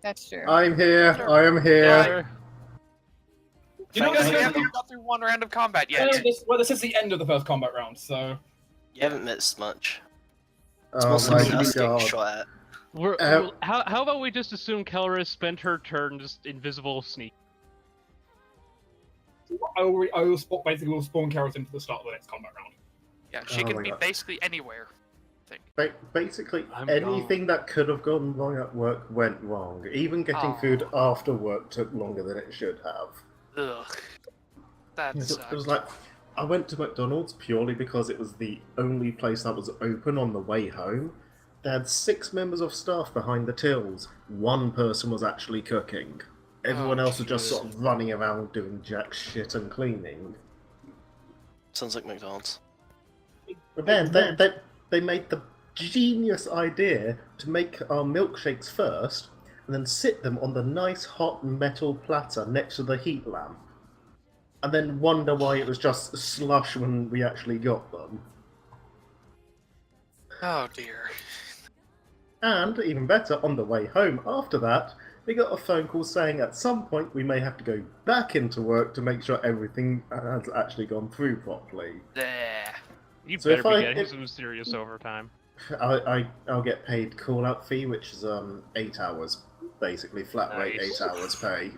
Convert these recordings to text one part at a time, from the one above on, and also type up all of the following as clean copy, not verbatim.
That's true. I'm here. I am here. You know, We haven't got through one round of combat yet. this is the end of the first combat round, so... You haven't missed much. It's Oh mostly my been us getting god. shot at. How about we just assume Kelleris spent her turn just invisible sneak? I will basically spawn Karos into the start of the next combat round. Yeah, she Oh can my be God. basically anywhere. I think. Basically, I'm anything that could have gone wrong at work went wrong. Even getting food after work took longer than it should have. Ugh. That It sucks. was like, I went to McDonald's purely because it was the only place that was open on the way home. They had 6 members of staff behind the tills. 1 person was actually cooking. Everyone else was just sort of running around doing jack shit and cleaning. Sounds like McDonald's. But then they made the genius idea to make our milkshakes first, and then sit them on the nice hot metal platter next to the heat lamp. And then wonder why it was just slush when we actually got them. Oh dear. And, even better, on the way home after that, we got a phone call saying at some point we may have to go back into work to make sure everything has actually gone through properly. There. You So better if be I- getting if- some serious overtime. I'll get paid call-out fee, which is 8 hours, basically, flat rate, Nice. 8 hours pay.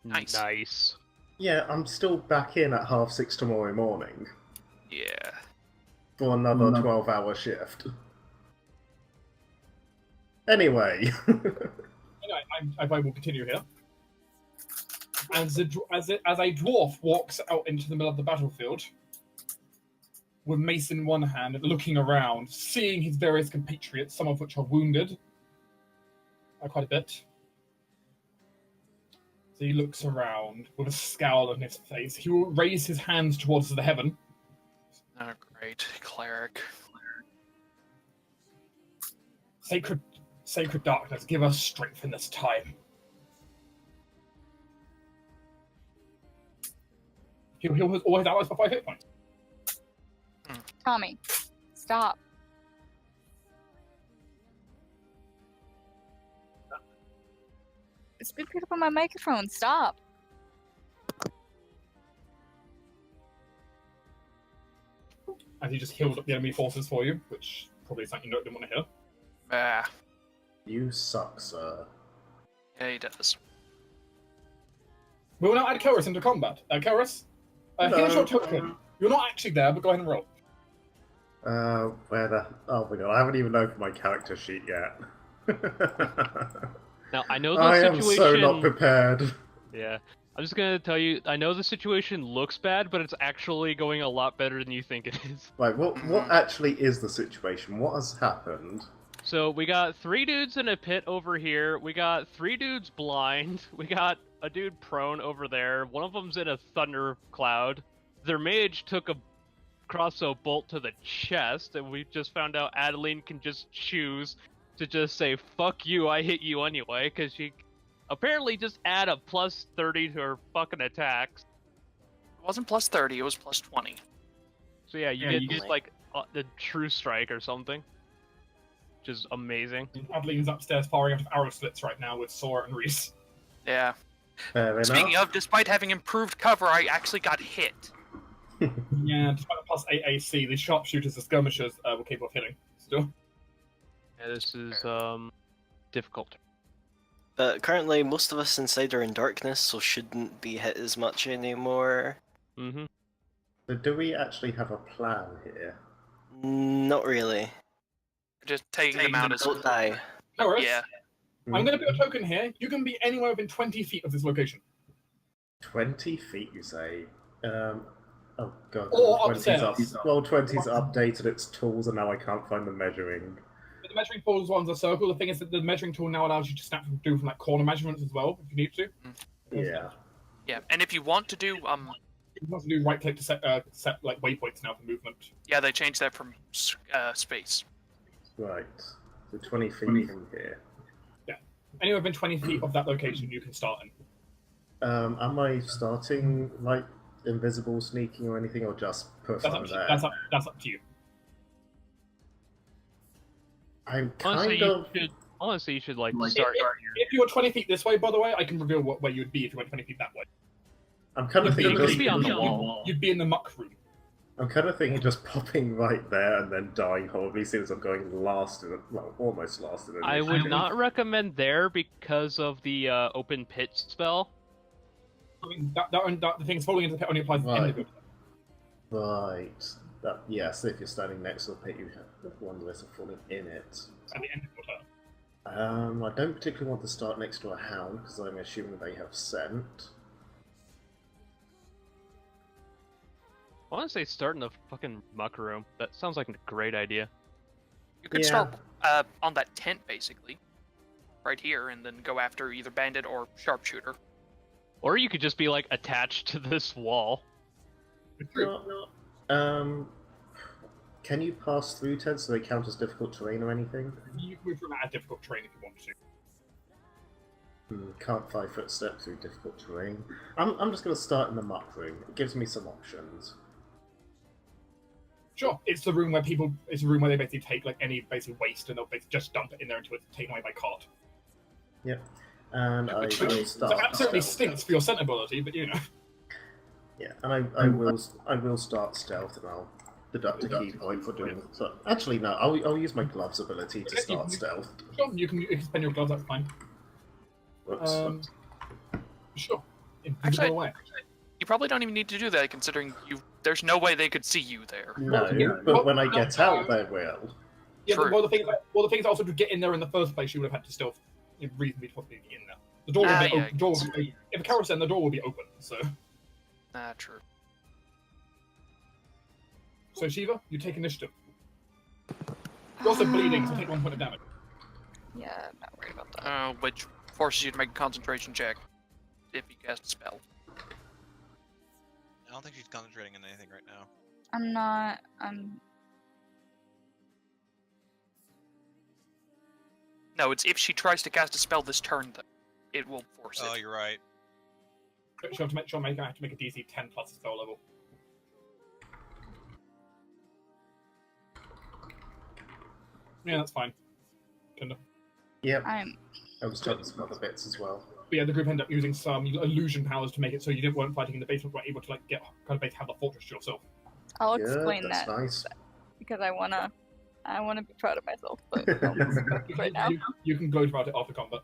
Nice. Nice. Yeah, I'm still back in at 6:30 tomorrow morning Yeah. for another 12-hour shift. Anyway. Anyway, I will continue here. As a dwarf walks out into the middle of the battlefield, with mace in one hand, looking around, seeing his various compatriots, some of which are wounded, quite a bit. So he looks around with a scowl on his face. He will raise his hands towards the heaven. Oh great. Cleric. Sacred darkness, give us strength in this time. He'll all his allies for 5 hit points. Tommy, stop. Speak up on my microphone. Stop. As he just healed up the enemy forces for you, which probably is something you didn't want to hear. Ah. You suck, sir. Yeah, he does. We will now add Kelris into combat. Kelris, here's your token. You're not actually there, but go ahead and roll. Where the... Oh my god, I haven't even opened my character sheet yet. Now, I know the I situation... am so not prepared. Yeah. I'm just gonna tell you, I know the situation looks bad, but it's actually going a lot better than you think it is. Like, what actually is the situation? What has happened? So, we got 3 dudes in a pit over here, we got 3 dudes blind, we got a dude prone over there, one of them's in a thunder cloud, their mage took a crossbow bolt to the chest, and we just found out Adeline can just choose to just say, fuck you, I hit you anyway, because she apparently just add a plus 30 to her fucking attacks. It wasn't plus 30, it was plus 20. So yeah, you Yeah, get like the true strike or something, which is amazing. Adeline's upstairs firing out of arrow slits right now with Sora and Reese. Yeah. Fair enough. Speaking of, despite having improved cover, I actually got hit. Yeah, despite the plus 8 AC, the sharpshooters, the skirmishers were capable of hitting. Still. Yeah, this is difficult. But currently, most of us inside are in darkness, so shouldn't be hit as much anymore. Mm-hmm. So do we actually have a plan here? Not really. Just taking them out as... Don't die. Kelris, Yeah. I'm going to put a token here. You can be anywhere within 20 feet of this location. 20 feet, you say? Oh god. Or 20's up. upstairs. Well, 20's updated its tools and now I can't find the measuring. The measuring tool is one's a circle. The thing is that the measuring tool now allows you to do from like corner measurements as well, if you need to. Yeah. Yeah, and if you want to do, You can also do right click to set like waypoints now for movement. yeah, they changed that from space. Right. So 20 feet from here. Anywhere within 20 feet of that location, you can start in. Am I starting, like, invisible sneaking or anything, or just put That's fun up, there? that's up to you. I'm Honestly, kind of... you should Honestly, you should like start. If you were 20 feet this way, by the way, I can reveal where you would be if you went 20 feet that way. I'm kind of You thinking could be on the just, wall. You'd be in the muck room. I'm kind of thinking just popping right there and then dying horribly since I'm going last in well, almost last in it. I would not recommend there because of the open pit spell. I mean, the thing's falling into the pit only applies at the end of it. Right. That, yes, if you're standing next to the pit, you have one less of falling in it. At the end of your turn. I don't particularly want to start next to a hound because I'm assuming they have scent. I want to say start in the fucking muck room. That sounds like a great idea. You could Yeah. start on that tent, basically. Right here, and then go after either bandit or sharpshooter. Or you could just be like attached to this wall. Can you pass through tents so they count as difficult terrain or anything? You can move from that difficult terrain if you want to. Can't 5-foot step through difficult terrain. I'm just going to start in the muck room. It gives me some options. Sure, it's the room where it's a room where they basically take like any basic waste and they'll basically just dump it in there until it's taken away by cart. Yep. And I will So start. it absolutely stealth. stinks for your scent ability, but you know. Yeah, and I will start stealth, and I'll deduct a key point for doing so. Actually, no, I'll use my gloves ability to start stealth. Sure, you can spend your gloves, that's fine. Whoops. Sure. Invisible Actually, away. You probably don't even need to do that, considering there's no way they could see you there. No, but when I get out, they will. Yeah, True. well, the thing is also to get in there in the first place, you would have had to still reasonably possibly be in there. The door will be yeah, open. Door will be, if a character's in, the door will be open. So True. Shiva, you take initiative. You're also bleeding, so take 1 point of damage. Yeah, I'm not worried about that. Which forces you to make a concentration check if you cast a spell. I don't think she's concentrating on anything right now. I'm not. No, it's if she tries to cast a spell this turn, though, it will force Oh, it. you're right. She'll have to make a DC 10 plus spell level. Yeah, that's fine. Kinda. Yep. I was trying some other bits as well. But yeah, the group ended up using some illusion powers to make it so you weren't fighting in the basement, but were able to like get kind of basically have the fortress to yourself. I'll Good, explain that's that nice. because I wanna be proud of myself. But right now, You can gloat about it after combat.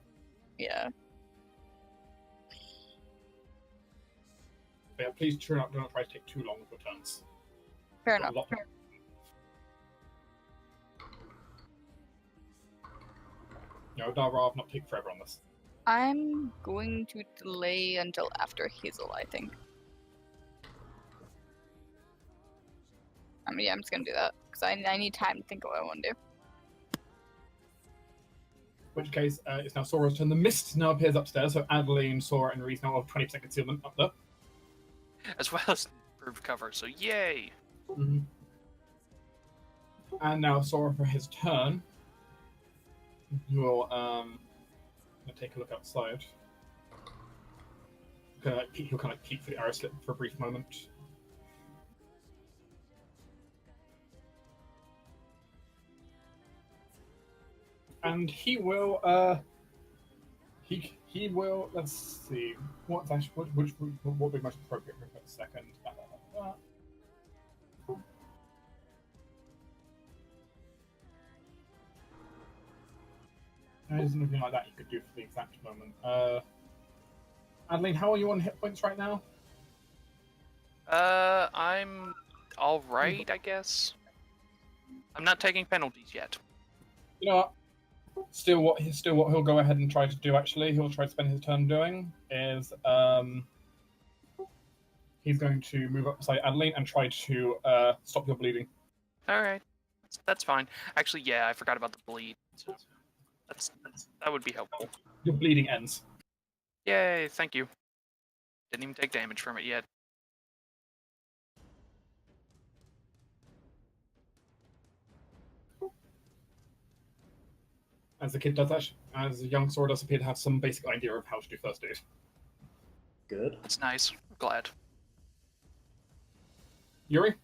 yeah. But yeah, please do not try to take too long with your turns. Fair A enough. lot- No, Darav not take forever on this. I'm going to delay until after Hazel, I think. I mean, yeah, I'm just gonna do that because I need time to think of what I want to do. In which case, it's now Sora's turn. The mist now appears upstairs, so Adeline, Sora, and Reese now have 20% concealment up there. As well as improved cover, so yay! Mm-hmm. And now Sora, for his turn, will take a look outside. He'll kind of peek for the arrow slit for a brief moment. And he will he will, let's see, what would be most appropriate for a second. There's nothing like that you could do for the exact moment. Adeline, how are you on hit points right now? I'm alright, I guess. I'm not taking penalties yet. You know what? Still, what he'll go ahead and try to do. Actually, he'll try to spend his turn doing is he's going to move up beside Adeline and try to stop your bleeding. Alright. That's fine. Actually, yeah, I forgot about the bleed. That would be helpful. Your bleeding ends. Yay, thank you. Didn't even take damage from it yet. As the kid does that, as the young Sora does appear to have some basic idea of how to do first aid. Good. That's nice. I'm glad. Yuri?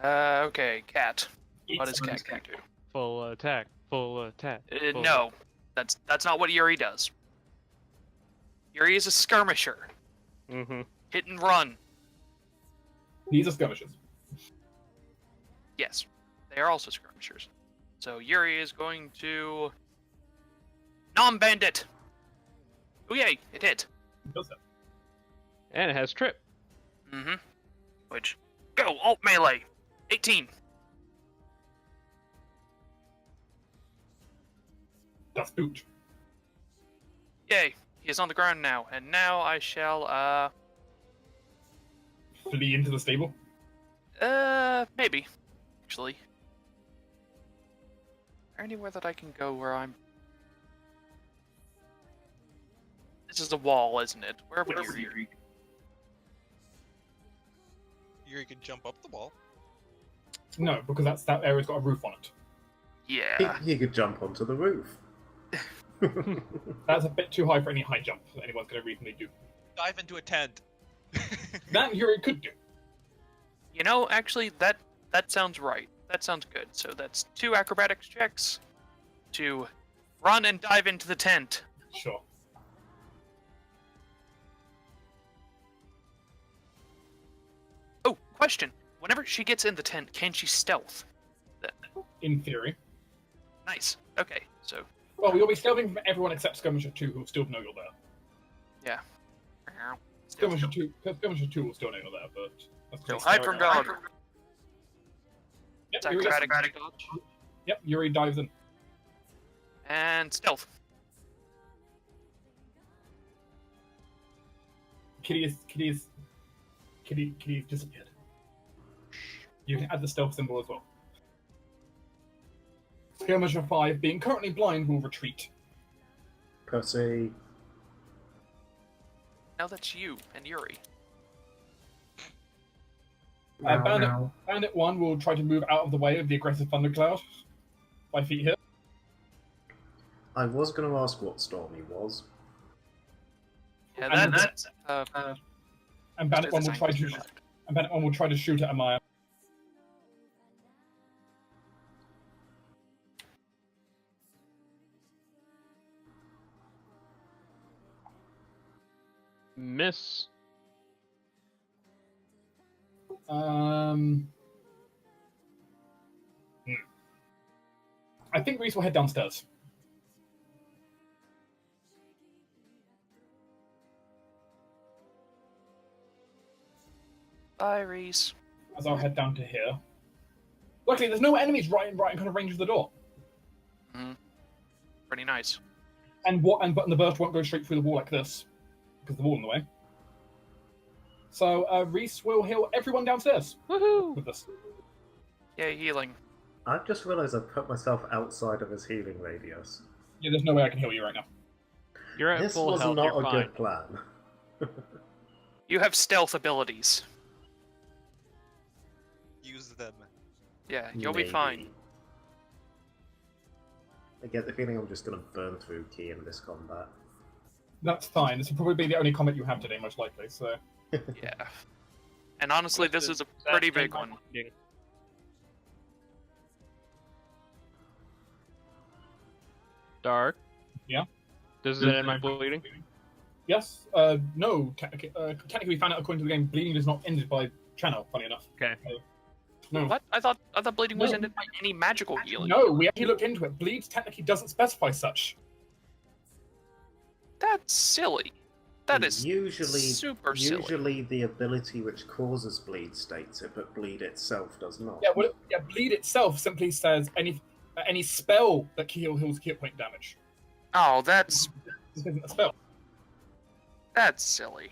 Okay, Cat. What does Cat do? Full attack. Full attack. No, that's not what Yuri does. Yuri is a skirmisher. Mm-hmm. Hit and run. These are skirmishers. Yes, they are also skirmishers. So Yuri is going to non-bandit. Oh yay! It hit. Does it? And it has trip. Mm-hmm. Which go alt melee. 18. That's boot. Yay! He is on the ground now, and now I shall Flee into the stable. maybe. Actually. Is there anywhere that I can go where I'm... This is a wall, isn't it? Where would Yuri? Yuri can jump up the wall. No, because that area's got a roof on it. Yeah. He could jump onto the roof. That's a bit too high for any high jump that anyone's going to reasonably do. Dive into a tent. That Yuri could do. You know, actually, that sounds right. That sounds good. So that's 2 acrobatics checks to run and dive into the tent. Sure. Oh, question. Whenever she gets in the tent, can she stealth? In theory. Nice. Okay, so... Well, you'll be stealthing from everyone except Skirmisher 2, who'll still know you're there. Yeah. Skirmisher 2 will still know you're there, but... So hide from God. Yep, It's Yuri, acrobatic dodge. yep, Yuri dives in. And stealth. Kitty disappeared. You can add the stealth symbol as well. Skirmisher 5, being currently blind, will retreat. Pussy. Now that's you and Yuri. Bandit 1 will try to move out of the way of the aggressive thundercloud. 5 feet here. I was going to ask what Stormy was. Yeah, that's And Bandit 1 will try to shoot at Amaya. Miss. I think Reese will head downstairs. Bye, Reese. As I'll head down to here. Luckily, there's no enemies right in kind of range of the door. Pretty nice. But the burst won't go straight through the wall like this because the wall in the way. So Reese will heal everyone downstairs. Woohoo! With this. Yay, healing. I've just realised I've put myself outside of his healing radius. Yeah, there's no way I can heal you right now. You're at This full was health. not You're a fine. good plan. You have stealth abilities. Use them. Yeah, you'll be Maybe. fine. I get the feeling I'm just going to burn through Key in this combat. That's fine. This will probably be the only comment you have today, most likely. So Yeah. And honestly, this is a pretty big one. Dark. Yeah? Does it end my bleeding? yes, no. Technically, we found out according to the game, bleeding is not ended by channel. Funny enough. Okay. No. What? I thought bleeding was No. ended by any magical healing. No, we actually looked into it. Bleeds technically doesn't specify such. That's silly. That is usually super silly. Usually the ability which causes bleed states it, but bleed itself does not. Yeah, well, bleed itself simply says any spell that heals hit point damage. Oh, that's This isn't a spell, silly.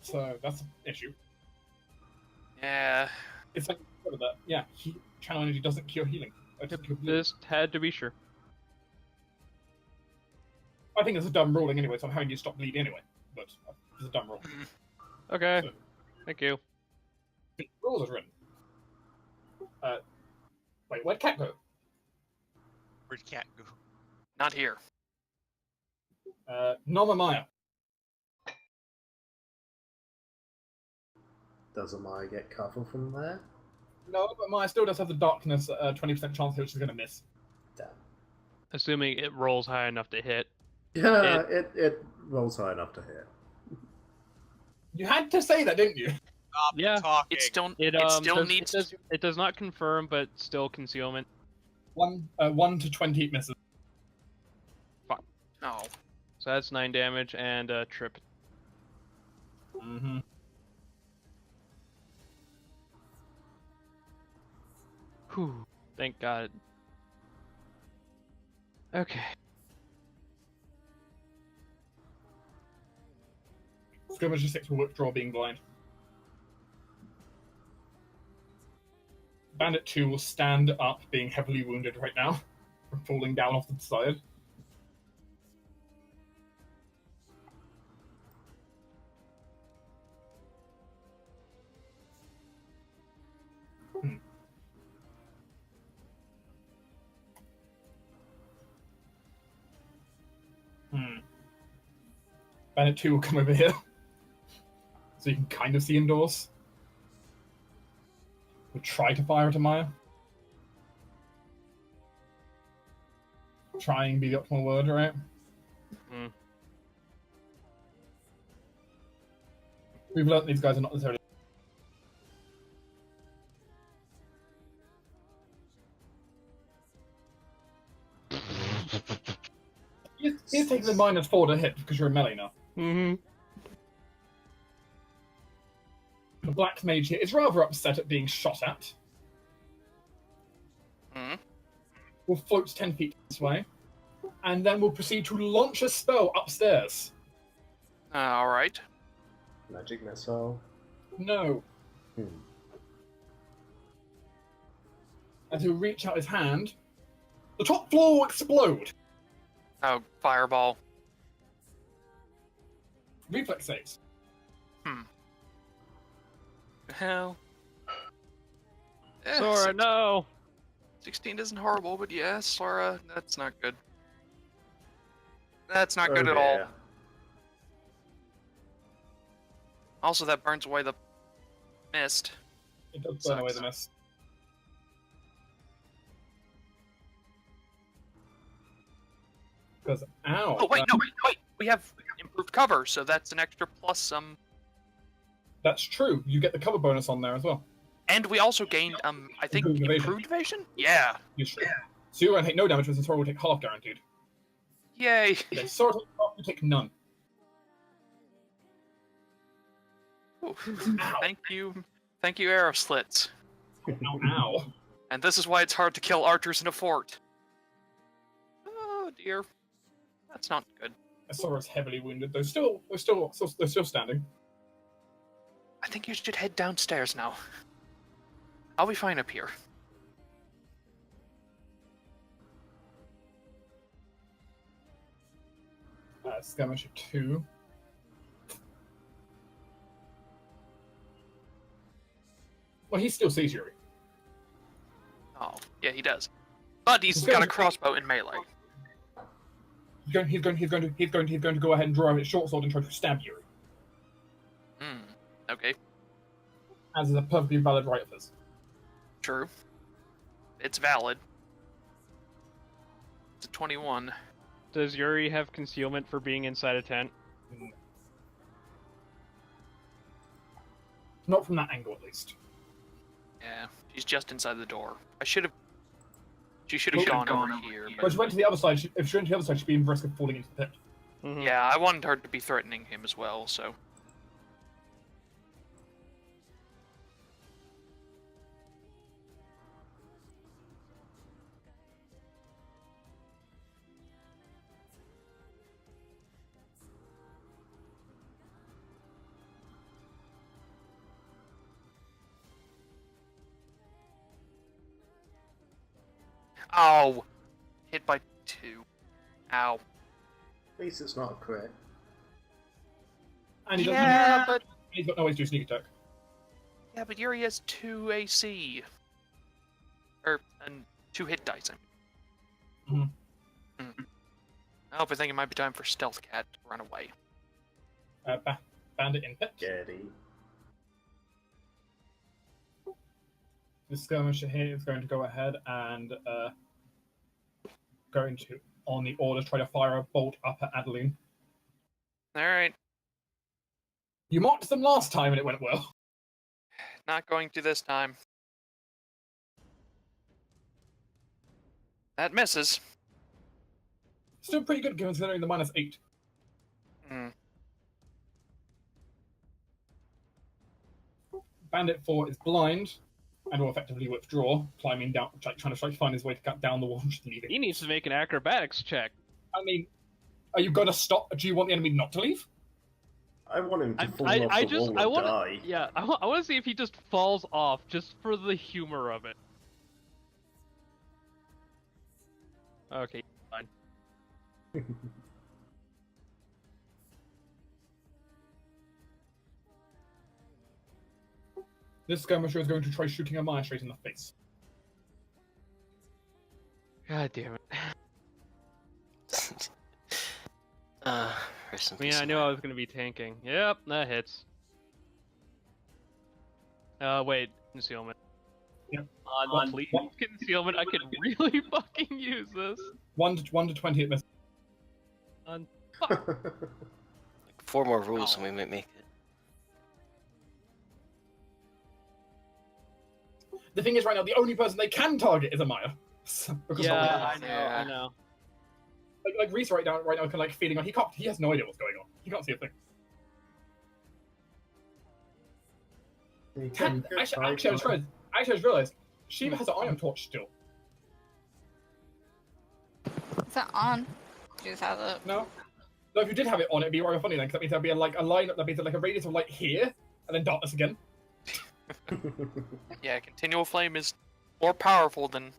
so that's an issue. Yeah. It's like that. Yeah, channel energy doesn't cure healing. It doesn't cure bleeding. Just had to be sure. I think it's a dumb ruling anyway, so I'm having you stop bleeding anyway. But it's a dumb rule. Okay. So- Thank you. The rules are written. Wait, where'd Cat go? Where'd Cat go? Not here. Norma Maya. Does Amaya get cover from there? No, but Maya still does have the darkness 20% chance here, which is going to miss. Damn. Assuming it rolls high enough to hit. Yeah, it rolls high enough to hit. You had to say that, didn't you? Stop Yeah, talking. It still It needs. does not confirm, but still concealment. 1 to 20 it misses. No. So that's 9 damage and trip. Mm-hmm. Whew. Thank God. Okay. Skirmisher 6 will withdraw being blind. Bandit 2 will stand up, being heavily wounded right now, from falling down off the side. Bandit 2 will come over here. So you can kind of see indoors. We'll try to fire at Maya. Trying be the optimal word, right? Hmm. We've learnt these guys are not necessarily. He's taking the -4 to hit because you're a melee now. Mm-hmm. The black mage here is rather upset at being shot at. Hmm? Will float 10 feet this way, and then will proceed to launch a spell upstairs. All right. Magic missile. No. Hmm. As he'll reach out his hand, the top floor will explode. Oh, fireball. Reflex saves. Hell. Sora, no! 16 isn't horrible, but yeah, Sora, that's not good. That's not good Oh, at all. dear. Also, that burns away the mist. It does burn away Sucks. the mist. Because, ow. Oh, wait, no, wait. We have improved cover, so that's an extra plus some. That's true. You get the cover bonus on there as well. And we also gained, I think, Improved evasion. improved evasion? Yeah. Yes. So you're going to take no damage, and Sora will take half guaranteed. Yay. Okay, Sora takes half, you take none. Ooh. Ow. Thank you, arrow slits. Ow, ow. And this is why it's hard to kill archers in a fort. Oh dear. That's not good. Sora's heavily wounded. They're still standing. I think you should head downstairs now. I'll be fine up here. Skirmisher 2. Well, he still sees Yuri. Oh, yeah, he does. But he's got a crossbow in melee. He's going to go ahead and draw his short sword and try to stab Yuri. Okay, As is a perfectly valid right of his. true. It's valid. It's a 21. Does Yuri have concealment for being inside a tent? Not from that angle, at least. Yeah, she's just inside the door. She should have gone over here. But if But she went to the other side, if she went to the other side, she'd be in risk of falling into the pit. Mhm. yeah, I wanted her to be threatening him as well, so. Oh! Hit by 2. Ow. At least it's not a crit. And he Yeah, but he's got no way to do sneak attack. Yuri has 2 AC. And 2 hit dice. I hope I think it might be time for Stealth Cat to run away. Bandit in pit. Getty. The skirmisher here is going to go ahead and going to, on the order, try to fire a bolt up at Adeline. All right, You mocked them last time and it went well. not going to this time. That misses. Still pretty good considering the -8. Hmm. Bandit 4 is blind and will effectively withdraw, climbing down, trying to find his way to cut down the wall. He needs to make an acrobatics check. I mean, are you going to stop? Do you want the enemy not to leave? I want him to fall off the wall I and want die. Yeah, I want to see if he just falls off, just for the humor of it. Okay, fine. This skirmisher is going to try shooting Amaya straight in the face. God damn it. Rest in I mean, peace, I knew I was going to be tanking. Yep, that hits. Wait, concealment. Yep. Please, concealment. I could really fucking use this. 1 to 20 it misses. Fuck. Like 4 more rolls and we might make it. The thing is, right now, the only person they can target is Amaya. Because Yeah, of I know. like Reese right now, kind of like feeling like he has no idea what's going on. He can't see a thing. Actually, I just realized Shiva has an iron torch still. It's not on. You just have it. No, if you did have it on, it'd be rather funny then, because that means there'd be a line, that'd be like a radius of light here, and then darkness again. Yeah, continual flame is more powerful than.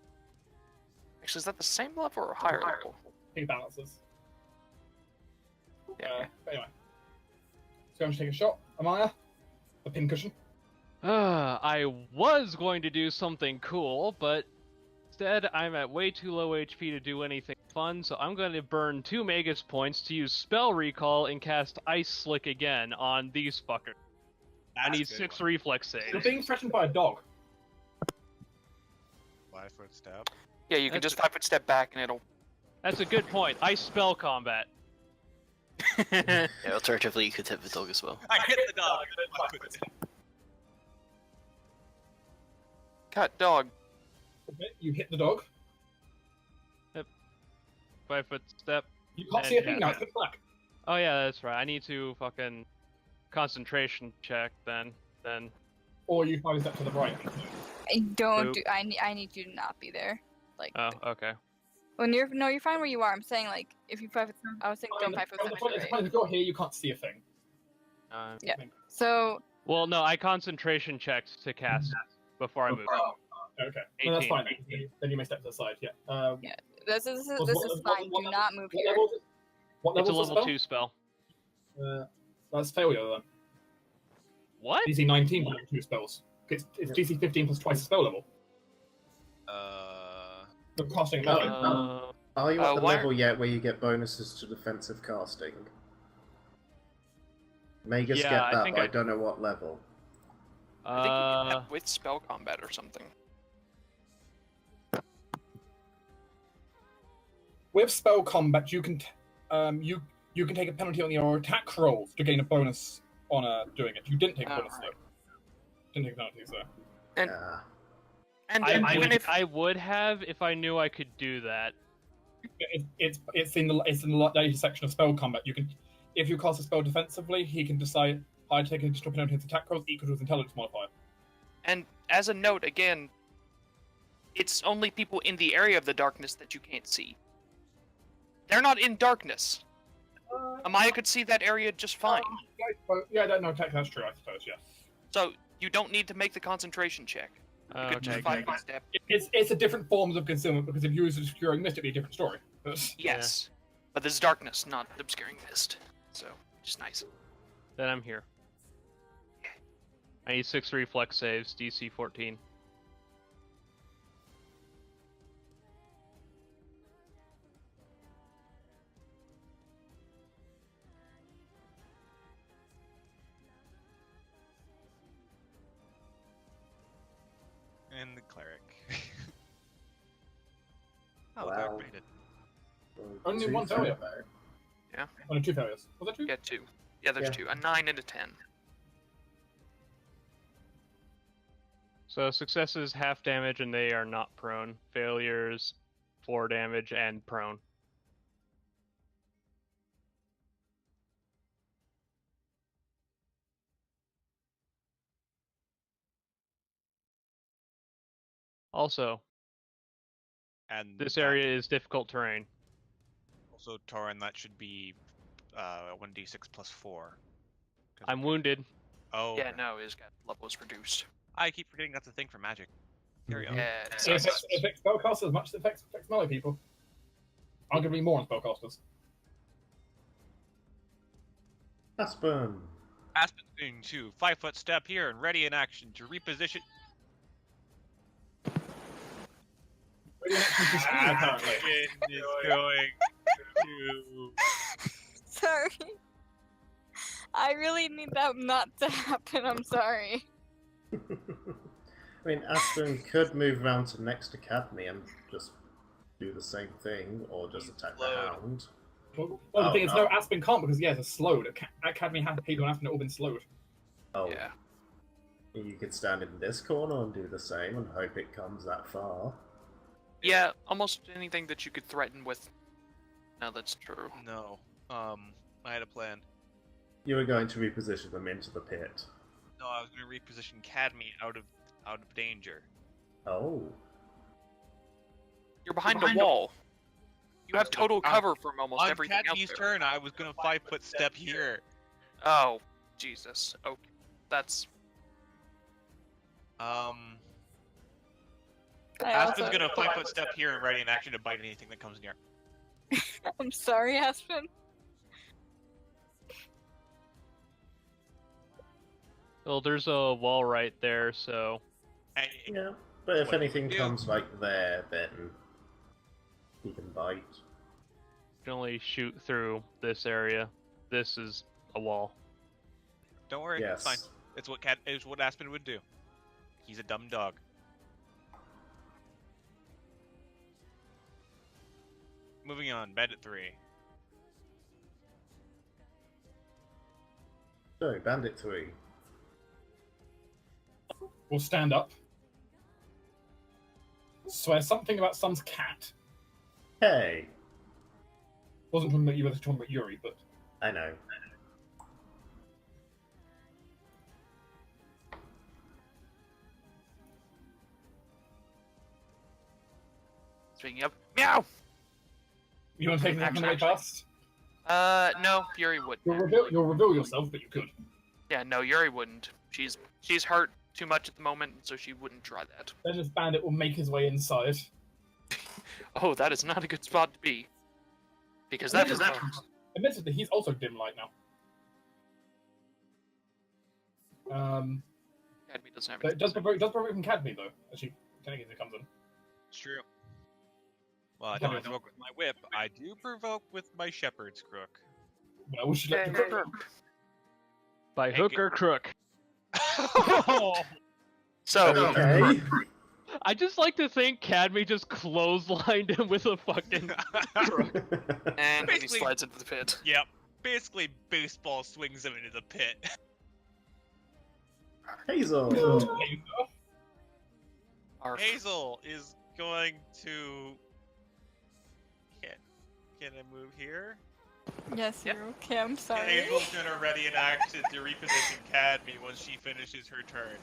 Actually, is that the same level or higher level? He balances. Yeah. But anyway, so I'm going to take a shot. Amaya, a pincushion. I was going to do something cool, but instead I'm at way too low HP to do anything fun, so I'm going to burn 2 Magus points to use Spell Recall and cast Ice Slick again on these fuckers. I need 6 reflex You're saves. being threatened by a dog. 5-foot step. Yeah, you can That's just 5-foot step back and it'll. That's a good point. Ice Spell Combat. Yeah, alternatively, you could hit the dog as well. I hit the dog. 5-foot step. Cut dog. Okay, you hit the dog. 5-foot step. You can't And see a thing now, yeah. it's pitch black. Oh yeah, that's right. I need to fucking concentration check then. Or you 5 step to the right. I don't Nope. do. I need you to not be there. Like Oh, okay. when you're fine where you are. I'm saying like if you 5 foot. I was thinking don't 5 foot If step. you go here, you can't see a thing. Yeah. So Well, no, I concentration checked to cast before I moved. Okay, no, that's 18. fine. Then you may step to the side. Yeah. Yeah. this is What- this what- is what- fine. what Do level- not move What here. level is it? What It's a level's the level 2 spell. That's failure then. What? DC 19 for level 2 spells. It's DC 15 plus twice the spell level. The casting No. level. Are you at the why- level yet where you get bonuses to defensive casting? Magus Yeah, get I that, think but I- I don't know what level. I think you can have with spell combat or something. With spell combat, you can you can take a penalty on your attack rolls to gain a bonus on doing it. You didn't take a bonus though. Didn't take penalties though. And Ah. and I even if I would have if I knew I could do that. It's in the later section of spell combat. You can, if you cast a spell defensively, he can decide I take an additional penalty on his attack rolls equal to his intelligence modifier. And as a note, again, it's only people in the area of the darkness that you can't see. They're not in darkness. Amaya could see that area just fine. Yeah, no, that's true. I suppose. Yeah. So you don't need to make the concentration check. You could just Okay. 5-foot step. It's a different forms of concealment because if you use obscuring mist, it'd be a different story. But Yes. But this is darkness, not obscuring mist. So, just nice. Then I'm here. I need 6 reflex saves, DC 14. And Only Two one failure. failure. Yeah. Only 2 failures. Was that 2? Yeah, 2. Yeah, there's Yeah. 2. A 9 and a 10. So successes half damage and they are not prone. Failures 4 damage and prone. Also, And this that- area is difficult terrain. Also, Torin, that should be 1d6 plus 4. 'Cause I'm wounded. Oh. Yeah, okay. no, his level is reduced. I keep forgetting that's a thing for magic. Here we go. Yeah, It affects spellcasters as much as it affects melee people. Arguably more on spellcasters. Aspen. Aspen's going to 5-foot step here and ready in action to reposition. Ready in action to scream, apparently. Aspen is going to. Sorry. I really need that not to happen. I'm sorry. I mean, Aspen could move around to next Academy and just do the same thing, or just attack the Load. Hound. Well, the Oh, thing is, no. no, Aspen can't because, yeah, it's slowed. Academy has Halo and Aspen have all been slowed. Oh, Yeah. you could stand in this corner and do the same and hope it comes that far. Yeah, almost anything that you could threaten with. No, that's true. No. I had a plan. You were going to reposition them into the pit. No, I was going to reposition Cadme out of danger. Oh. You're behind a wall. You have total On- cover from almost On everything out Cadme's there. turn, I was going to 5-foot step here. Oh, Jesus. Okay, that's I Aspen's also- going to 5-foot step here and ready in action to bite anything that comes near. I'm sorry, Aspen. Well, there's a wall right there, so And Yeah, but if What do you anything do? comes like there, then he can bite. you can only shoot through this area. This is a wall. don't worry, Yes. it's fine. It's what Aspen would do. He's a dumb dog. Moving on, Bandit 3. So, Bandit 3. Will stand up. Swear something about Sun's cat. Hey! Wasn't talking about you, I was talking about Yuri, but I know. speaking of. Meow! you want to take an action way past? No, Yuri wouldn't. You'll reveal yourself, but you could. Yeah, no, Yuri wouldn't. She's hurt too much at the moment, so she wouldn't try that. Then this bandit will make his way inside. Oh, that is not a good spot to be. Because that is Admittedly, he's also dim light now. Academy doesn't have But it does provoke from Cadme though, as she technically comes in. It's true. Well, I don't provoke with my whip. I do provoke with my shepherd's crook. Well, we should let the crook. By Hey, hook g- or crook. So, Okay. I just like to think Cadme just clotheslined him with a fucking crook. and he Basically- slides into the pit. Yep. Basically, baseball swings him into the pit. Hazel! Arf. Hazel is going to. Can I move here? Yes, Yeah. you're okay. I'm sorry. Hazel's gonna ready in action to reposition Cadme once she finishes her turn.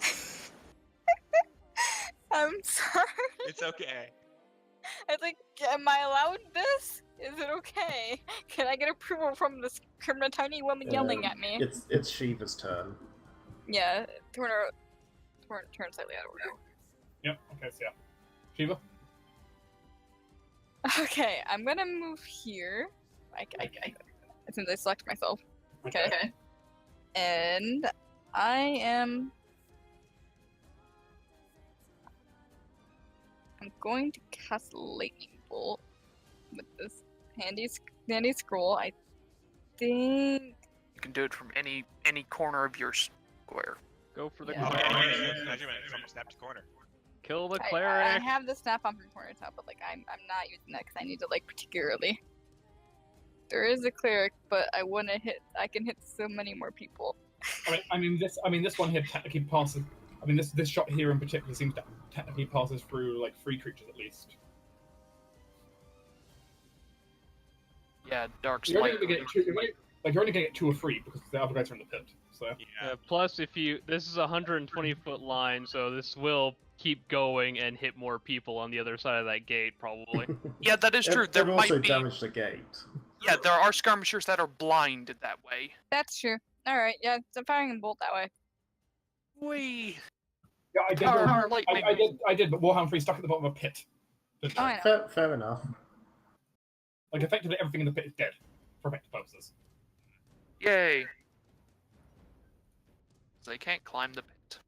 I'm sorry. It's okay. I was like, am I allowed this? Is it okay? Can I get approval from this tiny woman yelling at me? It's Shiva's turn. Yeah, turn slightly out of order. Yep. Okay. So yeah. Shiva. Okay, I'm gonna move here. As soon as I select myself. Okay. And I'm going to cast Lightning Bolt with this handy scroll. I think. You can do it from any corner of your square. Go for the Yeah. cleric. Snap to corner. Kill the I cleric. have the snap on from corner top, but like I'm not using that because I need it like particularly. There is a cleric, but I want to hit. I can hit so many more people. This one here technically passes. I mean, this shot here in particular seems to technically passes through like 3 creatures at least. Yeah, Dark's You're only light. gonna get 2. You're only gonna get 2 or 3 because the other guys are in the pit. So Yeah. Plus, this is a 120-foot line, so this will keep going and hit more people on the other side of that gate, probably. Yeah, that is true. There They've might also be. damaged the gate. Yeah, there are skirmishers that are blinded that way. That's true. All right, yeah, so I'm firing a bolt that way. Whee! yeah, I did. Tar, lightning. I did, but Warhammer 3 stuck at the bottom of a pit. Oh, I know. Fair enough. Like effectively everything in the pit is dead for effective purposes. Yay! They can't climb the pit.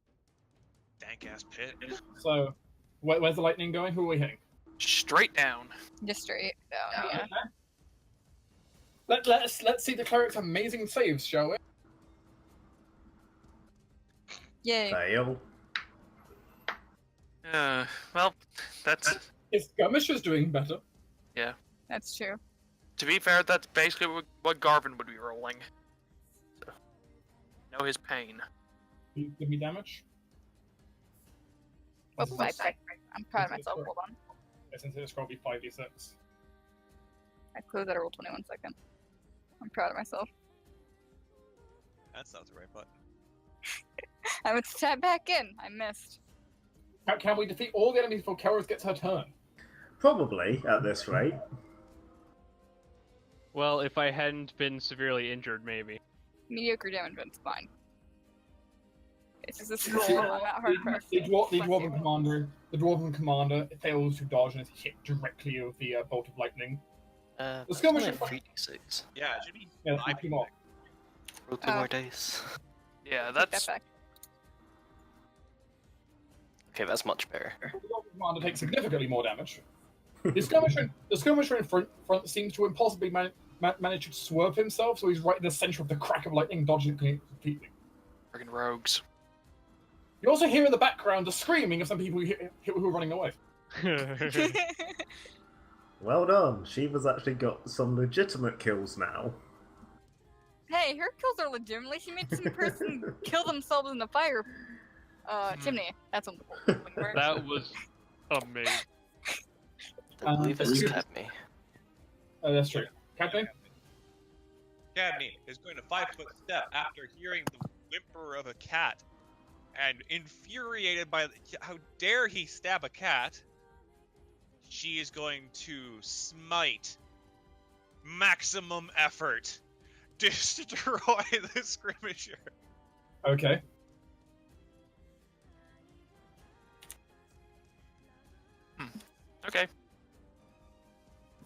Dank ass pit. So where's the lightning going? Who are we hitting? Straight down. Just straight down. Yeah. Let's see the cleric's amazing saves, shall we? Yay. Fail. Well, that's His skirmisher's doing better. That's true. to be fair. That's basically what Garvin would be rolling. So, know his pain. Can you give me damage? Oh, I'm proud of myself. Hold on. Since it's going to be 5d6. I closed at a roll 20 1 second. I'm proud of myself. That's not the right button. I went to tap back in. I missed. Can we defeat all the enemies before Kelros gets her turn? Probably, at this rate. Well, if I hadn't been severely injured, maybe. Mediocre damage, but it's fine. It's just a scroll. I'm not hard pressed. The dwarven commander fails to dodge and is hit directly with the bolt of lightning. The skirmisher- 3d6. Yeah, it should be. Yeah, five. that's 2 more. Roll 2 more dice. Yeah, Take that's that back. Okay, that's much better. The dwarven commander takes significantly more damage. The skirmisher in front seems to impossibly manage to swerve himself, so he's right in the center of the crack of lightning, dodging it completely. friggin' rogues. You also hear in the background the screaming of some people who are running away. Well done. Shiva's actually got some legitimate kills now. Hey, her kills are legitimately. She made some person kill themselves in the fire chimney. That's what I'm looking for. That was amazing. I believe it's excuse- kept me. That's true. Captain? Cadney is going to 5-foot step after hearing the whimper of a cat, and infuriated by how dare he stab a cat, she is going to smite. Maximum effort. Destroy the skirmisher. Okay. Okay.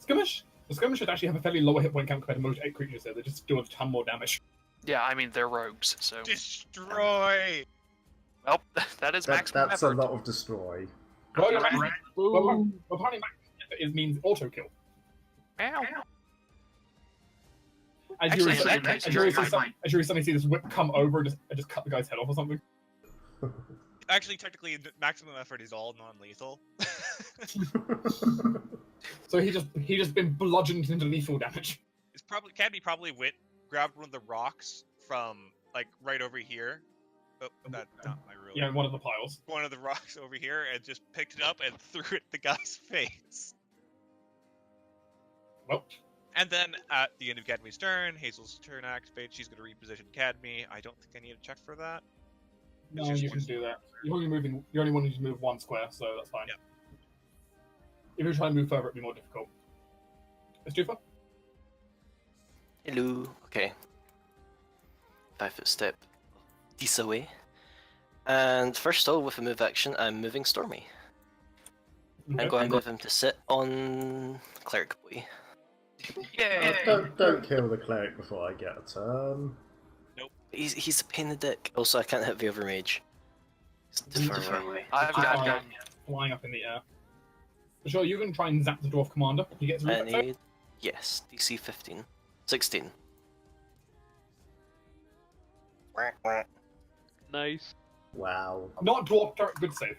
The skirmishers actually have a fairly lower hit point count compared to most 8 creatures there. They just do a ton more damage. Yeah, I mean they're rogues, so Destroy. well, that is maximum That's effort. a lot of destroy. Well, apparently maximum effort means auto kill. Ow. As you Actually, suddenly see this whip come over and just cut the guy's head off or something. Actually, technically, maximum effort is all non-lethal. So he just been bludgeoned into lethal damage. It's probably Cadney probably grabbed one of the rocks from like right over here. Oh, that's not my real. Yeah, in one of the piles. One of the rocks over here, and just picked it up and threw it at the guy's face. Well, And then at the end of Cadmy's turn, Hazel's turn activates. She's going to reposition Cadmy. I don't think I need a check for that. no, you can do that. You're only wanting to move 1 square, so that's fine. Yep. If you're trying to move further, it'd be more difficult. Estufa? Hello. Okay. 5-foot step this away. And first of all, with a move action, I'm moving Stormy. I'm going to move him to sit on Cleric Boy. Yay. Don't kill the cleric before I get a turn. He's a pain in the dick. Also, I can't hit the other mage. He's too far away. I've got flying, flying up in the air. For sure, you can try and zap the dwarf commander. He gets I reflex save. need... Yes, DC 15. 16. Nice. Wow. Not dwarf turret, good save.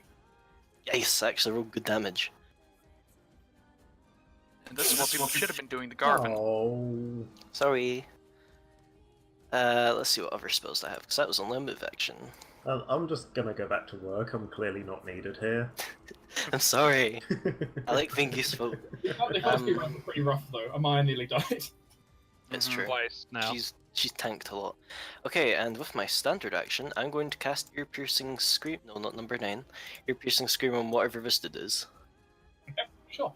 Yes, actually rolled good damage. And this is what people should have been doing, the Garvin. Oh. Sorry. Let's see what other spells I have, because that was only a move action. I'm just gonna go back to work. I'm clearly not needed here. I'm sorry. I like being useful. The first few rounds were pretty rough though. Amaya nearly died. It's true. Twice now. She's tanked a lot. Okay, and with my standard action, I'm going to cast Ear Piercing Scream. No, not number 9. Ear Piercing Scream on whatever Visted is. Okay, sure.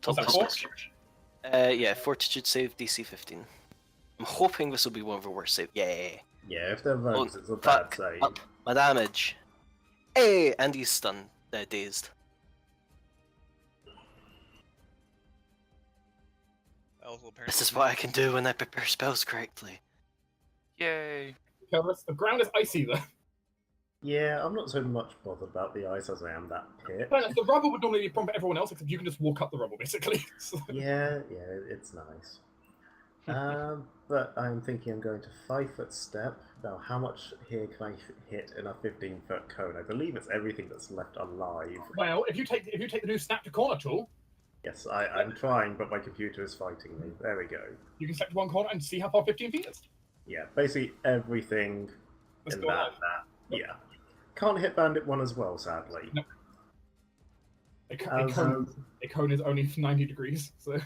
Top that list. for? Yeah, Fortitude save DC 15. I'm hoping this will be one of the worst save. Yay! Yeah, if they're rogues, Oh, it's a bad fuck. save. Up my damage. Hey, and he's stunned. Dazed. Also, apparently This is what I can do when I prepare spells correctly. Yay. Careless. The ground is icy though. Yeah, I'm not so much bothered about the ice as I am that pit. Fairness, the rubble would normally be a problem for everyone else, except you can just walk up the rubble basically. So- Yeah, it's nice. But I'm thinking I'm going to 5-foot step. Now, how much here can I hit in a 15-foot cone? I believe it's everything that's left alive. Well, if you take the new snap to corner tool, Yes, I'm trying, but my computer is fighting me. There we go. you can select one corner and see how far 15 feet is. Yeah, basically everything Let's in go that. live. Yeah. Can't hit Bandit 1 as well, sadly. No. A cone is only 90 degrees, so...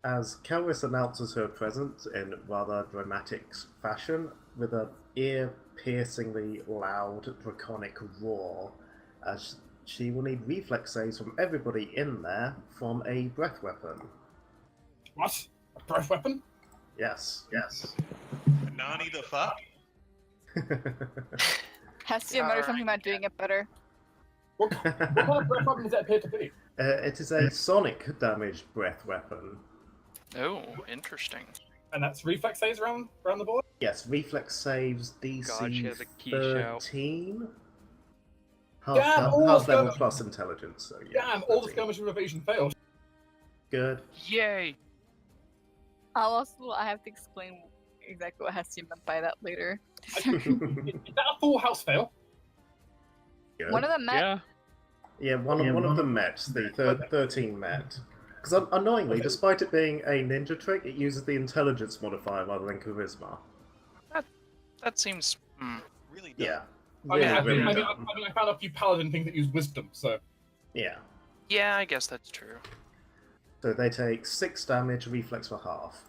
As Kelris announces her presence in rather dramatic fashion, with an ear-piercingly loud draconic roar, as she will need reflex saves from everybody in there from a breath weapon. What? A breath weapon? Yes. Nani the fuck? Hestia muttered something about doing it better. What kind of breath weapon does that appear to be? It is a sonic damage breath weapon. Oh, interesting. And that's reflex saves around the board? Yes, reflex saves God, she DC has a key shout. 13. Damn, Half all level skirmish- plus intelligence. So yeah, Damn, all the 13. skirmish with evasion failed. Good. Yay! I have to explain exactly what Hestia meant by that later. Is that a full house fail? Good. One of them met. Yeah. Yeah, one of them met. The 13 met. Because annoyingly, despite it being a ninja trick, it uses the intelligence modifier rather than charisma. That seems... Really dumb. Yeah. I mean, Really, really I dumb. found a few paladin things that use wisdom, so... Yeah. Yeah, I guess that's true. So they take 6 damage, reflex for half.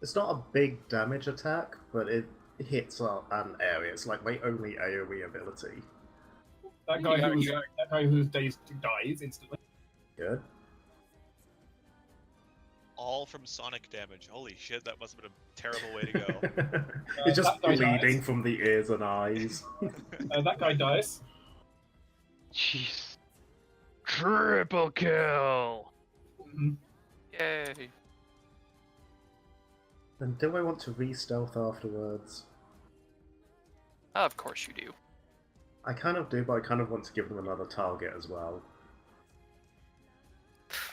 It's not a big damage attack, but it hits an area. It's like my only AoE ability. That guy who's dazed dies instantly. Good. All from sonic damage. Holy shit, that must have been a terrible way to go. It's just that guy bleeding dies. from the ears and eyes. That guy dies. Jeez. Triple kill! Mhm. Yay. Then do I want to re-stealth afterwards? Of course you do. I kind of do, but I kind of want to give them another target as well.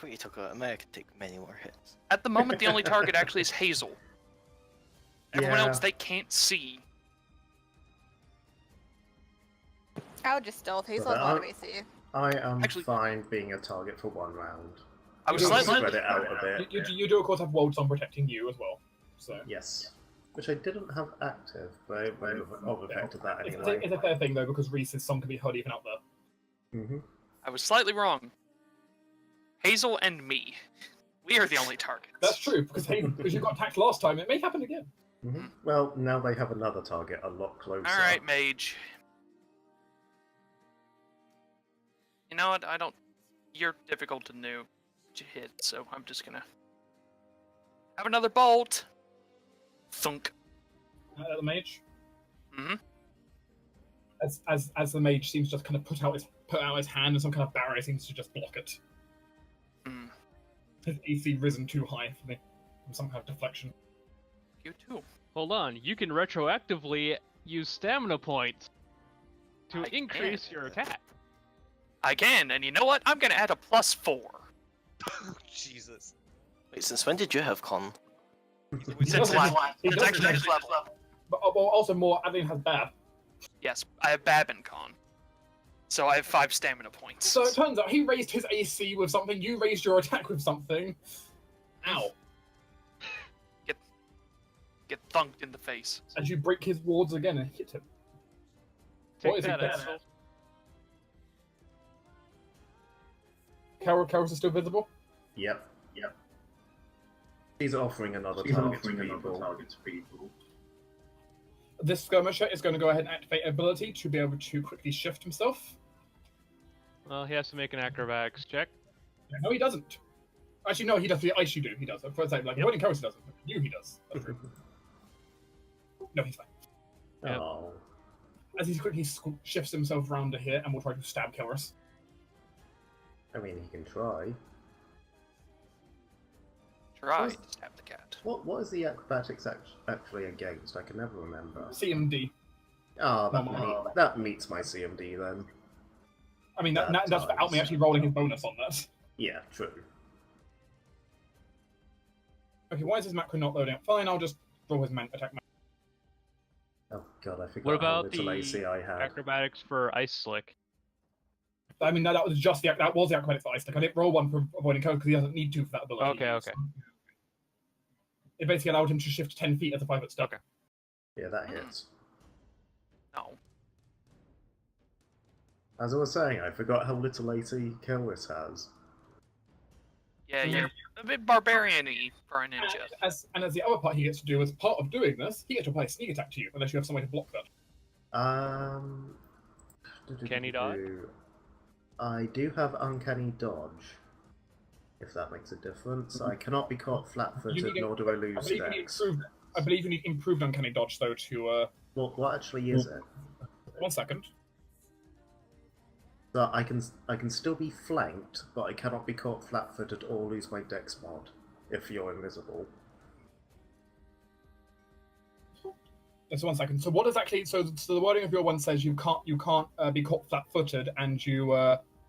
What are you talking about? I could take many more hits. At the moment, the only target actually is Hazel. Everyone Yeah. else they can't see. I would just stealth. Hazel But has a lot of AC. I am Actually- fine being a target for one round. I was You Just slightly... spread it out a bit. You do, of course, have Wolds on protecting you as well. So Yes. Which I didn't have active, but it would have affected that it's anyway. a fair thing, though, because Reese's song can be heard even out there. Mm-hmm. I was slightly wrong. Hazel and me. We are the only targets. That's true, because you got attacked last time. It may happen again. Mm-hmm. Well, now they have another target a lot closer. Alright, mage. You know what? I don't... You're difficult to hit, so I'm just gonna... Have another bolt! Thunk. The mage, Mm-hmm. as the mage seems to just kind of put out his hand, and some kind of barrier seems to just block it. Mm. His AC risen too high from some kind of deflection. You too. Hold on, you can retroactively use stamina points to I increase can. your attack. I can, and you know what? I'm gonna add a +4. Jesus. Wait, since when did you have con? He Since doesn't- he Since doesn't actually have- next level. But also more, Adeline has Bab. Yes, I have Babin Con. So I have 5 stamina points. So it turns out he raised his AC with something, you raised your attack with something. Ow. Get thunked in the face. As you break his wards again and hit him. Take What is that, he asshole. Carol's is still visible? Yep. He's offering another target to people. This skirmisher is going to go ahead and activate an ability to be able to quickly shift himself. Well, he has to make an acrobatics check. No, he doesn't. Actually, no, he does. Ice you do. He does. For example, like avoiding Carol doesn't. You, he does. That's true. No, he's fine. Yep. Oh. As he quickly shifts himself around to here and will try to stab Kelris. I mean, he can try. Try to stab the cat. What is the acrobatics actually against? I can never remember. CMD. Oh, that meets my CMD then. I mean, that's without me actually rolling his bonus on that. Yeah, true. Okay, why is his macro not loading up? Fine, I'll just roll his attack. Oh god, I forgot What how about little AC I had. acrobatics for Ice Slick? I mean, that was just the acrobatics for Ice Stick. I didn't roll one for avoiding code because he doesn't need to for that ability. Okay. It basically allowed him to shift 10 feet as a 5-foot step. Okay. Yeah, that hits. No. As I was saying, I forgot how little AC Kelris has. Yeah, you're a bit barbarian-y for a ninja. And as the other part he gets to do, as part of doing this, he gets to apply a sneak attack to you, unless you have some way to block that. Can he dodge? I do have uncanny dodge, if that makes a difference. I cannot be caught flat-footed, nor do I lose dex. I believe you need improved uncanny dodge, though, to... What actually is it? 1 second. So I can still be flanked, but I cannot be caught flat-footed or lose my dex mod if you're invisible. Just 1 second. So what is actually... So the wording of your one says you can't be caught flat-footed, and you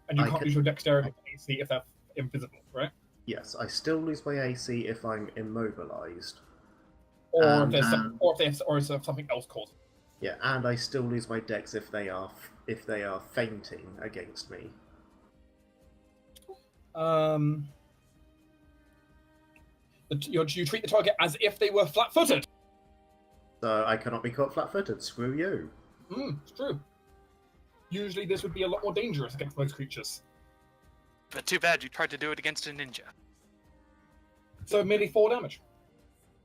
can't use your dexterity AC if they're invisible, right? Yes, I still lose my AC if I'm immobilized. Or if something else causes. Yeah, and I still lose my dex if they are fainting against me. You treat the target as if they were flat-footed. So I cannot be caught flat-footed. Screw you. It's true. Usually this would be a lot more dangerous against most creatures. But too bad you tried to do it against a ninja. So merely 4 damage.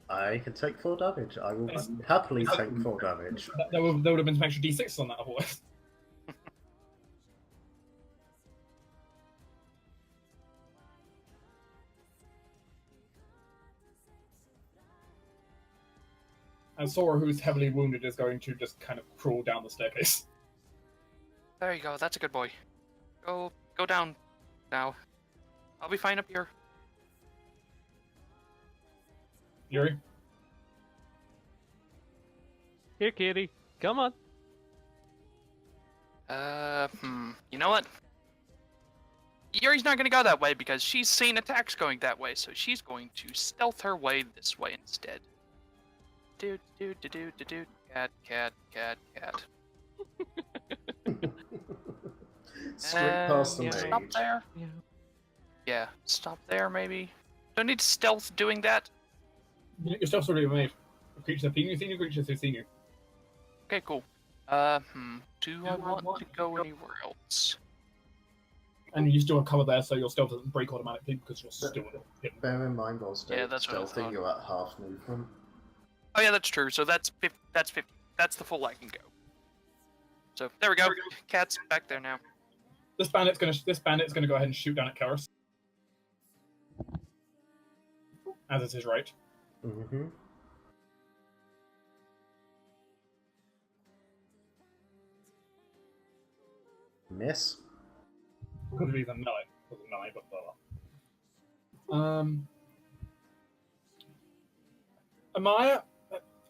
I can take 4 damage. I will happily take 4 damage. There would have been some extra d6 on that otherwise. And Sora, who's heavily wounded, is going to just kind of crawl down the staircase. There you go, that's a good boy. Go down now. I'll be fine up here. Yuri? Here, kitty. Come on. You know what? Yuri's not gonna go that way because she's seen attacks going that way, so she's going to stealth her way this way instead. Cat. Straight past the Stop mage. there. Yeah, stop there maybe. Don't need stealth doing that. Your stealth's already made. Creatures have seen you, creatures have seen you. Okay, cool. Do I want to go anywhere else? And you still have cover there, so your stealth doesn't break automatically because you're still hidden. Bear in mind, while Yeah, that's what I stealthing, thought. you're at half movement. Oh yeah, that's true. So that's 50. That's the full I can go. So there we go. Cat's back there now. This bandit's gonna go ahead and shoot down at Karis. As is his right. Mm-hmm. Miss. Could have even melee. Wasn't melee, but blah.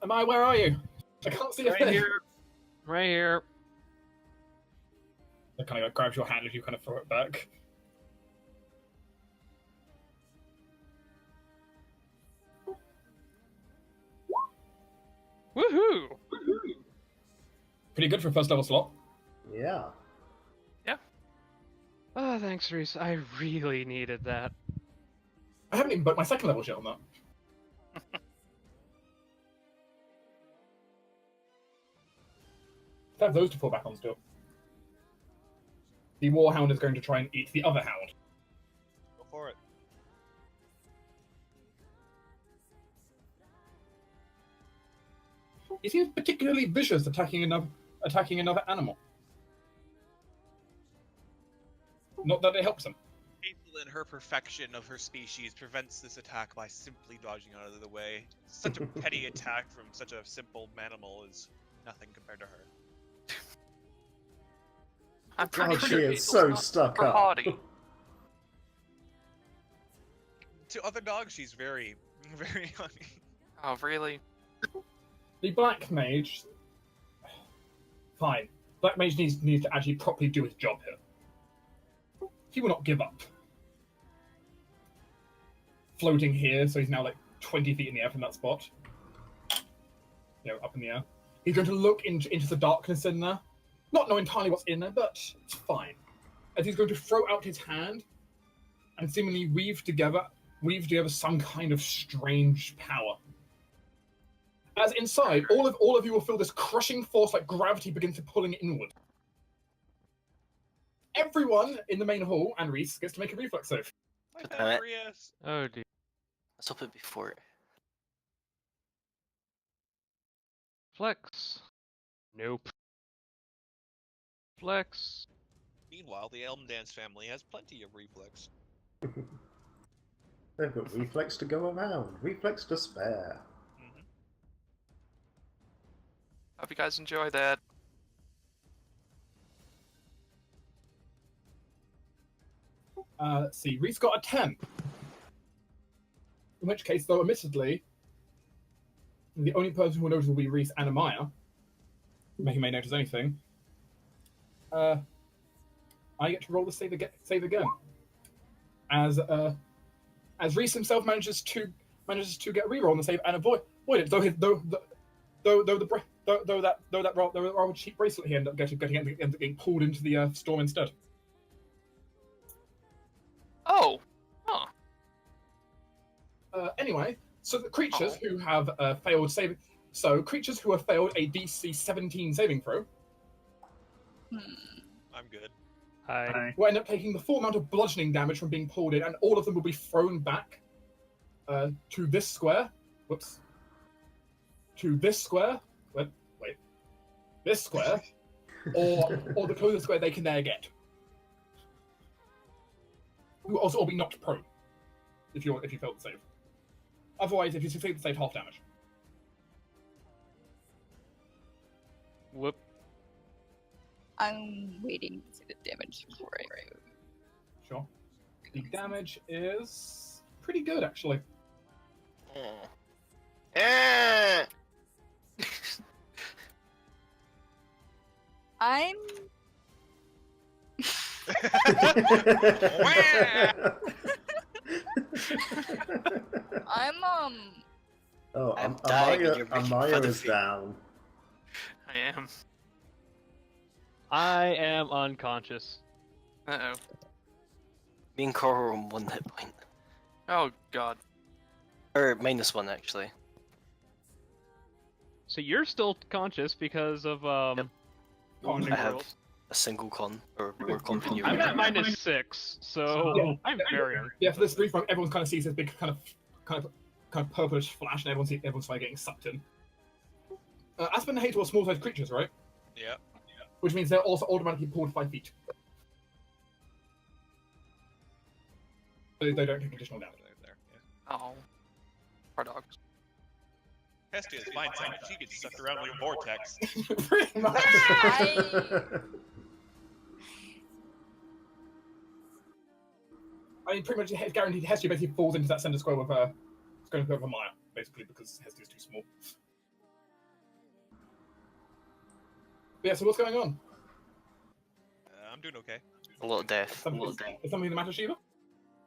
Amaya, where are you? I can't see a thing. Right here. It kind of grabs your hand as you kind of throw it back. Woohoo! Pretty good for a first level slot. Yeah. thanks, Reese. I really needed that. I haven't even booked my second level shit on that. I have those to fall back on still. The Warhound is going to try and eat the other hound. Go for it. He seems particularly vicious attacking another animal. Not that it helps him. Hazel, in her perfection of her species, prevents this attack by simply dodging out of the way. Such a petty attack from such a simple animal is nothing compared to her. I'm pretty God, she sure is Hazel's so not stuck super up. haughty. To other dogs, she's very, very honey. Oh, really? The Black Mage... Fine. Black Mage needs to actually properly do his job here. He will not give up. Floating here, so he's now like 20 feet in the air from that spot. Up in the air. He's going to look into the darkness in there. Not know entirely what's in there, but it's fine. As he's going to throw out his hand and seemingly weave together some kind of strange power. As inside, all of you will feel this crushing force like gravity begins to pulling inward. Everyone in the main hall and Reese gets to make a reflex save. Pythagoras. Oh dear. Let's hope it before. Flex. Nope. Flex. Meanwhile, the Elm Dance family has plenty of reflex. They've got reflex to go around, reflex to spare. Hope you guys enjoy that. Let's see, Reese got a 10. In which case, though, admittedly, the only person who will notice will be Reese and Amaya. He may notice anything. I get to roll the save again. As Reese himself manages to get a reroll on the save and avoid it. Though that rather cheap bracelet he ended up getting pulled into the storm instead. Oh. Huh. Anyway, so the creatures who have failed saving, so creatures who have failed a DC 17 saving throw, I'm good. Hi. will end up taking the full amount of bludgeoning damage from being pulled in, and all of them will be thrown back to this square. Whoops. To this square. Wait. This square, or the closest square they can there get. You will also all be knocked prone if you fail the save. Otherwise, if you succeed the save, half damage. Whoop. I'm waiting to see the damage before I move. Sure. The damage is pretty good, actually. I'm Oh, I'm dying and you're making fun Amaya of is me. down. I am. I am unconscious. Uh-oh. Me and Cora are on 1 hit point. Oh, God. Or -1, actually. So you're still conscious because of Yep. Con I have rolls. a single con, or more con than you. I'm at -6, so Yeah. I'm very Yeah, for this brief moment, everyone kind of sees this big kind of purplish flash, and everyone's like getting sucked in. Aspen and Hazel are small-sized creatures, right? Yep. Which means they're also automatically pulled 5 feet. So they don't take additional damage. There. Yeah. Oh. Poor dogs. Hestia's fine side. She gets sucked around like a vortex. Pretty much. I mean, pretty much it's guaranteed Hestia basically falls into that center square with her. It's going to go over Maya, basically, because Hestia's too small. But yeah, so what's going on? I'm doing okay. A lot of death. Is something the matter, Shiva?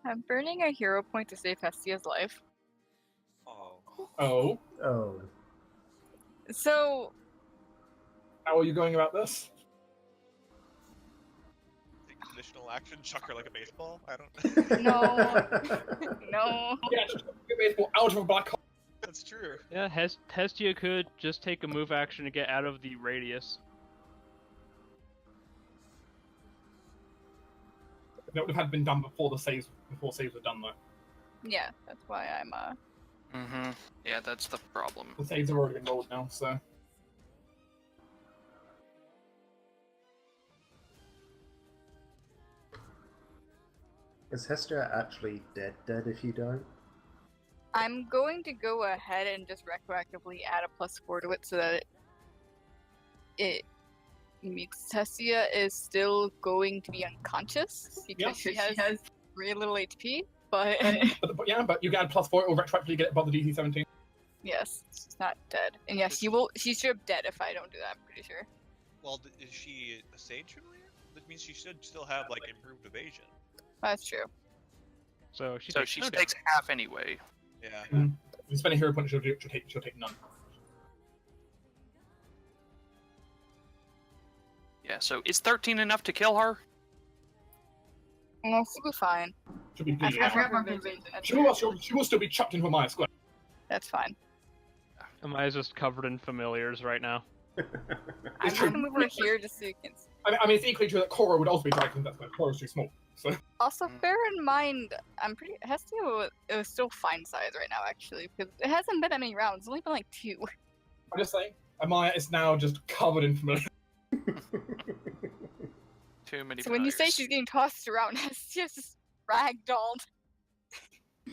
I'm burning a hero point to save Hestia's life. Oh. Oh. Oh. So How are you going about this? The additional action, chuck her like a baseball? I don't. No. No. Yeah, just get baseball out of a black hole. That's true. Yeah, Hestia could just take a move action to get out of the radius. That would have been done before the saves were done though. Yeah, that's why I'm Mm-hmm. Yeah, that's the problem. The saves are already been rolled now, so. Is Hestia actually dead if you don't? I'm going to go ahead and just retroactively add a +4 to it so that it means Tessia is still going to be unconscious because she has really little HP, but but you get a +4, it will retroactively get above the DC 17. yes, she's not dead. And yeah, she's sure dead if I don't do that, I'm pretty sure. Well, is she a sage familiar? That means she should still have like improved evasion. That's true. So she takes half anyway. Yeah. If you spend a hero point, she'll take none. Yeah, so is 13 enough to kill her? No, she'll be fine. She'll be I decent. forgot about her vision. She will still be chucked into a Maya square. That's fine. Amaya's just covered in familiars right now. I'm just gonna move her here just so you can see. I mean, it's equally true that Korra would also be dragged into that square. Korra's too small. So. Also, bear in mind, Hestia was still fine size right now, actually, because it hasn't been that many rounds. It's only been like 2. I'm just saying, Amaya is now just covered in familiar. Too many So when you say fires. she's getting tossed around, Hestia's just ragdolled.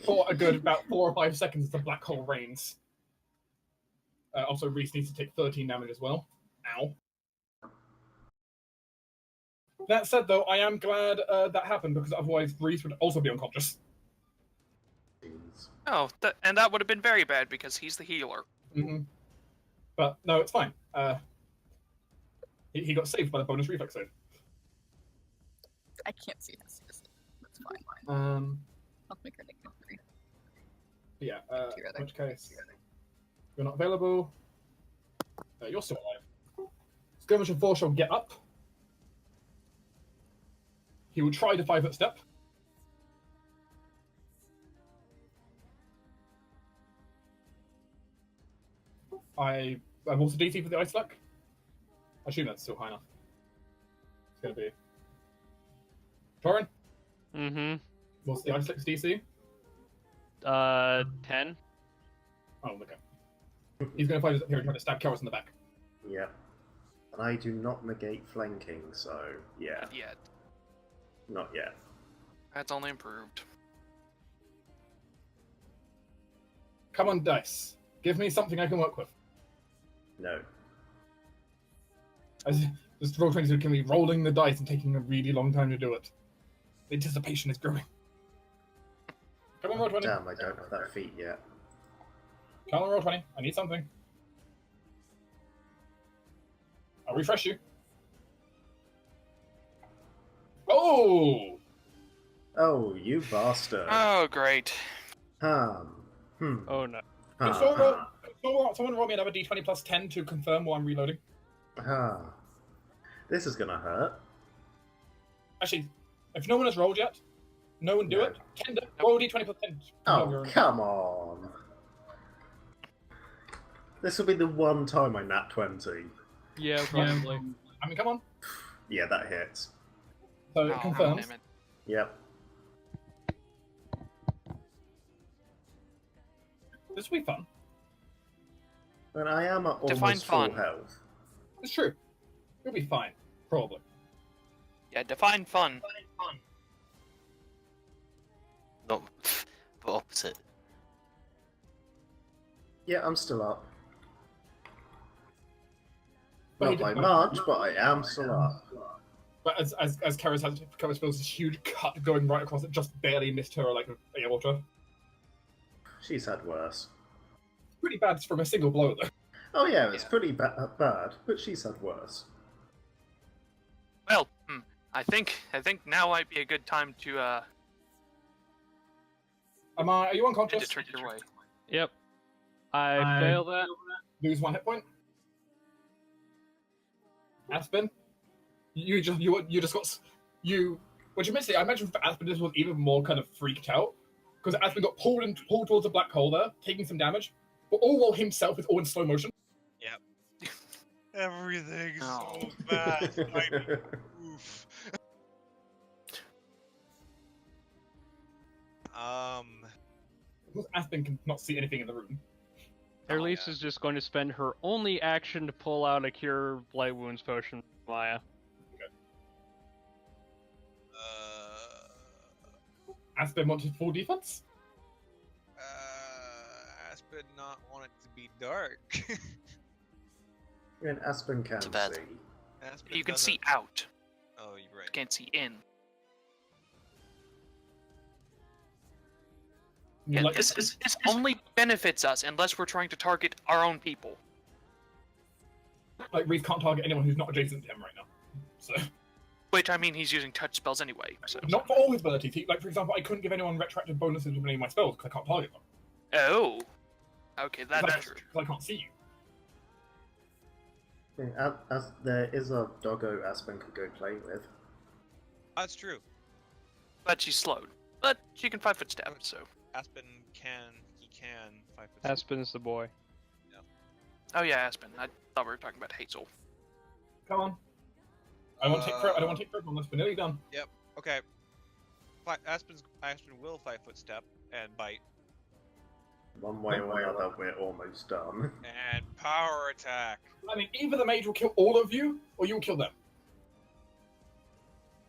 For a good about 4 or 5 seconds, the black hole reigns. Also, Reese needs to take 13 damage as well. Ow. That said, though, I am glad that happened, because otherwise Reese would also be unconscious. Oh, and that would have been very bad because he's the healer. Mm-hmm. But no, it's fine. He got saved by the bonus reflex save. I can't see Hestia. That's fine. I'll make her negative 3. Yeah, Two in other. which case, you're not available. You're still alive. Skirmish and 4 shall get up. He will try the 5-foot step. What's the DC for the ice luck? I assume that's still high enough. It's gonna be. Torin, Mm-hmm. what's the ice luck's DC? 10. Oh, okay. He's gonna find us up here and try to stab Karos in the back. Yep. And I do not negate flanking, so yeah, Not yet. not yet. That's only improved. Come on, dice. Give me something I can work with. No. As this roll 20 can be rolling the dice and taking a really long time to do it. The anticipation is growing. Come on, roll 20. Damn, I don't have that feat yet. Come on, roll 20. I need something. I'll refresh you. Oh! Oh, you bastard. Oh, great. Oh no. Someone roll me another d20 plus 10 to confirm while I'm reloading. This is gonna hurt. Actually, if no one has rolled yet, no one do No. it. Roll d20 plus 10. Oh, come on. This will be the one time I nat 20. Yeah, probably. I mean, come on. Yeah, that hits. So it Oh, confirms. damn it. Yep. This will be fun. And I am at Define almost full fun. health. It's true. You'll be fine. Probably. Yeah, define fun. No, the opposite. Yeah, I'm still up. But he Not by did- much, but I am still up. But as Karis feels this huge cut going right across it, just barely missed her like a aorta. She's had worse. Pretty bad from a single blow though. Oh yeah, it's Yeah. pretty bad, but she's had worse. Well, I think now might be a good time to Are you end unconscious? it trick your way. Yep. I fail that. Lose 1 hit point. Aspen, you just got Which admittedly, I imagine for Aspen this was even more kind of freaked out. Because Aspen got pulled towards a black hole there, taking some damage, but all while himself is all in slow motion. Yep. Everything's Oh. so bad. Oof. Because Aspen can not see anything in the room. Elise is just going to spend her only action to pull out a Cure Light Wounds potion from Maya. Aspen wanted full defense? Aspen not want it to be dark. And Aspen can Too bad. see. Aspen You can doesn't- see out. Oh, you're right. You can't see in. You Yeah, like this only benefits us unless we're trying to target our own people. Like, Reese can't target anyone who's not adjacent to him right now. So, Which, I mean, he's using touch spells anyway, so... not for all his abilities. Like, for example, I couldn't give anyone retroactive bonuses with any of my spells because I can't target them. Oh. Okay, that's true. Because I can't see you. As there is a doggo Aspen could go play with. That's true. But she's slowed. But she can 5-foot step, so... Aspen can 5 foot. Aspen's the boy. Oh yeah, Aspen. I thought we were talking about Hazel. Come on. I don't want to take forever. I don't want to take forever on this. We're nearly done. Okay. Aspen will 5 foot step and bite One way or another, we're almost done. and power attack. I mean, either the mage will kill all of you, or you'll kill them.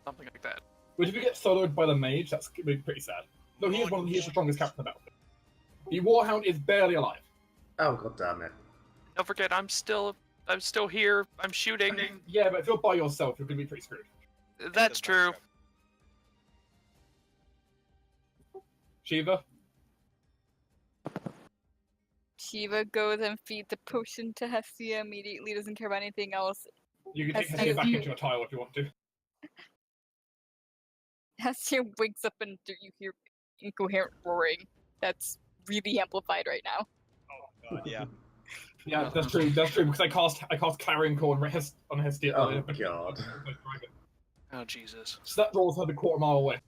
Something like that. But if you get soloed by the mage, that's going to be pretty sad. No, he is the strongest captain in the battlefield. The Warhound is barely alive. Oh, god damn it. Don't forget, I'm still here. I'm shooting. Yeah, but if you're by yourself, you're going to be pretty screwed. That's true. Shiva? Shiva goes and feeds the potion to Hestia immediately, doesn't care about anything else. You can take Hestia- Hestia back into a tile if you want to. Hestia wakes up and you hear incoherent roaring. That's really amplified right now. Oh god, yeah. Yeah, that's true. That's true because I cast Clarion Call on Hestia Oh earlier. but- god. Oh Jesus. So that draws her a quarter mile away.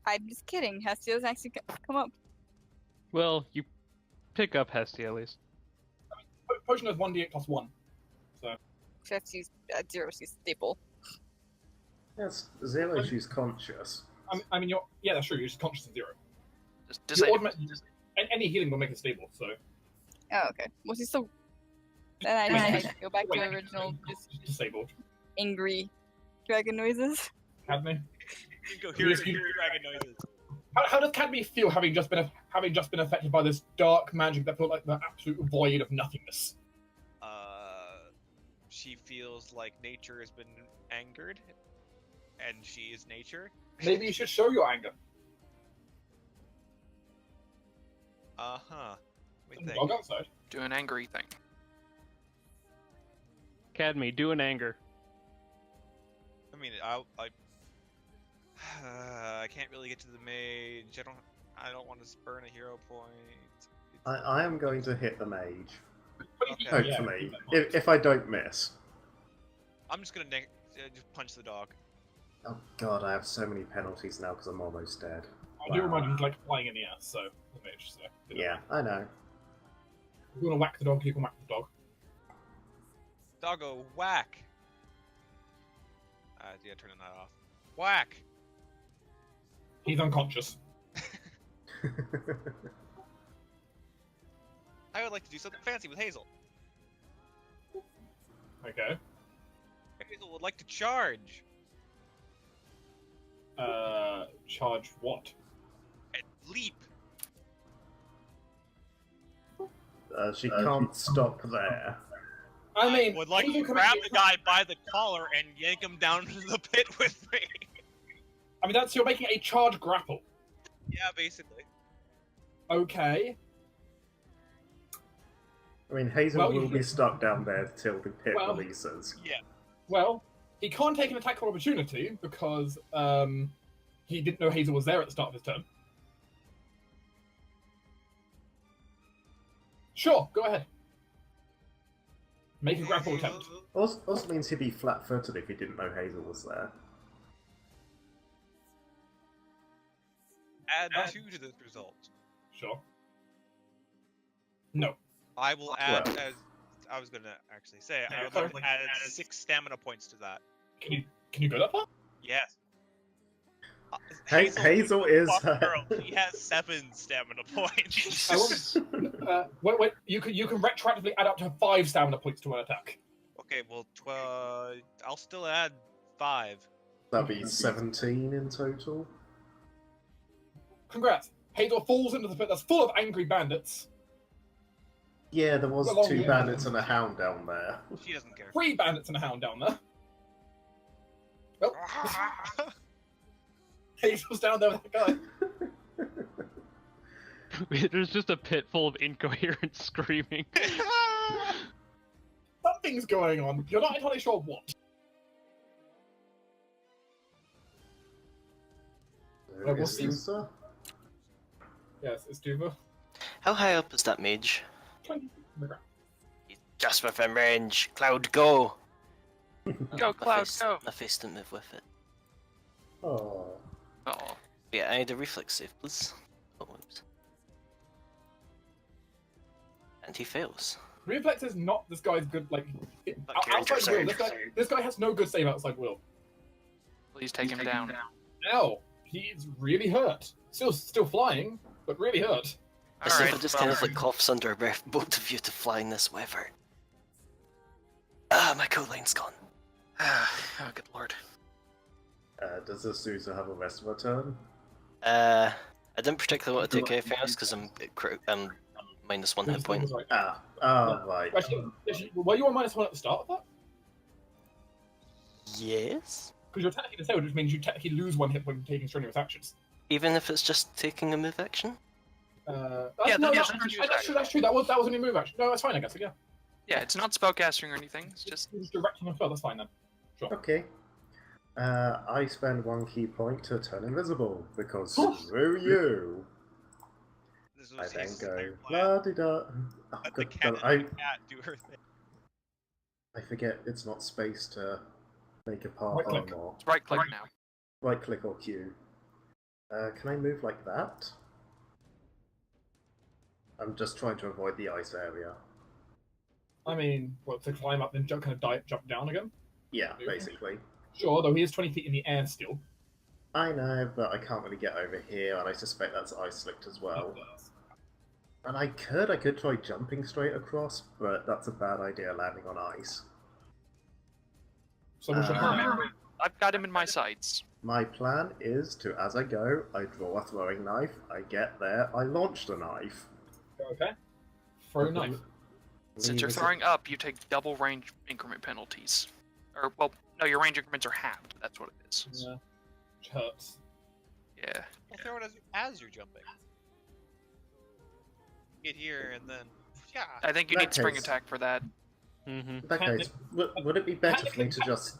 I'm just kidding. Hestia doesn't actually come up. Well, you pick up Hestia at least. Potion has 1d8 plus 1. Hestia's at 0, she's stable. Yes, Zero, she's conscious. I mean, yeah, that's true. You're just conscious of 0. Just Your disable. automatic- any healing will make it stable, so... Oh, okay. Well, she's still... Then I go back to original, just disabled. angry dragon noises. Cadme? You can go hear dragon noises. How does Cadme feel having just been affected by this dark magic that felt like the absolute void of nothingness? She feels like nature has been angered, and she is nature. Maybe you should show your anger. Uh-huh. Let me Dog think. outside. Do an angry thing. Cadme, do an anger. I mean, I can't really get to the mage. I don't want to burn a hero point. I am going to hit the mage. Okay. Hopefully. If I don't miss. I'm just gonna just punch the dog. Oh god, I have so many penalties now because I'm almost dead. I do remind you he's like flying in the air, so the mage. So Yeah, I know. If you want to whack the dog, you can whack the dog. Doggo, whack! Yeah, turning that off. Whack! He's unconscious. I would like to do something fancy with Hazel. Okay. Hazel would like to charge. Charge what? And leap. She can't stop there. I mean, would like to Hazel can grab make- the guy by the collar and yank him down to the pit with me. I mean, you're making a charge grapple. Yeah, basically. Okay. I mean, Hazel Well, will you- be stuck down there till the pit Well- releases. Yeah. Well, he can't take an attack of opportunity because he didn't know Hazel was there at the start of his turn. Sure, go ahead. Make a grapple attempt. Also means he'd be flat-footed if he didn't know Hazel was there. Add 2 to this result. Sure. No. I will add, Well. as I was gonna actually say, I would Sorry. like to add 6 stamina points to that. Can you go that far? Yes. Hazel is. Girl, she has 7 stamina points. Wait. You can retroactively add up to 5 stamina points to an attack. Okay, well, I'll still add 5. That'd be 17 in total. Congrats. Hazel falls into the pit that's full of angry bandits. Yeah, there was Well, 2 yeah. bandits and a hound down there. She doesn't care. 3 bandits and a hound down there. Well, Hazel's down there with that guy. There's just a pit full of incoherent screaming. Something's going on. You're not entirely sure what. There we'll is see. Sousa. Yes, it's Duva. How high up is that mage? 20 feet from the ground. He's just within range. Cloud, go! Go, Cloud, go! My face didn't move with it. Oh. Oh. Yeah, I need a reflex save, please. Oh, whoops. And he fails. Reflex is not this guy's good, like, Fuck your outside will. intercept. This guy has no good save outside will. Please take him down. Now, he's really hurt. Still flying, but really hurt. I see if Alright, it just kind of like coughs under a breath, both of you to fly in this weather. Ah, my coat line's gone. oh, good lord. Does the Sousa have a rest of her turn? I didn't particularly want to take anything else because I'm minus 1 hit point. Right. Right. Actually, were you on -1 at the start of that? Yes? Because you're technically disabled, which means you technically lose 1 hit point from taking strenuous actions. Even if it's just taking a move action? Yeah, no, that's that's true. That was only move action. No, that's fine, I guess. Yeah. Yeah, it's not spellcasting or anything. It's just You're just directing them. That's fine then. Sure. Okay. I spend 1 key point to turn invisible because screw you. This I was then his go plan. la di da. Let the cat do her thing. I forget it's not space to make a path Right click. anymore. right click now. Right click or Q. Can I move like that? I'm just trying to avoid the ice area. I mean, what, to climb up and jump down again? Yeah, basically. Sure, though he is 20 feet in the air still. I know, but I can't really get over here, and I suspect that's ice slicked as well. And I could try jumping straight across, but that's a bad idea landing on ice. So we should I've got him in my sights. My plan is to, as I go, I draw a throwing knife, I get there, I launch the knife. Okay. Throw a knife. Since you're Leave it- throwing up, you take double range increment penalties. Or, well, no, your range increments are halved. That's what it is. Yeah. Which hurts. Yeah. Well, throw it as you're jumping. Get here and then, yeah. I think you That need spring case- attack for that. Mm-hmm. In that case, would it be better for me to just...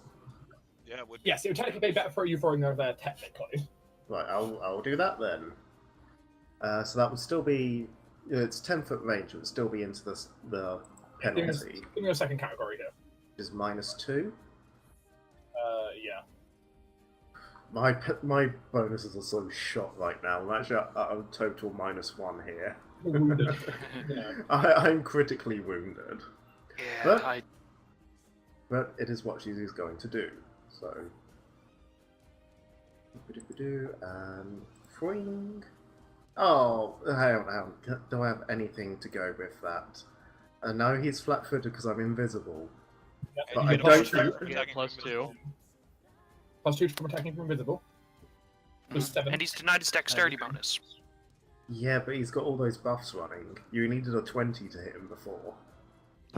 Yeah, it would. Yes, it would technically be better for you throwing over there, technically. Right, I'll do that then. So that would still be... It's 10-foot range, it would still be into the penalty, Give me a second category here. which is -2. Yeah. My bonuses are so shot right now. I'm actually at a total -1 here. You're wounded. Yeah. I'm critically wounded. Yeah, But- But it is what she is going to do, so... And... Fring... Oh, hang on. Do I have anything to go with that? No, he's flat-footed because I'm invisible. Yeah, But you I get don't... +2. You get +2. +2 from attacking from invisible. Plus 7. And he's denied his dexterity bonus. Yeah, but he's got all those buffs running. You needed a 20 to hit him before.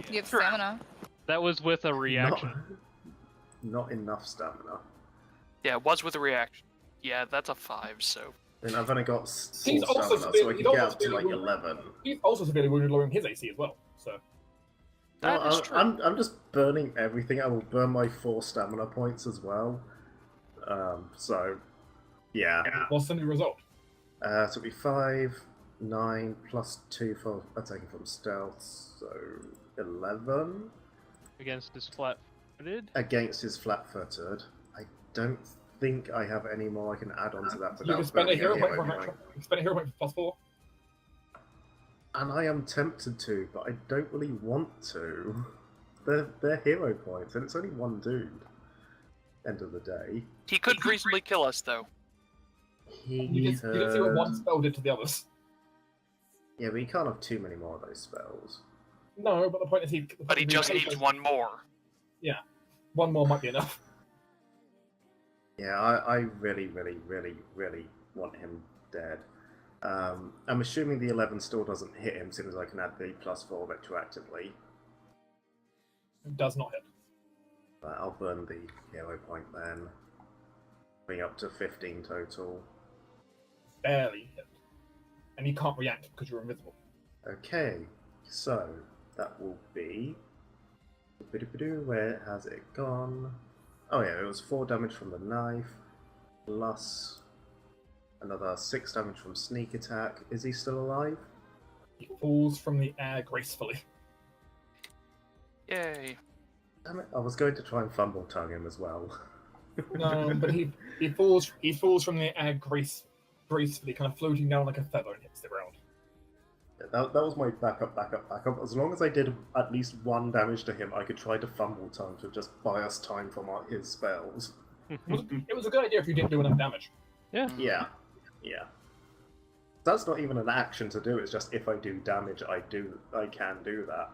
You have stamina. That was with a reaction. Not enough stamina. Yeah, it was with a reaction. Yeah, that's a 5, so... And I've only got He's 4 also stamina, so I he's can get also up to like severely 11. He's also severely wounded, lowering his AC as well. So That No, is true. I'm just burning everything. I will burn my 4 stamina points as well. So, yeah. what's the new result? So it'll be 5, 9, plus 2 for attacking from stealth, so 11. against his flat-footed. Against his flat-footed. I don't think I have any more I can add on to that You can without spend a burning hero point point. for spend a hero point for +4. And I am tempted to, but I don't really want to. They're hero points, and it's only one dude. End of the day. He could reasonably kill us, though. You can see what one spell did to the others. Yeah, but he can't have too many more of those spells. No, but the point is he. But he just needs one more. Yeah, one more might be enough. Yeah, I really, really, really, really want him dead. I'm assuming the 11 still doesn't hit him, since I can add the +4 retroactively. It does not hit. But I'll burn the hero point then. Bring up to 15 total. Barely hit. And you can't react because you're invisible. Okay, so that will be. Where has it gone? Oh yeah, it was 4 damage from the knife, plus another 6 damage from sneak attack. Is he still alive? He falls from the air gracefully. Yay. Damn it, I was going to try and fumble tongue him as well. No, but he falls from the air gracefully, kind of floating down like a feather and hits the ground. That was my backup. As long as I did at least 1 damage to him, I could try to fumble tongue to just buy us time from his spells. It was a good idea if you didn't do enough damage. Yeah. Yeah. That's not even an action to do, it's just if I do damage, I can do that.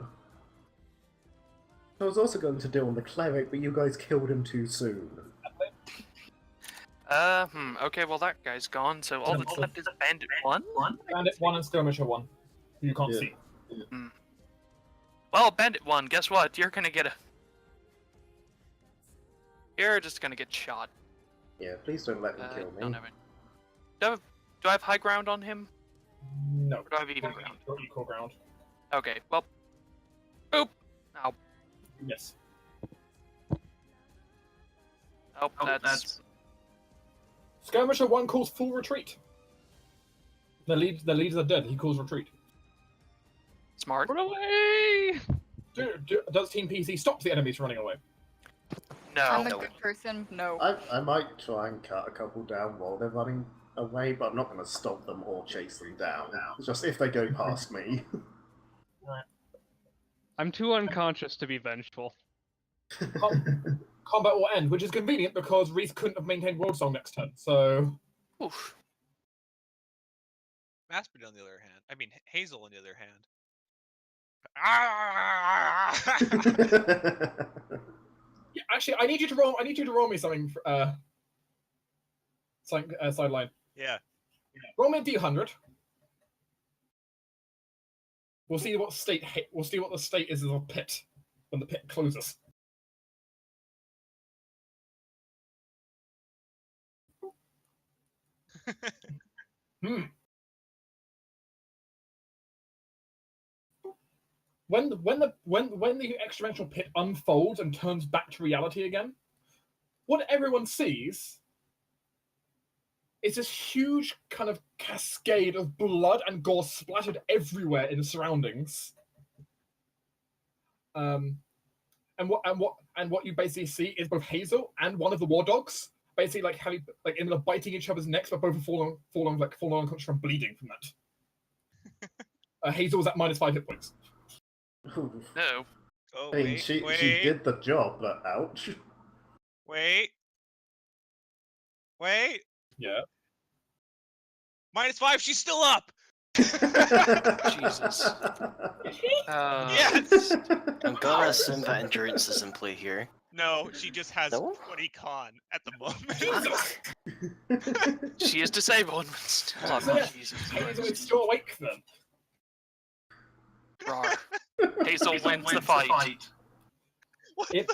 I was also going to do on the cleric, but you guys killed him too soon. Okay, well that guy's gone, so all that's left is Bandit 1? Bandit 1 and Skirmisher 1. You can't see. Well, Bandit 1, guess what? You're just gonna get shot. Yeah, please don't let him kill me. Do I have high ground on him? No. Or do I have even ground? Equal ground. Okay, well. Boop! Ow. Yes. Oh, that's... Skirmisher 1 calls full retreat. The leaders are dead. He calls retreat. Smart. Run away! Does Team PC stop the enemies from running away? No. I'm a good person. No. I might try and cut a couple down while they're running away, but I'm not going to stop them or chase them down. It's just if they go past me. I'm too unconscious to be vengeful. Combat will end, which is convenient because Reese couldn't have maintained World Song next turn, so... Oof. Maspid, on the other hand. I mean, Hazel, on the other hand. Ah! Yeah, actually, I need you to roll me something. Sideline. Yeah. Roll me a D100. We'll see what the state is of the pit when the pit closes. When the extra-dimensional pit unfolds and turns back to reality again, what everyone sees is this huge kind of cascade of blood and gore splattered everywhere in the surroundings. And what you basically see is both Hazel and one of the war dogs basically ended up biting each other's necks, but both have fallen unconscious from bleeding from that. Hazel was at -5 hit points. No. Oh, I mean, wait, she wait, did the job, but ouch. wait. Yeah. -5, she's still up! Jesus. Yes! I'm gonna assume that endurance is in play here. No, she just has No? 20 con at the moment. She is disabled, but still up. So yeah, Jesus Hazel Christ. is still awake then. Rawr. Hazel wins the fight. What It-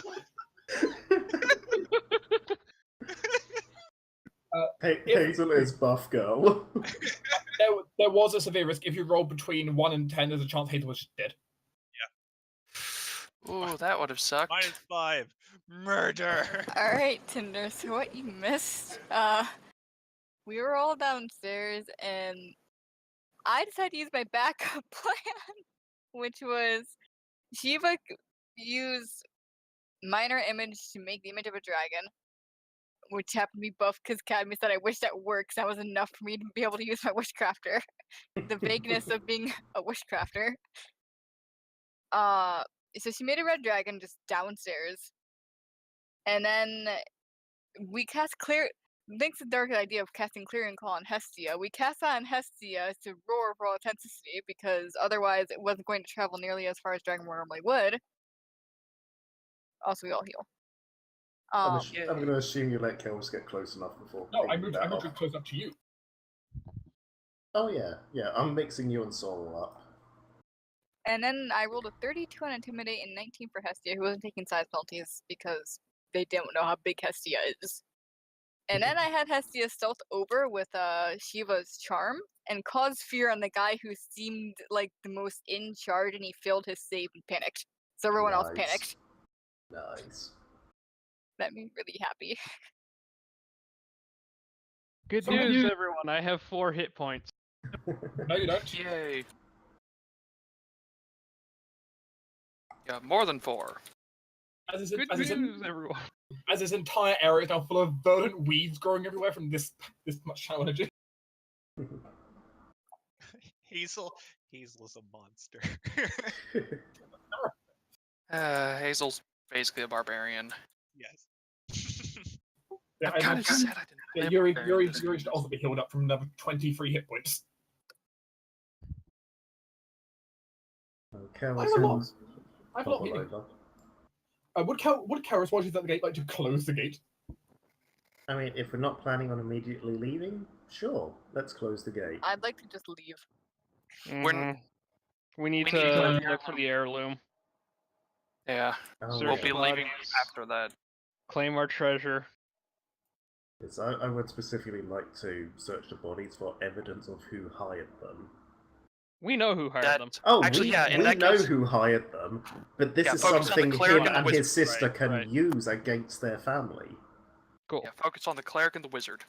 Hazel is buff girl. There was a severe risk. If you roll between 1 and 10, there's a chance Hazel was dead. Ooh, that would have sucked. -5. Murder! Alright, Tinder, so what you missed, we were all downstairs and I decided to use my backup plan, which was Shiva used minor image to make the image of a dragon, which happened to be buff because Cadme said I wish that works. That was enough for me to be able to use my wishcrafter. The vagueness of being a wishcrafter. So she made a red dragon just downstairs, and then we cast clear. Thanks to Dark's idea of casting Clearing Call on Hestia, we cast that on Hestia to roar for all intensity because otherwise it wasn't going to travel nearly as far as Dragon normally would. Also, we all heal. I'm going to assume you let Kells get close enough before. No, I moved close up to you. Oh yeah. I'm mixing you and Sol up. And then I rolled a 32 on Intimidate and 19 for Hestia, who wasn't taking size penalties because they didn't know how big Hestia is. And then I had Hestia stealth over with Shiva's charm and cause fear on the guy who seemed like the most in charge, and he failed his save and panicked. So everyone else panicked. Nice. That made me really happy. Good news, everyone. I have 4 hit points. No, you don't. Yay. Yeah, more than 4. Good news, everyone. As this entire area is now full of verdant weeds growing everywhere from this much channel energy. Hazel's a monster. Hazel's basically a barbarian. Yes. Yeah, I kind of said I didn't. Yeah, Yuri should also be healed up from another 23 hit points. Okay, I have a lot healing. Would Karis, while she's at the gate, like to close the gate? I mean, if we're not planning on immediately leaving, sure, let's close the gate. I'd like to just leave. We need to look for the heirloom. Yeah, we'll be leaving after that. Claim our treasure. Yes, I would specifically like to search the bodies for evidence of who hired them. We know who hired them. Oh, actually, we know who hired them, but this is something him and his sister can use against their family. Cool. Yeah, focus on the cleric and the wizard.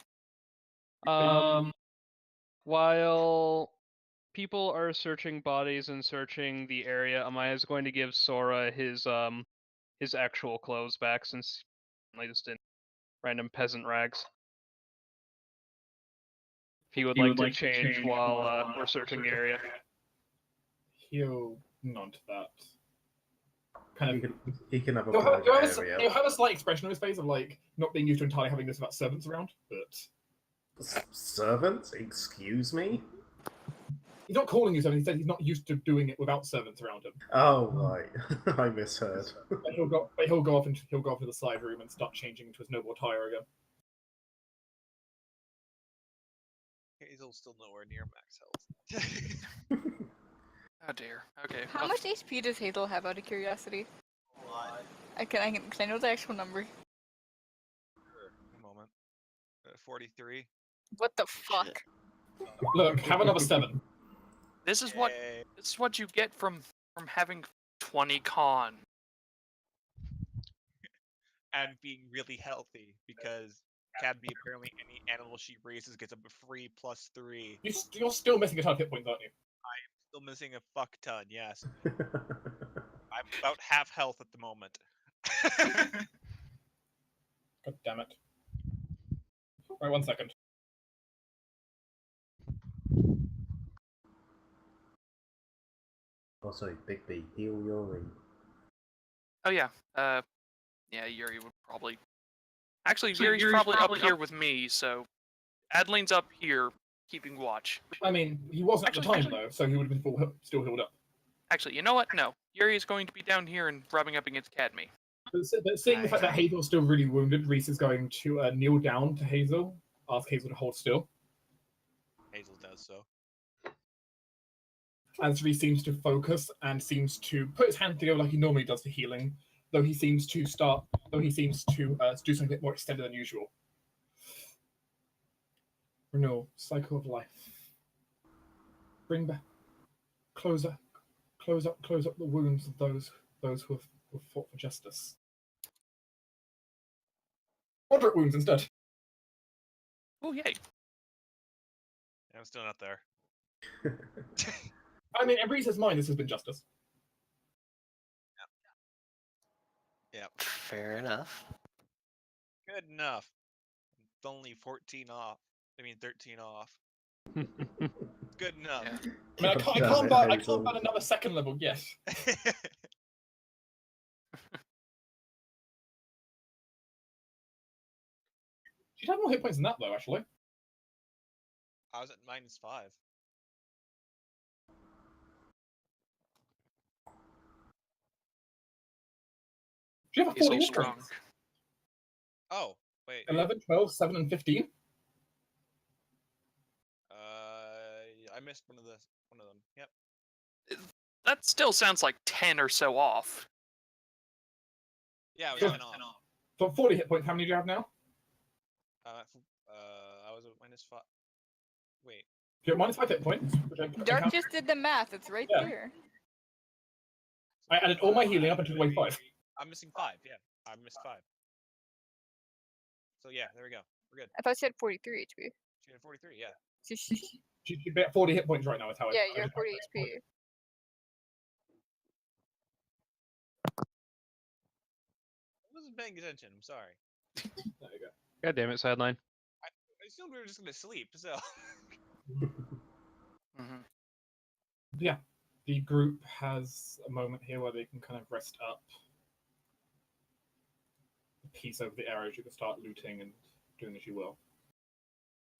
While people are searching bodies and searching the area, Amaya is going to give Sora his actual clothes back since I just in random peasant rags. If he would like to change while we're searching the area. He'll nod to that. Kind of. He can have a he'll have a slight expression on his face of like not being used to entirely having this about servants around, but servants? Excuse me? He's not calling you servants. He said he's not used to doing it without servants around him. Oh right, I misheard. But he'll go off to the side room and start changing into his noble attire again. Hazel's still nowhere near max health. Oh dear. Okay. How much HP does Hazel have, out of curiosity? Can I know the actual number? Sure. A moment. 43. What the fuck? Look, have another 7. This is what you get from having 20 con. And being really healthy, because Cadby apparently any animal she raises gets a free +3. You're still missing a ton of hit points, aren't you? Still missing a fuck ton, yes. I'm about half health at the moment. God damn it. Right, 1 second. Also, Big B, heal Yuri. Oh yeah. Yeah, Yuri would probably. Actually, Yuri's probably up here with me, so Adeline's up here keeping watch. I mean, he wasn't at the time though, so he would have been still healed up. Actually, you know what? No, Yuri is going to be down here and rubbing up against Cadme. But seeing the fact that Hazel's still really wounded, Reese is going to kneel down to Hazel, ask Hazel to hold still. Hazel does so. As Reese seems to focus and seems to put his hand together like he normally does for healing, though he seems to do something a bit more extended than usual. Renewal, cycle of life. Bring back, close up the wounds of those who have fought for justice. Moderate wounds instead. Oh yay! I'm still not there. I mean, in Reese's mind, this has been justice. Yep. Fair enough. Good enough. It's only 14 off. I mean 13 off. Good enough. Yeah. I mean, I can't burn another second level, yes. She'd have more hit points than that, though, actually. I was at -5. She have a He's 40 all hit strong. points. Oh, wait. 11, 12, 7, and 15. I missed one of them. Yep. That still sounds like 10 or so off. Yeah, it was Sure. 10 off. So 40 hit points, how many do you have now? I was at -5. Wait. You have -5 hit points. Which I Dark count. just did the math. It's right Yeah. there. I added all my healing up until wave 5. I'm missing 5. Yeah, I missed 5. So yeah, there we go. We're good. I thought she had 43 HP. She had 43. Yeah. She'd be at 40 hit points right now, is how Yeah, I you're just- 40 HP. I wasn't paying attention. I'm sorry. There you go. God damn it, sideline. I assumed we were just gonna sleep. So. Mhm. Yeah, the group has a moment here where they can kind of rest up. Peace over the areas. You can start looting and doing as you will.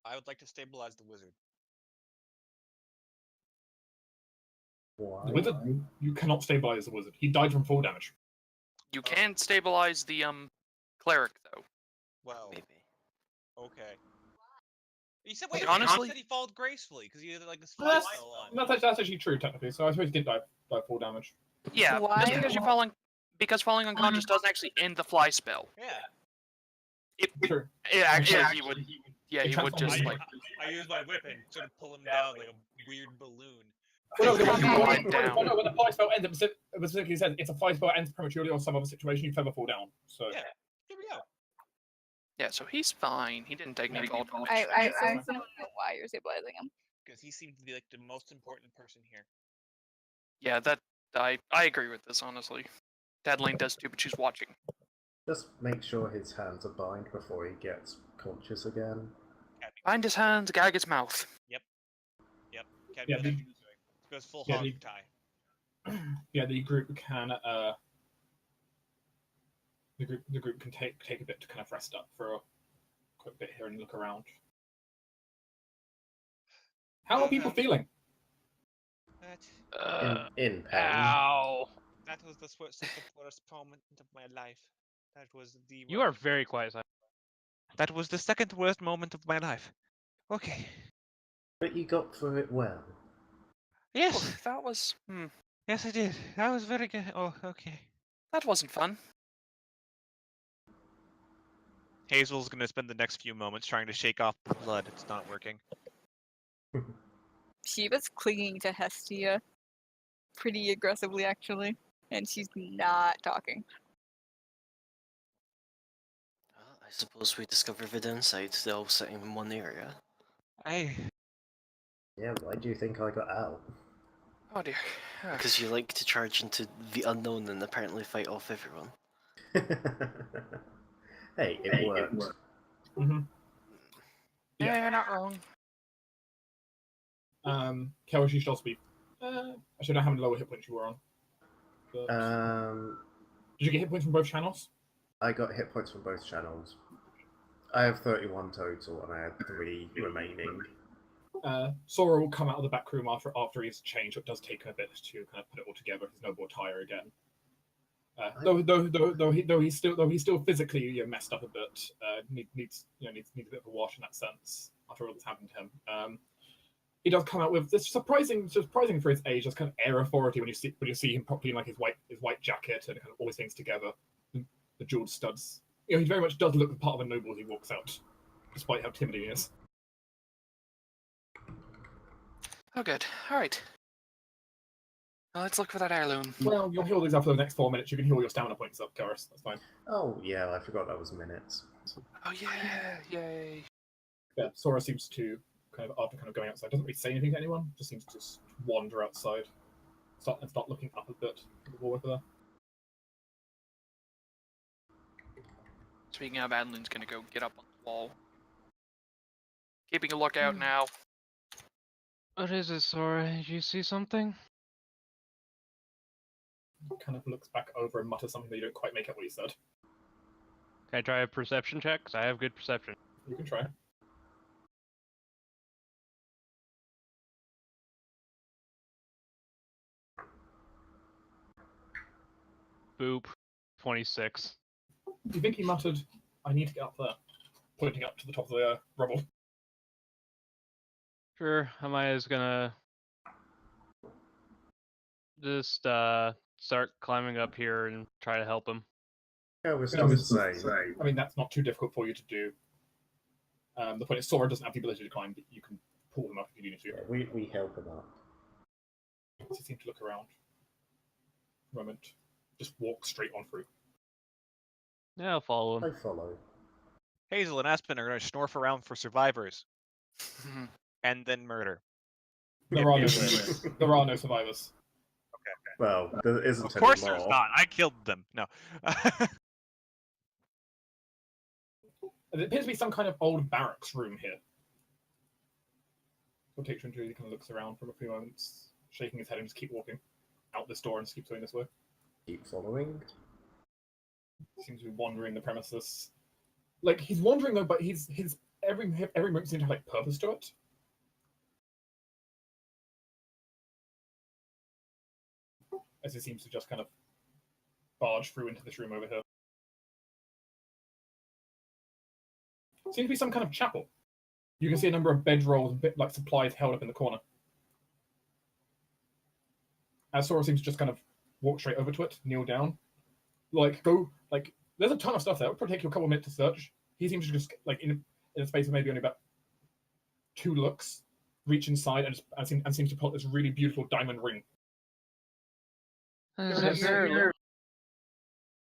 I would like to stabilize the wizard. Why? The wizard, you cannot stabilize the wizard. He died from fall damage. You can stabilize the cleric though. Well, Maybe. okay. You said Like, wait. honestly- You said he followed gracefully because he had like this That's, fly spell on. that's actually true, technically. So I suppose he did die fall damage. Yeah, Why? just because falling unconscious doesn't actually end the fly spell. Yeah. True. Actually, he would. Yeah, It he would transforms just into- like. I use my whip and sort of pull him down like a weird balloon. Well, no, He's lying down. when the fly spell ends, it specifically says it's a fly spell ends prematurely or some other situation you feather fall down. So Yeah. Here we go. Yeah, so he's fine. He didn't take any fall damage. I still don't know why you're stabilizing him. Because he seemed to be like the most important person here. Yeah, that I agree with this honestly. Tadlane does too, but she's watching. Just make sure his hands are bound before he gets conscious again. Bind his hands, gag his mouth. Can't Yeah, do that. Goes full yeah, hog the- tie. yeah, the group can the group can take a bit to kind of rest up for a quick bit here and look around. How are people feeling? That, In pain. Ow. that was the second worst moment of my life. That was the. You are very quiet, Sideline. That was the second worst moment of my life. Okay. But you got through it well. Yes. That was Yes, I did. That was very good. Oh, okay. that wasn't fun. Hazel's gonna spend the next few moments trying to shake off the blood. It's not working. Shiva's clinging to Hestia pretty aggressively, actually, and she's not talking. Well, I suppose we discover the downside. They're all sitting in one area. Yeah, why do you think I got out? Oh dear. Because you like to charge into the unknown and apparently fight off everyone. Hey, it worked. Mm-hmm. Yeah, you're not wrong. Kelly, you should also be. I should know how many lower hit points you were on. But, did you get hit points from both channels? I got hit points from both channels. I have 31 total, and I had 3 remaining. Sora will come out of the back room after he's changed. So it does take him a bit to kind of put it all together. His noble attire again. Though he's still physically messed up a bit. Needs a bit of a wash in that sense after all that's happened to him. He does come out with this surprising for his age, just kind of air authority when you see him properly in like his white jacket and kind of all his things together, the jeweled studs. He very much does look the part of a noble as he walks out, despite how timid he is. Oh good. Alright. Well, let's look for that heirloom. Well, you'll heal these up for the next 4 minutes. You can heal your stamina points up, Karis. That's fine. Oh, yeah, I forgot that was minutes. Oh yeah, yay. Yeah, Sora seems to after going outside, doesn't really say anything to anyone. Just seems to just wander outside, start looking up a bit at the wall over there. Speaking of, Adeline's gonna go get up on the wall. Keeping a lookout now. What is it, Sora? Did you see something? Kind of looks back over and mutters something that you don't quite make out what he said. Can I try a perception check? 'Cause I have good perception. You can try. Boop. 26. Do you think he muttered, I need to get up there? Pointing up to the top of the rubble. Sure, Amaya's gonna just start climbing up here and try to help him. Yeah, we're still still the the same. same. I mean, that's not too difficult for you to do. The point is, Sora doesn't have the ability to climb, but you can pull him up if you need to. Yeah, we help him out. He seems to look around. Moment. Just walk straight on through. Yeah, I'll follow him. I follow. Hazel and Aspen are going to snorf around for survivors and then murder. There are no Yeah. survivors. There are no survivors. Well, there isn't Of course anymore. there's not. I killed them. No. There appears to be some kind of old barracks room here. We'll take you into. He kind of looks around for a few moments, shaking his head and just keep walking out this door and just keep going this way. Keep following. Seems to be wandering the premises. Like he's wandering though, but his every moment seems to have like purpose to it. As he seems to just kind of barge through into this room over here. Seems to be some kind of chapel. You can see a number of bedrolls and like supplies held up in the corner. As Sora seems to just kind of walk straight over to it, kneel down, there's a ton of stuff there. It would probably take you a couple of minutes to search. He seems to just in a space of maybe only about 2 looks, reach inside and seems to pull out this really beautiful diamond ring.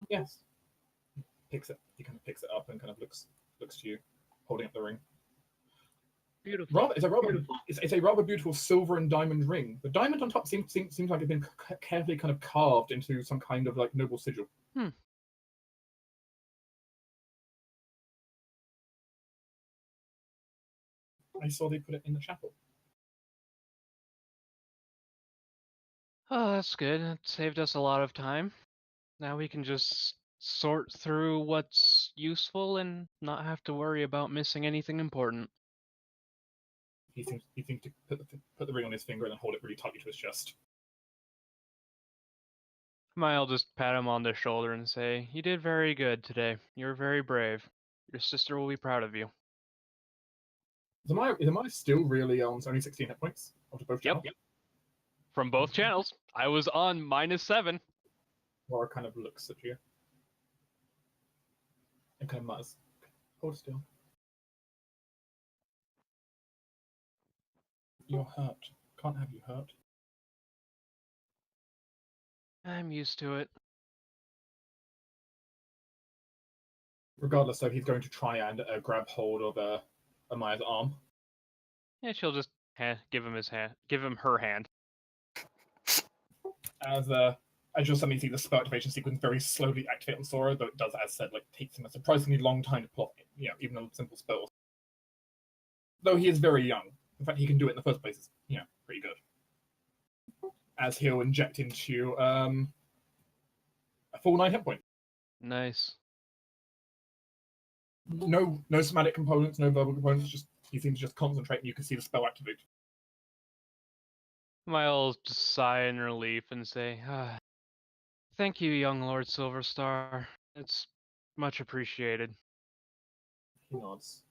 Yes. He kind of picks it up and kind of looks to you, holding up the ring. Beautiful. It's a rather beautiful silver and diamond ring. The diamond on top seems like it's been carefully kind of carved into some kind of like noble sigil. I saw they put it in the chapel. Oh, that's good. It saved us a lot of time. Now we can just sort through what's useful and not have to worry about missing anything important. He seems to put the ring on his finger and then hold it really tightly to his chest. I'll just pat him on the shoulder and say, "You did very good today. You're very brave. Your sister will be proud of you." Is Amaya still really only 16 hit points after both channels? Yep. From both channels. I was on -7. Laura kind of looks at you and kind of mutters, "Hold still. You're hurt. Can't have you hurt." I'm used to it. Regardless, though, he's going to try and grab hold of Amaya's arm. Yeah, she'll just give him his hand. Give him her hand. As you'll suddenly see the spell activation sequence very slowly activate on Sora, though it does, as said, takes him a surprisingly long time to plot, even a simple spell. Though he is very young. In fact, he can do it in the first place. It's, pretty good. As he'll inject into a full 9 hit points. Nice. No somatic components, no verbal components, just he seems to just concentrate and you can see the spell activate. I'll just sigh in relief and say, "Thank you, young Lord Silverstar. It's much appreciated." He nods.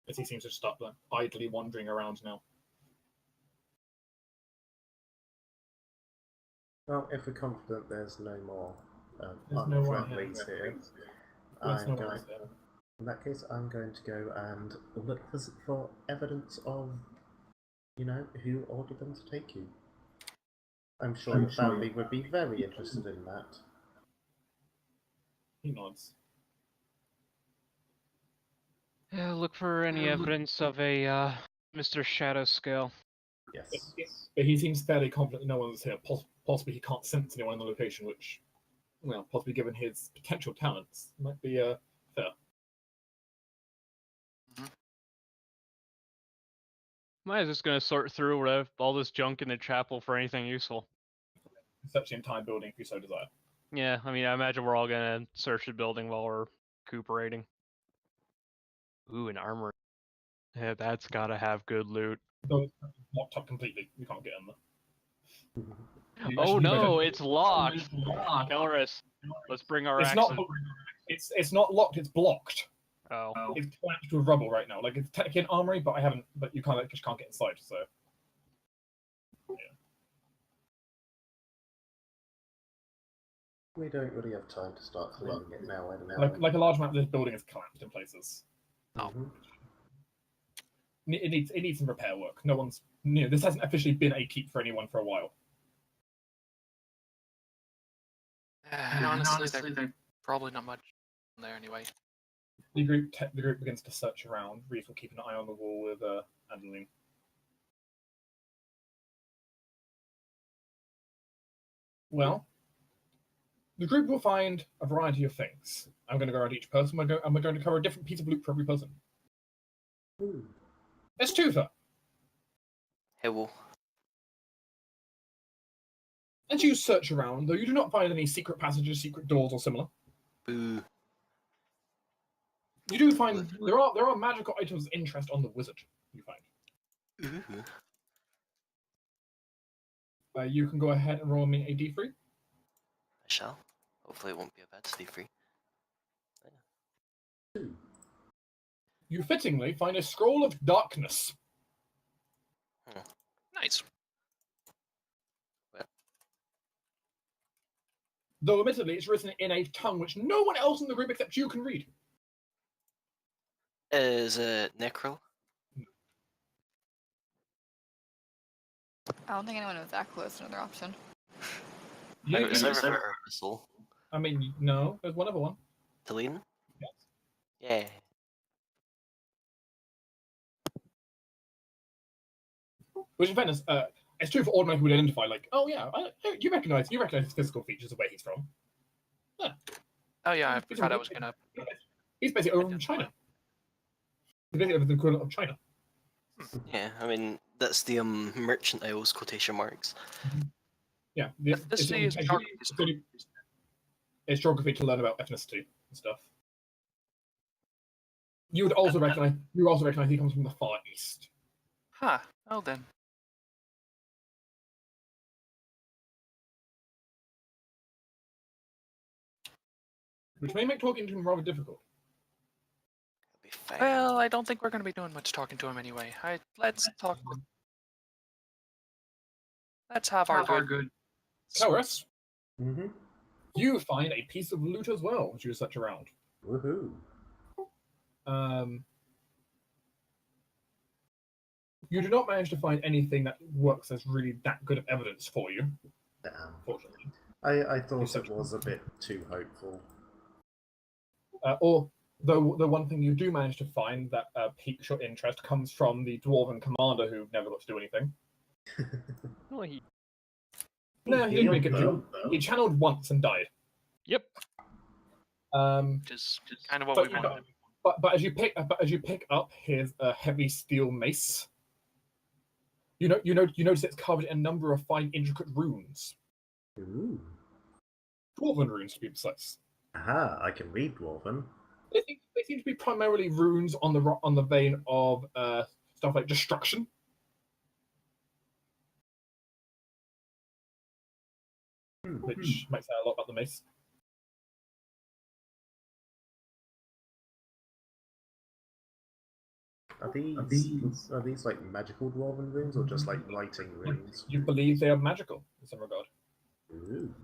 As he seems to stop idly wandering around now. Well, if we're confident there's no more There's no one unfriendlies here, There's no I'm one going, else there. in that case, I'm going to go and look for evidence of, who ordered them to take you. I'm sure your family would be very interested in that. He nods. Yeah, look for any evidence of a Mr. Shadow Scale. Yes. But he seems fairly confident that no one's here. Possibly he can't sense anyone in the location, which well, possibly given his potential talents, might be fair. Might just gonna sort through all this junk in the chapel for anything useful. Search the entire building if you so desire. Yeah, I mean, I imagine we're all gonna search the building while we're recuperating. Ooh, an armory. Yeah, that's gotta have good loot. Though it's locked up completely, you can't get in there. You Oh actually do no, better. it's locked. Kellerus, let's bring our It's axes. not. It's not locked. It's blocked. Oh. It's collapsed with rubble right now. Like it's technically an armory, but I haven't. But you just can't get inside. So We don't really have time to start cleaning it now. like a large amount of this building is collapsed in places. Mhm. It needs some repair work. No one's. This hasn't officially been a keep for anyone for a while. And honestly, there's probably not much there anyway. The group begins to search around. Reese will keep an eye on the wall with Adeline. Well, the group will find a variety of things. I'm going to go around each person, and we're going to cover a different piece of loot for every person. Ooh. Let's do that. Hello. As you search around, though you do not find any secret passages, secret doors, or similar, Boo. you do find there are magical items of interest on the wizard. You find. Ooh. You can go ahead and roll me a d3. I shall. Hopefully it won't be a bad D3. You fittingly find a scroll of darkness. Nice. Though admittedly it's written in a tongue which no one else in the group except you can read. Is it Necro? I don't think anyone knows that close. Another option. Is there ever a soul? I mean, no, there's one other one. Talene? Yes. Yeah. Which, in fairness, it's true for ordinary who would identify, like, oh yeah, you recognize his physical features of where he's from. Yeah. Oh yeah, I forgot I was gonna. He's basically over from China. He's basically over the equivalent of China. Yeah, I mean, that's the merchant Isles quotation marks. Yeah. It's geography to learn about ethnicity and stuff. You would also recognize he comes from the Far East. Huh. Oh then. Which may make talking to him rather difficult. It'll be fine. Well, I don't think we're gonna be doing much talking to him anyway. Let's talk. Let's have our good. Taurus, Mm-hmm. you find a piece of loot as well as you search around. Woohoo. You do not manage to find anything that works as really that good of evidence for you, Damn. fortunately. I thought it was a bit too hopeful. Or the one thing you do manage to find that piques your interest comes from the dwarven commander who never got to do anything. Well, No, he didn't make it. He channeled once and died. Yep. Just kind of what But, we wanted. but as you pick up his heavy steel mace, you notice it's covered in a number of fine, intricate runes. Ooh. Dwarven runes, to be precise. Aha, I can read Dwarven. They seem to be primarily runes on the vein of stuff like destruction. Which might say a lot about the mace. Are these like magical Dwarven runes or just like writing runes? You believe they are magical in some regard. Ooh.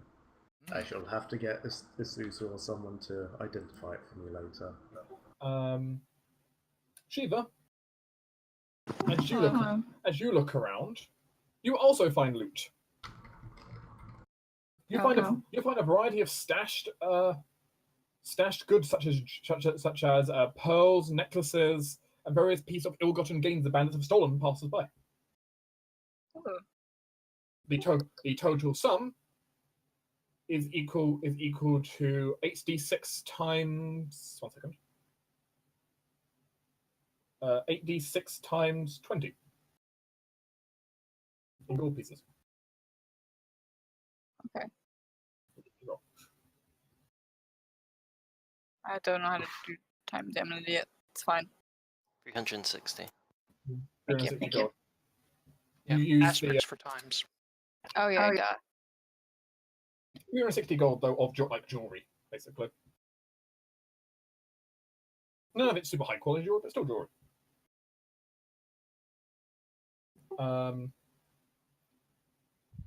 I shall have to get this Uso or someone to identify it for me later. Shiva, as you look around, you also find loot. You find a variety of stashed goods such as pearls, necklaces, and various pieces of ill-gotten gains the bandits have stolen from passers-by. The total sum is equal to 8d6 times 8d6 times 20 in gold pieces. Okay. I don't know how to do time damage yet. It's fine. 360. Thank you, 360 thank you. gold. Yeah, You use asterisks for times. Oh yeah, yeah. 360 gold though of jewelry, basically. None of it's super high quality jewelry, but still jewelry.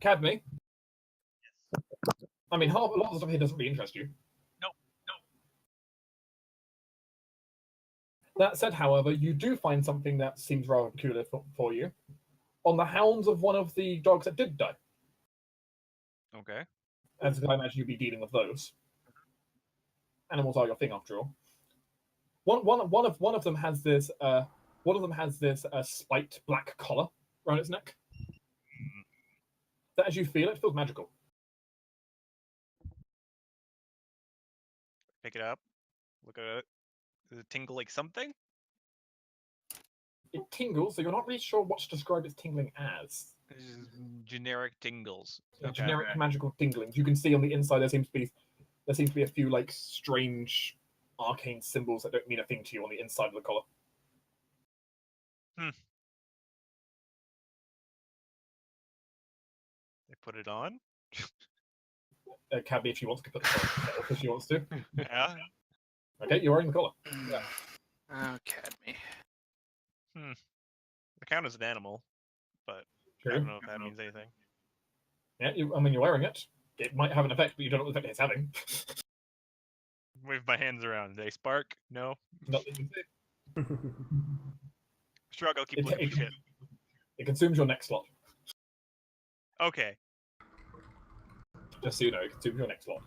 Cadme. I mean, a lot of the stuff here doesn't really interest you. No. That said, however, you do find something that seems rather peculiar for you. On the hounds of one of the dogs that did die. Okay. As I imagine you'd be dealing with those. Animals are your thing, after all. One of them has this spiked black collar around its neck. That, as you feel it, feels magical. Pick it up. Look at it. Does it tingle like something? It tingles, so you're not really sure what to describe its tingling as. This is generic tingles. Generic magical tinglings. You can see on the inside there seems to be a few like strange arcane symbols that don't mean a thing to you on the inside of the collar. They put it on. Cabby, if she wants to put the collar on, if she wants to. Yeah. Okay, you're wearing the collar. Yeah. Okay, me. The count as an animal, but True. I don't know if that means anything. Yeah, you're wearing it. It might have an effect, but you don't know what effect it's having. Wave my hands around. They spark? No. Not that you can see. Shrug. I'll keep looking for shit. It consumes your next slot. Okay. Just so you know, it consumes your next slot.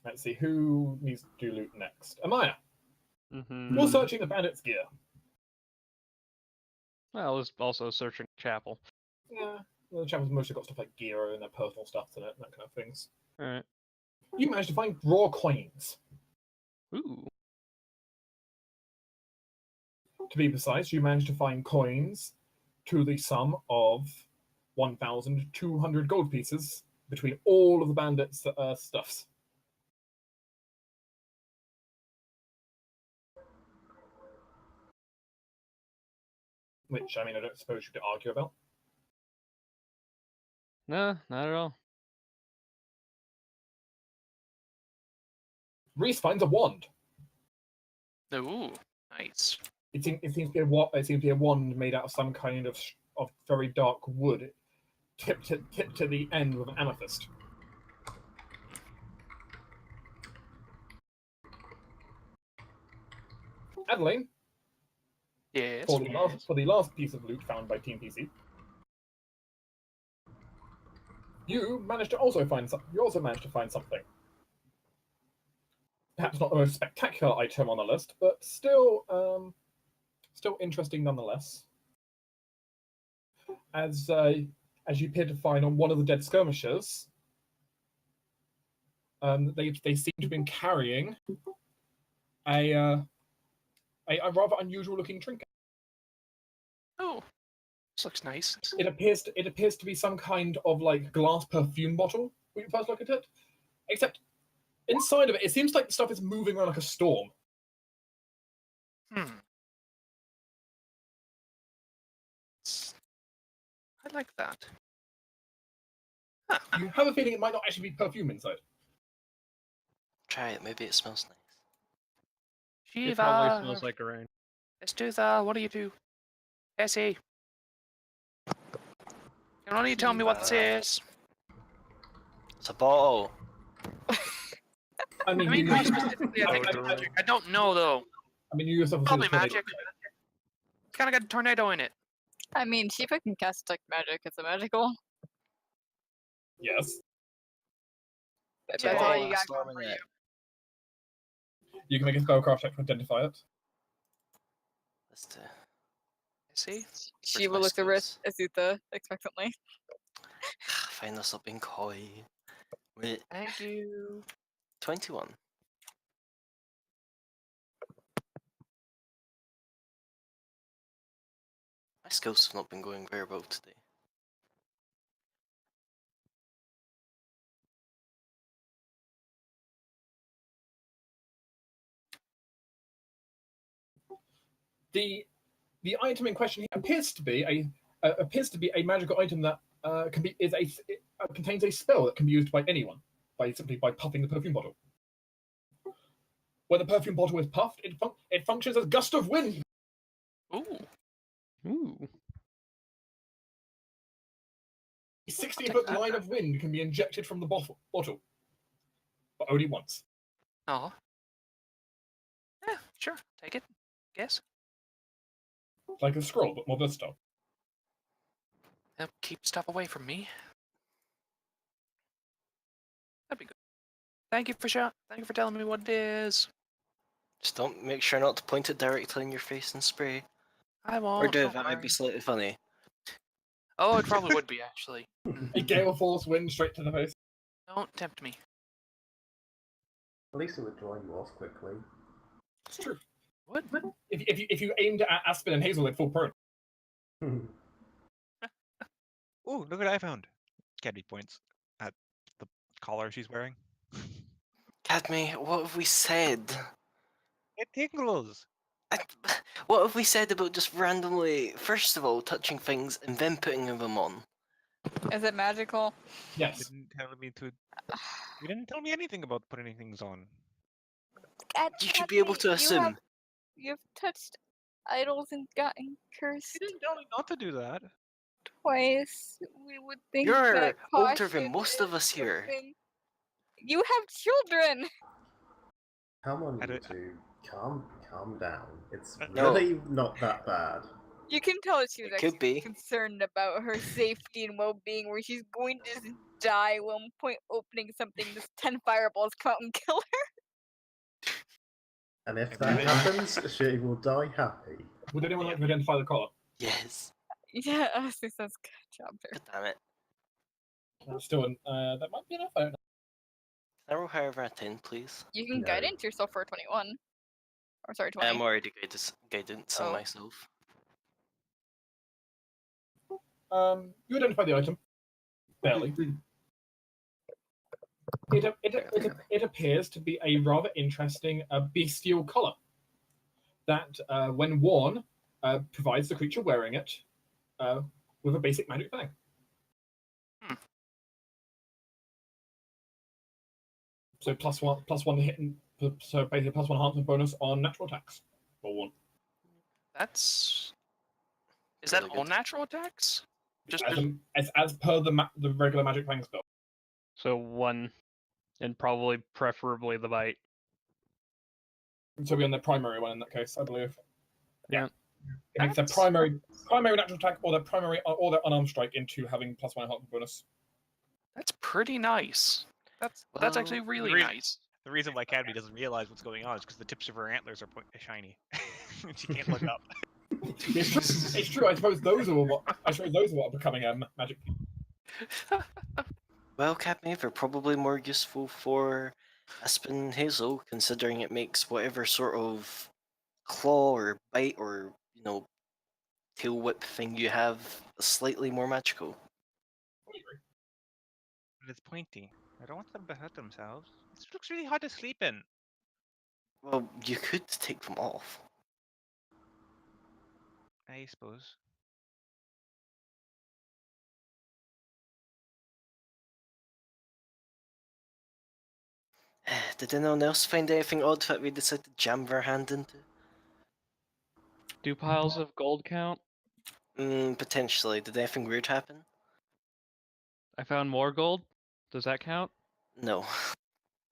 Let's see, who needs to do loot next? Amaya, you're searching the bandits' gear. Well, I was also searching chapel. Yeah, well, the chapel's mostly got stuff like gear and their personal stuff in it, and that kind of things. Alright. You managed to find raw coins. Ooh. To be precise, you managed to find coins to the sum of 1,200 gold pieces between all of the bandits' stuffs. Which, I mean, I don't suppose you could argue about. No, not at all. Reese finds a wand. Ooh, nice. It seems to be a wand made out of some kind of very dark wood, tipped to the end with an amethyst. Adeline, Yes. for the last piece of loot found by Team PC, you also managed to find something. Perhaps not the most spectacular item on the list, but still interesting nonetheless. As you appear to find on one of the dead skirmishers, they seem to have been carrying a rather unusual looking trinket. Oh, this looks nice. It appears to be some kind of like glass perfume bottle when you first look at it, except inside of it, it seems like the stuff is moving around like a storm. I like that. Huh. You have a feeling it might not actually be perfume inside. Try it. Maybe it smells nice. It probably Shiva, smells like a rain. let's do the. What do you do? Essie. You don't need to tell me what this is. It's a bottle. I mean, I mean, you more yourself, specifically, I think it's magic. I don't know though. you yourself Probably magic. It's kind of got a tornado in it. I mean, Shiva can cast detect magic. It's a magical. Yes, That's Yeah, all you yeah, got storm going in for you. it. you can make a spellcraft check to identify it. Let's do. See? She Where's will my look to skills? Azuta expectantly. Find us up being coy. Wait, Thank you. 21. My skills have not been going very well today. The item in question here appears to be a magical item that contains a spell that can be used by anyone simply by puffing the perfume bottle. When the perfume bottle is puffed, it functions as gust of wind. Ooh. Ooh. A 60-foot that. line of wind can be injected from the bottle, but only once. Oh. Yeah, sure. Take it. Guess. Like a scroll, but more versatile. Help keep stuff away from me. That'd be good. Thank you for telling me what it is. Just don't make sure not to point it directly in your face and spray. I won't. Or do don't that might worry. be slightly funny. Oh, it probably would be actually. A gale of force wind straight to the face. Don't tempt me. At least it would dry you off quickly. It's true. What? If you aimed at Aspen and Hazel, they'd fall prone. Ooh, look what I found. Caddy points at the collar she's wearing. Cadme, what have we said? It tingles. What have we said about just randomly, first of all, touching things and then putting them on? Is it magical? Yes. You didn't tell me anything about putting things on. You should be able to assume. You've touched idols and gotten cursed You didn't tell me not to do that. twice. We would think You're that older than caution most of us is here. something- You have children. Come on, I you don't- two. Calm down. It's No. really not that bad. You can tell that she was It could actually be. concerned about her safety and well-being, where she's going to just die at one point opening something. This 10 fireballs come out and kill her. And if that happens, she will die happy. Would anyone like to identify the collar? Yes. Yeah, honestly, sounds good job there. God damn it. Still, that might be enough. I don't know. Can I roll however a 10, please? You can No. guidance yourself for a 21. Or sorry, 20. I'm already guidance on Oh. myself. You identify the item. Barely. It appears to be a rather interesting bestial collar that, when worn, provides the creature wearing it with a basic magic thing. So +1 hit, so basically +1 enhancement bonus on natural attacks. Or 1. Is Really that all good. natural attacks? Just As per the regular magic fang spell. So 1, and probably preferably the bite. So we're on the primary one in that case, I believe. Yeah. It makes their primary natural attack or their unarmed strike into having +1 enhancement bonus. That's pretty nice. That's actually really reason- nice. The reason why Cadme doesn't realize what's going on is because the tips of her antlers are shiny. She can't look up. It's true. I suppose those are what are becoming magic. Well, Cadme, they're probably more useful for Aspen and Hazel, considering it makes whatever sort of claw or bite or, tail whip thing you have slightly more magical. But it's pointy. I don't want them to hurt themselves. This looks really hard to sleep in. Well, you could take them off. I suppose. Did anyone else find anything odd that we decided to jam their hand into? Do piles of gold count? Potentially. Did anything weird happen? I found more gold. Does that count? No.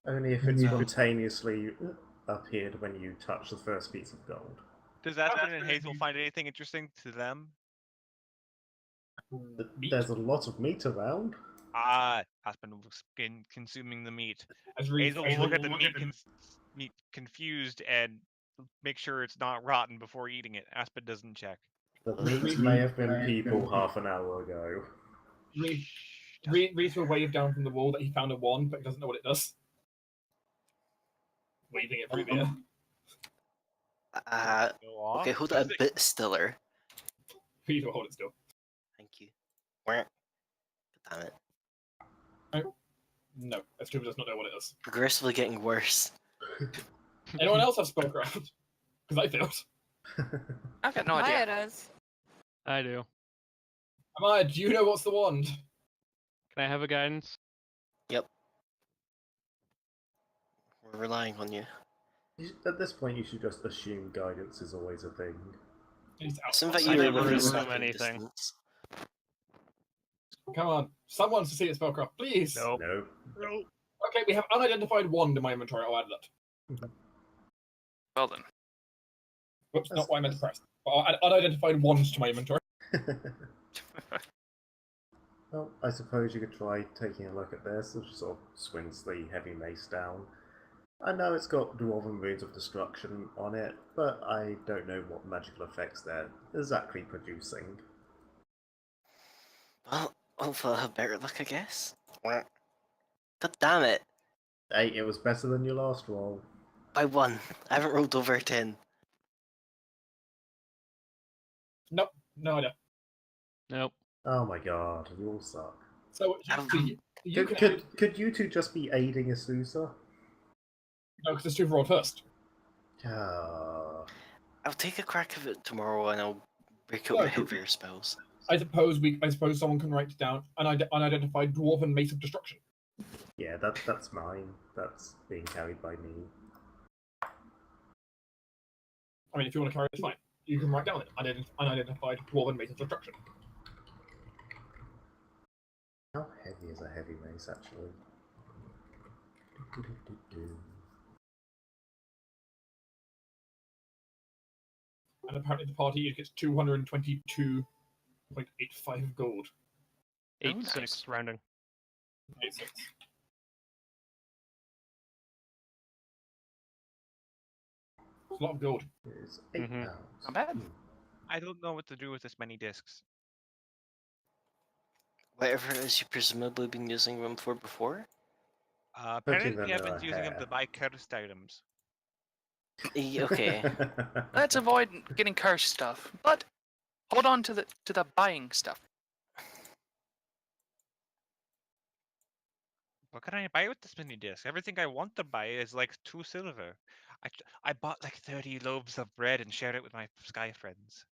Only if it spontaneously appeared when you touch the first piece of gold. Does Aspen and Hazel find anything interesting to them? There's a lot of meat around. Aspen will begin consuming the meat. Hazel will look at the meat confused and make sure it's not rotten before eating it. Aspen doesn't check. The meat may have been people half an hour ago. Reese will wave down from the wall that he found a wand, but he doesn't know what it does. Waving it through the air. Go off. Okay, hold it a bit stiller. You don't hold it still. Thank you. God damn it. No, Estuma does not know what it does. Progressively getting worse. Anyone else have spellcraft? Because I failed. I've got no Maya idea. does. I do. Amaya, do you know what's the wand? Can I have a guidance? Yep. We're relying on you. At this point, you should just assume guidance is always a thing. It's Assume outside. that I you're never within assume striking anything. distance. Come on, someone to see it spellcraft, please. Nope. No. Okay, we have unidentified wand in my inventory. I'll add that. Well then. Whoops, not what I meant to press. But I'll add unidentified wand to my inventory. Well, I suppose you could try taking a look at this. It sort of swings the heavy mace down. I know it's got Dwarven Runes of Destruction on it, but I don't know what magical effects they're exactly producing. Well, hopefully I'll have better luck, I guess. God damn it. Hey, it was better than your last roll. By 1. I haven't rolled over a 10. Nope, no idea. Nope. Oh my god, you all suck. So you can Could you two just be aiding Asusa? no, because it's two rolled first. Ah. I'll take a crack of it tomorrow and I'll break out my heavier spells. I suppose someone can write down unidentified dwarven mace of destruction. Yeah, that's mine. That's being carried by me. I mean, if you want to carry it, it's fine. You can write down unidentified dwarven mace of destruction. How heavy is a heavy mace, actually? And apparently the party gets 222.85 gold. 8-6 nice. rounding. 86. It's a lot of gold. It's 8 Mhm. pounds. Not bad. I don't know what to do with this many discs. Whatever it is you presumably been using them for before? Apparently them I've in been our using them hair. to buy cursed items. Okay. Let's avoid getting cursed stuff, but hold on to the buying stuff. What can I buy with this many discs? Everything I want to buy is like 2 silver. I bought like 30 loaves of bread and shared it with my sky friends.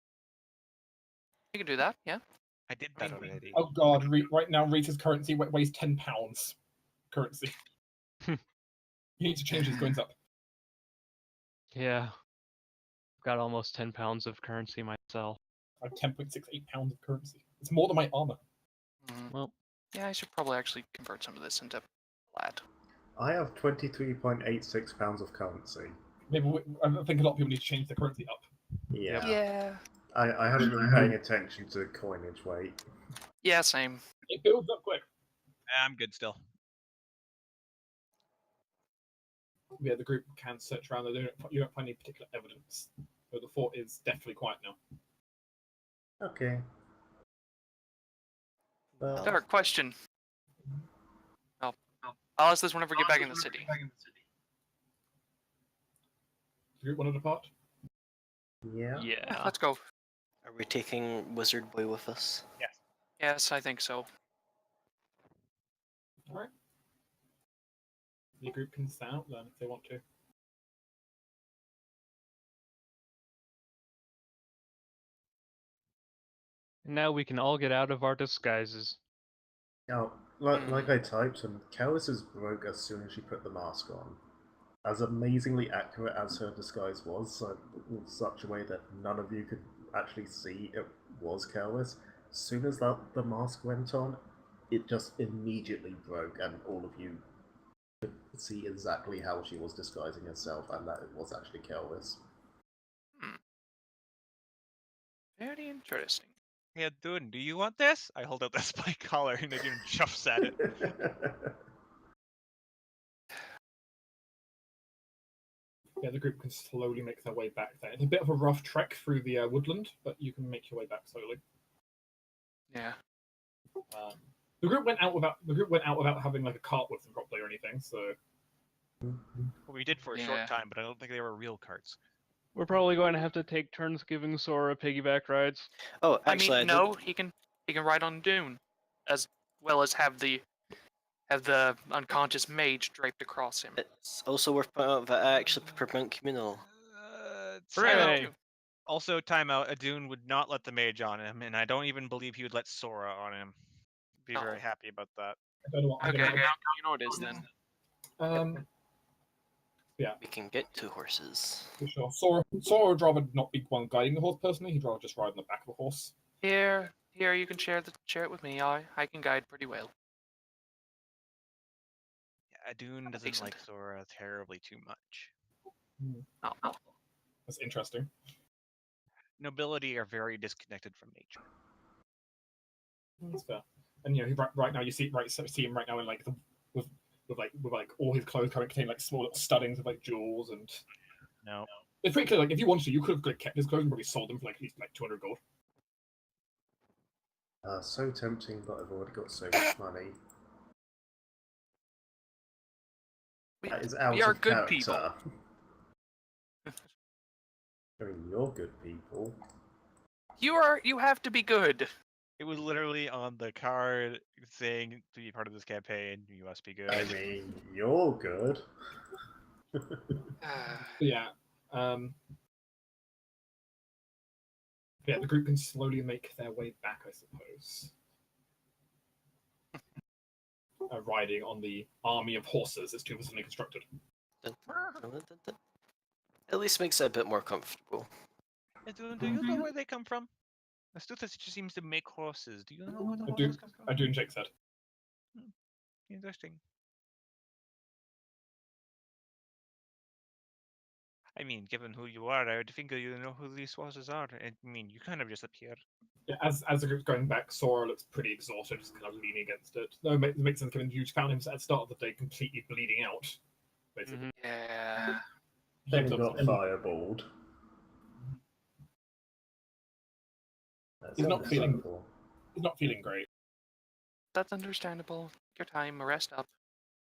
You can do that, yeah. I did that already. Oh god, right now Rita's currency weighs 10 pounds. Currency. You need to change his coins up. Yeah. Got almost 10 pounds of currency myself. I have 10.68 pounds of currency. It's more than my armor. Well, Yeah, I should probably actually convert some of this into plat. I have 23.86 pounds of currency. Maybe I think a lot of people need to change their currency up. Yeah. Yeah. I haven't been paying attention to coinage weight. Yeah, same. It builds up quick. I'm good still. Yeah, the group can search around. You don't find any particular evidence. So the fort is definitely quiet now. Okay. Well, Dark question. Oh, I'll ask this whenever we get back in the city. The group want to depart? yeah. yeah. Let's go. Are we taking Wizard Boy with us? Yes, I think so. Alright. The group can stand out then if they want to. Now we can all get out of our disguises. Now, like I typed, and Kalis broke as soon as she put the mask on. As amazingly accurate as her disguise was, so in such a way that none of you could actually see it was Kalis, as soon as the mask went on, it just immediately broke, and all of you could see exactly how she was disguising herself, and that it was actually Kalis. Very interesting. Hey, Dune, do you want this? I hold out the spike collar and Nadine chuffs at it. Yeah, the group can slowly make their way back there. It's a bit of a rough trek through the woodland, but you can make your way back slowly. Yeah. The group went out without having like a cart with them properly or anything. So Well, we did for a Yeah. short time, but I don't think they were real carts. We're probably going to have to take turns giving Sora piggyback rides. Oh, I actually, mean, no, he can ride on Dune, as well as have the unconscious mage draped across him. It's also worth pointing out that I actually prefer Monk Communal. Hooray! Also, timeout. Adun would not let the mage on him, and I don't even believe he would let Sora on him. Be very happy about that. I don't know what. I Okay, don't know. you know it is then. Yeah, We can get 2 horses. for sure. Sora would rather not be one guiding the horse personally. He'd rather just ride on the back of a horse. Here, you can share it with me. I can guide pretty well. Yeah, Adun doesn't Decent. like Sora terribly too much. Oh. That's interesting. Nobility are very disconnected from nature. That's fair. And you know, right now you see him right now in like with like all his clothes contain like small little studdings of like jewels and. No. It's pretty clear. Like if you wanted to, you could have like, kept his clothes and probably sold them for like at least like 200 gold. So tempting, but I've already got so much money. That is out we are of good character. people. I mean, you're good people. You have to be good. It was literally on the card saying to be part of this campaign, you must be good. I mean, you're good. Yeah. Yeah, the group can slowly make their way back, I suppose. Riding on the army of horses that's 2% constructed. At least makes it a bit more comfortable. Adun, do you know where they come from? Astuthus just seems to make horses. Do you know where the I do. horses come from? I do in Jake's head. Interesting. I mean, given who you are, I would think you know who these horses are. I mean, you kind of just appear. Yeah, as the group's going back, Sora looks pretty exhausted, just kind of leaning against it. No, it makes sense given you found him at the start of the day completely bleeding out. Basically. Yeah. Then he got fireballed. He's not feeling great. That's understandable. Take your time, rest up.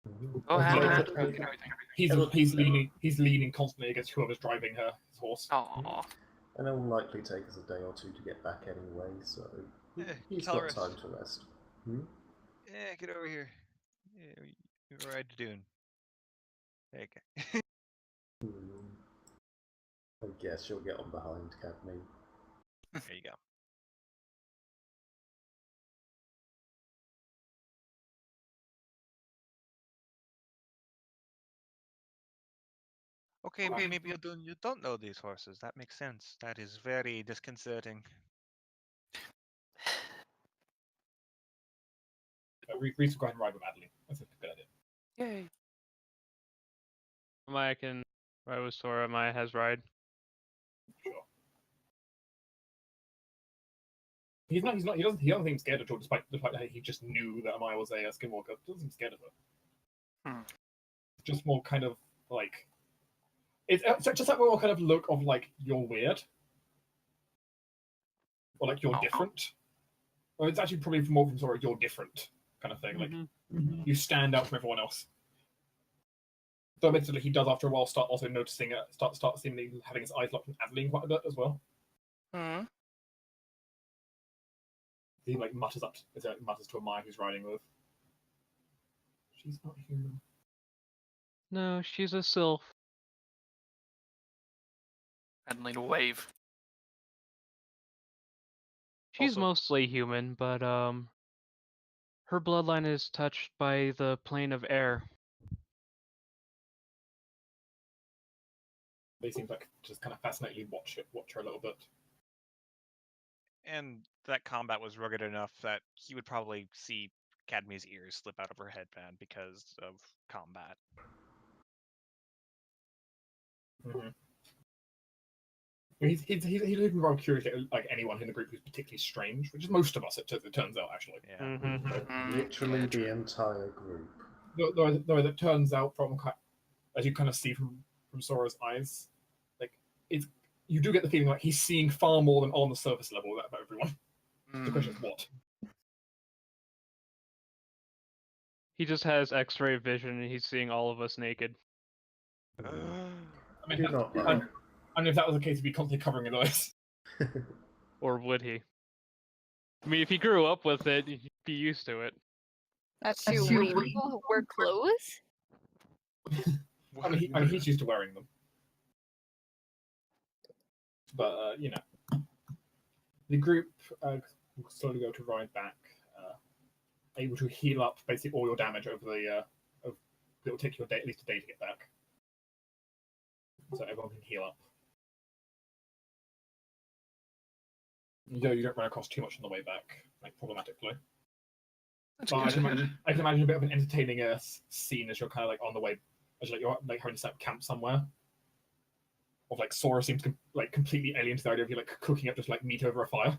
Mhm. Go Okay. hand and everything. He's leaning constantly against whoever's driving his horse. Aw. And it'll likely take us a day or 2 to get back anyway, so he's got Calorus. time to rest. Yeah, get over here. Yeah, you ride to Dune. Okay. I guess you'll get on behind, Cadney. There you go. Okay, maybe you don't know these horses. That makes sense. That is very disconcerting. Reese will go ahead and ride with Adeline. That's a good idea. Yay. Maya can ride with Sora. Maya has ride. Sure. He doesn't seem scared at all, despite the fact that he just knew that Amaya was a skinwalker. He doesn't seem scared of her. Just more kind of like it's just that more kind of look of like you're weird, or like you're different. Or it's actually probably more from sort of you're different kind of thing. Like you stand out from everyone else. Though admittedly, he does after a while start also noticing start seemingly having his eyes locked on Adeline quite a bit as well. He like mutters to Amaya who's riding with. She's not human. No, she's a sylph. Adeline will wave. She's Also- mostly human, but her bloodline is touched by the plane of air. They seem like just kind of fascinatingly watch her a little bit. And that combat was rugged enough that he would probably see Cadme's ears slip out of her headband because of combat. He's looking rather curious at like anyone in the group who's particularly strange, which is most of us. It turns out actually. Yeah. Literally the entire group. Though it turns out as you kind of see from from Sora's eyes, like you do get the feeling like he's seeing far more than on the surface level about everyone. The question is what? He just has X-ray vision and he's seeing all of us naked. I mean, Do not I mean, if that was the case, he'd be constantly covering his eyes. Or would he? I mean, if he grew up with it, he'd be used to it. That's true. We people wear clothes. I mean, he's used to wearing them. But you know, the group will slowly go to ride back, able to heal up basically all your damage over the. It'll take you a day, at least a day to get back, so everyone can heal up. You don't run across too much on the way back, like problematically. But I can imagine a bit of an entertaining scene as you're kind of like on the way, as you're like having to set up camp somewhere. Of like Sora seems like completely alien to the idea of you like cooking up just like meat over a fire.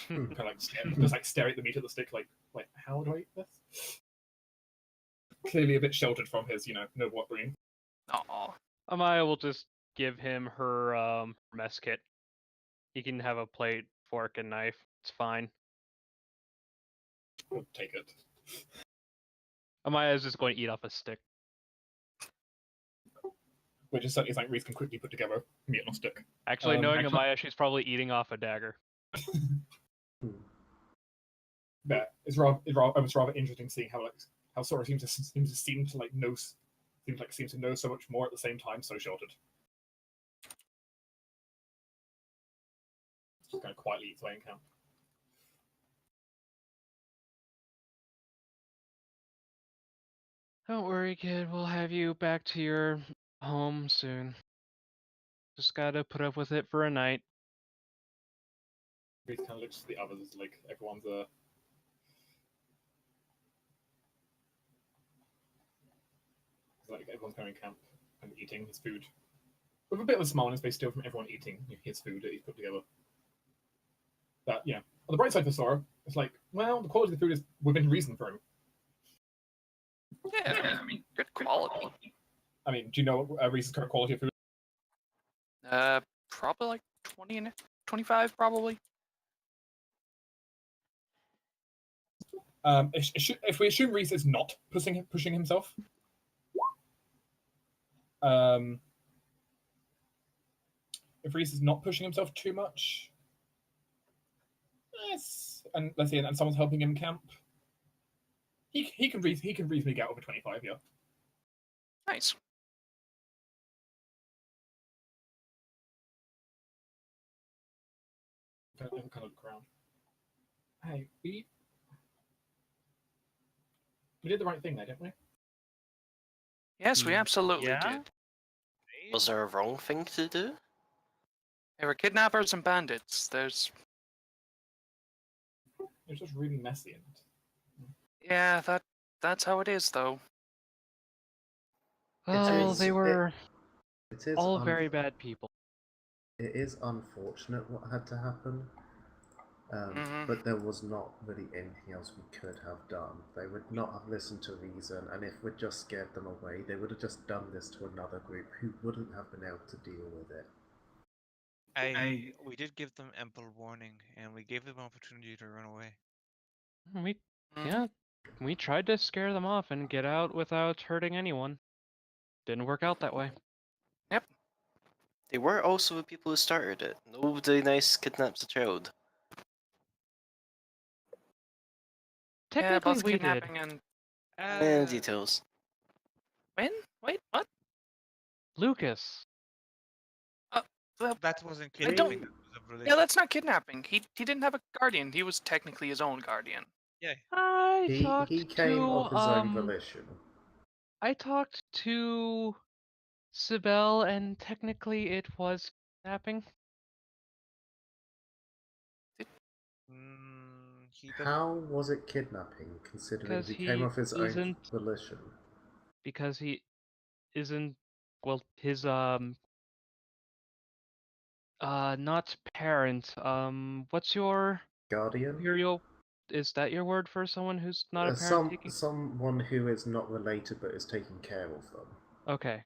Kind of like stare at the meat at the stick, like how do I eat this? Clearly a bit sheltered from his noble upbringing. Aw. Amaya will just give him her mess kit. He can have a plate, fork, and knife. It's fine. We'll take it. Amaya is just going to eat off a stick. Which is something Reese can quickly put together, meat on a stick. Actually, knowing Amaya, she's probably eating off a dagger. But it's rather interesting seeing how Sora seems to know so much more at the same time, so sheltered. Just kind of quietly eats away in camp. Don't worry, kid. We'll have you back to your home soon. Just gotta put up with it for a night. Reese kind of looks to the others, like everyone's like everyone's going in camp and eating his food. With a bit of a smile on his face still from everyone eating his food that he's put together. But yeah, on the bright side for Sora, it's like, well, the quality of the food is within reason for him. Yeah, I mean, good quality. I mean, do you know what Reese's current quality of food? Probably like 20 and 25, probably. If we assume Reese is not pushing himself, if Reese is not pushing himself too much, yes, and let's say, and someone's helping him camp, he can reasonably get over 25. Yeah. Nice. Kind of look around. Hey, we did the right thing there, didn't we? Yes, we absolutely Yeah? did. Was there a wrong thing to do? They were kidnappers and bandits. It was just really messy. Yeah, that's how it is, though. Oh, is- they were It is all very bad people. It is unfortunate what had to happen, Mhm. but there was not really anything else we could have done. They would not have listened to reason, and if we'd just scared them away, they would have just done this to another group who wouldn't have been able to deal with it. We did give them ample warning, and we gave them an opportunity to run away. We tried to scare them off and get out without hurting anyone. Didn't work out that way. They were also the people who started it. Nobody nice kidnaps a child. Yeah, Technically, both we did. kidnapping and And details. when? Wait, what? Lucas. Well, That wasn't I don't- kidnapping. That was a yeah, religion. that's not kidnapping. He didn't have a guardian. He was technically his own guardian. I talked He came to of his own volition. I talked to Sibel, and technically it was kidnapping. He doesn't. How was it kidnapping, considering Because he came he of his own isn't- volition? Because he isn't, well, his not parent. What's your Guardian? imperial? Is that your word for someone who's not a parent? Someone who is not related but is taking care of them. Okay,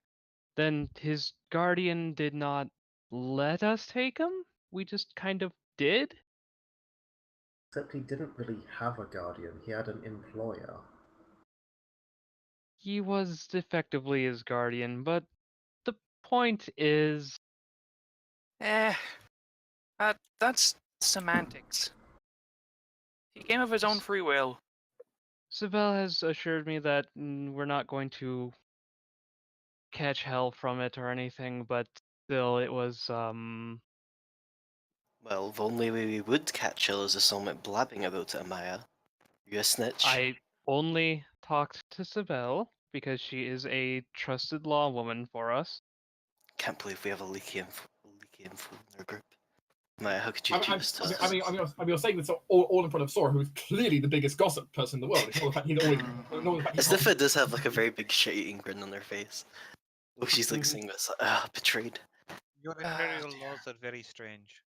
then his guardian did not let us take him? We just kind of did? Except he didn't really have a guardian, he had an employer. He was effectively his guardian, but the point is, Eh, that's semantics. He came of his own free will. Sibel has assured me that we're not going to catch hell from it or anything, but still, it was, Well, the only way we would catch Hill is if someone went blabbing about it, Amaya. You a snitch? I only talked to Sibel because she is a trusted law woman for us. Can't believe we have a leaky info in our group. Amaya, how could you do this to us? I mean, you're saying this all in front of Sora, who's clearly the biggest gossip person in the world. Ignore the fact he's always. Ignore the fact he's Stifa does have like a very big shit-eating grin on her face. Oh, she's like saying this, betrayed. Your imperial laws are very strange.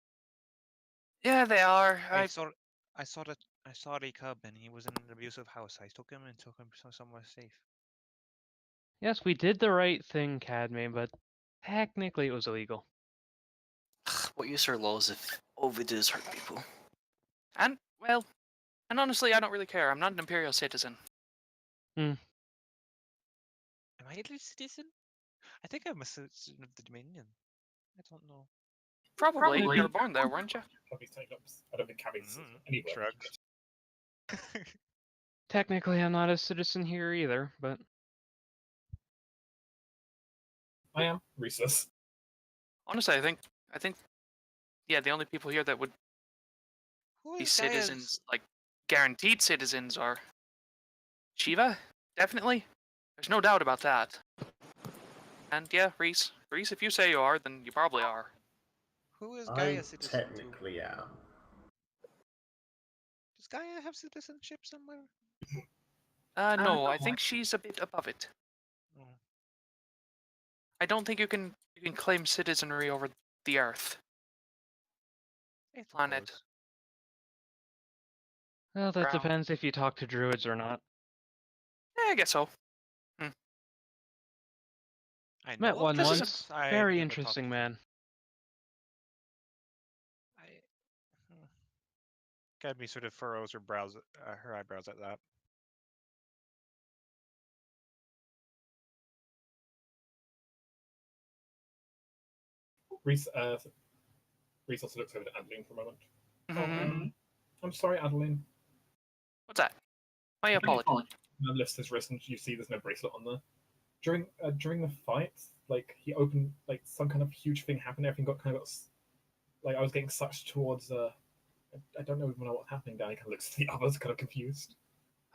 Yeah, they are. I saw a cub and he was in an abusive house. I took him and took him somewhere safe. Yes, we did the right thing, Cadme, but technically it was illegal. What use are laws if all we do is hurt people? And, well, and honestly, I don't really care. I'm not an Imperial citizen. Am I a citizen? I think I'm a citizen of the Dominion. I don't know. Probably. You were born there, weren't you? I don't think Cabby's anywhere. Shrugs. Technically, I'm not a citizen here either, but I am Rhesus. Honestly, I think, yeah, the only people here that would Who be is citizens, like guaranteed citizens, are Shiva, definitely. There's no doubt about that. And yeah, Reese, if you say you are, then you probably are. Who is I Gaia citizen technically am. Does Gaia have citizenship somewhere? No, I think she's a bit above it. Oh. I don't think you can claim citizenry over the Earth. I Planet. suppose. well, that Brown. depends if you talk to druids or not. Yeah, I guess so. I Met know one of once. druids. I Very never interesting talked- man. Cadme sort of furrows her brows, her eyebrows at that. Reese also looks over to Adeline for a moment. Mhm. I'm sorry, Adeline. What's that? My apology. I lifts his wrist and you see there's no bracelet on there. During the fight, like he opened, like some kind of huge thing happened. Everything got like I was getting sucked towards. I don't even know what's happening. Danny kind of looks at the others, kind of confused.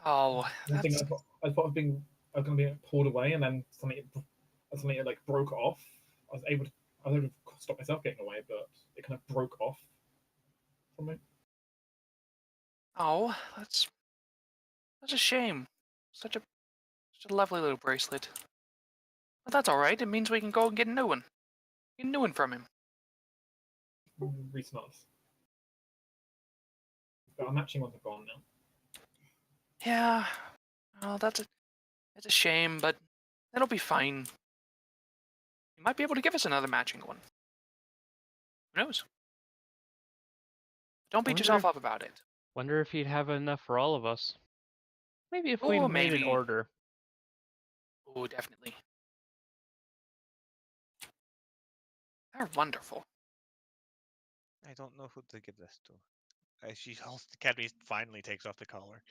Oh, I think that's... I thought I was going to be pulled away, and then something like broke off. I was able to stop myself getting away, but it kind of broke off from me. Oh, that's a shame. Such a lovely little bracelet. But that's all right. It means we can go and get a new one. Get a new one from him. Reese nods. But our matching ones are gone now. Yeah. Oh, it's a shame, but it'll be fine. You might be able to give us another matching one. Who knows? Don't beat Wonder yourself if- up about it. Wonder if he'd have enough for all of us. Maybe if we Oh, made an maybe. order. Oh, definitely. They're wonderful. I don't know who to give this to. Cadme finally takes off the collar.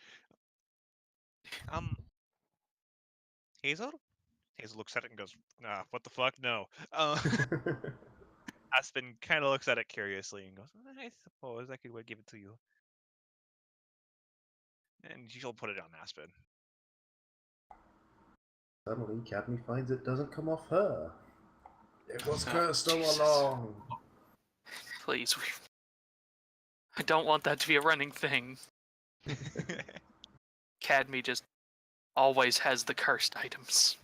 Hazel? Hazel looks at it and goes, "Nah, what the fuck? No." Aspen kind of looks at it curiously and goes, "I suppose I could give it to you." And she'll put it on Aspen. Suddenly, Cadme finds it doesn't come off her. It was Oh, cursed all Jesus. along. Please, I don't want that to be a running thing. Cadme just always has the cursed items.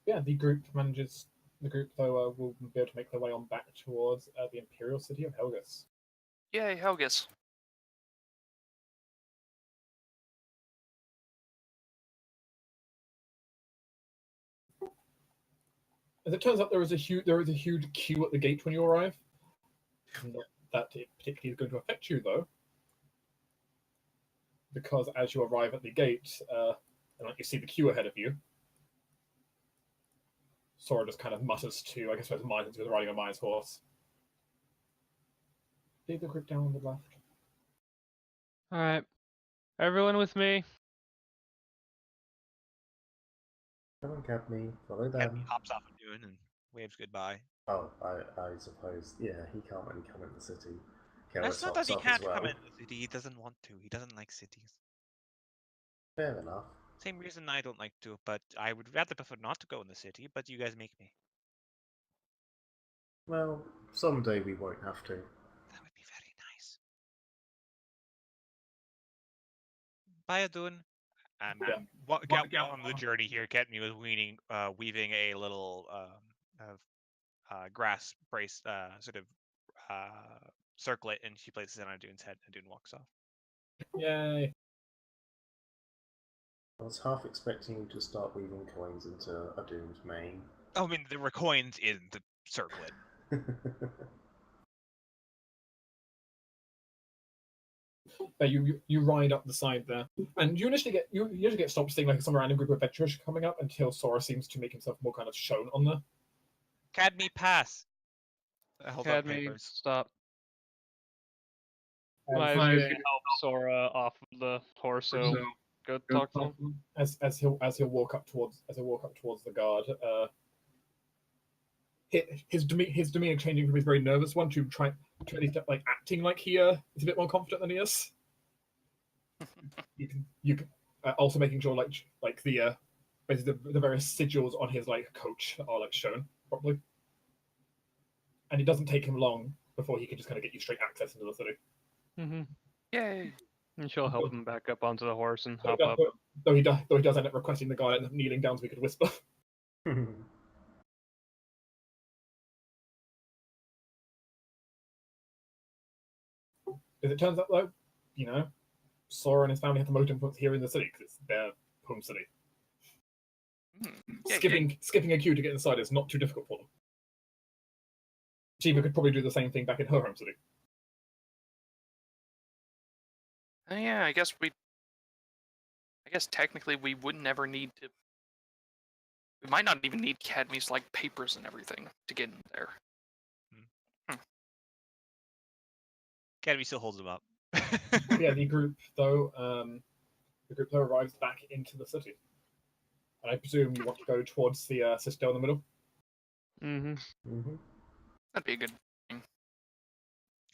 Yeah, the group though will be able to make their way on back towards the Imperial city of Helgus. Yay, Helgus. As it turns out, there is a huge queue at the gate when you arrive. Not that it particularly is going to affect you, though, because as you arrive at the gate, and you see the queue ahead of you, Sora just kind of mutters to, I guess, it was Maya, since he was riding on Maya's horse. Leave the group down on the left. All right, everyone with me. Come on, Cadme, follow Cadme them. hops off a dune and waves goodbye. Oh, I suppose, yeah, he can't really come in the city. That's Keris not that hops he up can't as well. come into the city. He doesn't want to. He doesn't like cities. Fair enough. Same reason I don't like to, but I would rather prefer not to go in the city, but you guys make me. Well, someday we won't have to. That would be very nice. Bye, Adun. On the journey here, Ketney was weaving a little grass brace, sort of circlet, and she places it on Adun's head, and Adun walks off. Yay! I was half expecting you to start weaving coins into Adun's mane. Oh, I mean, there were coins in the circlet. You ride up the side there, and you initially get stopped seeing like some random group of adventurers coming up until Sora seems to make himself more kind of shown on there. Cadme, pass. Hold up Cadme, papers. stop. As I you- can help Sora off of the horse, so go talk to him. As he'll walk up towards the guard, his demeanor changing from his very nervous one to at least like acting like he is a bit more confident than he is. You can also making sure like the basically the various sigils on his like coach are like shown properly, and it doesn't take him long before he can just kind of get you straight access into the city. Mm-hmm. Yay! And she'll help him back up onto the horse and So hop up. Though he does end up requesting the guy kneeling down so he could whisper. As it turns out, though, Sora and his family have the most influence here in the city because it's their home city. Yeah, Skipping a queue to get inside is not too difficult for them. Shiva could probably do the same thing back in her home city. yeah, I guess technically we would never need to. We might not even need Cadme's like papers and everything to get in there. Cadme still holds him up. Yeah, the group though arrives back into the city, and I presume you want to go towards the citadel in the middle. Mm-hmm. That'd be a good thing.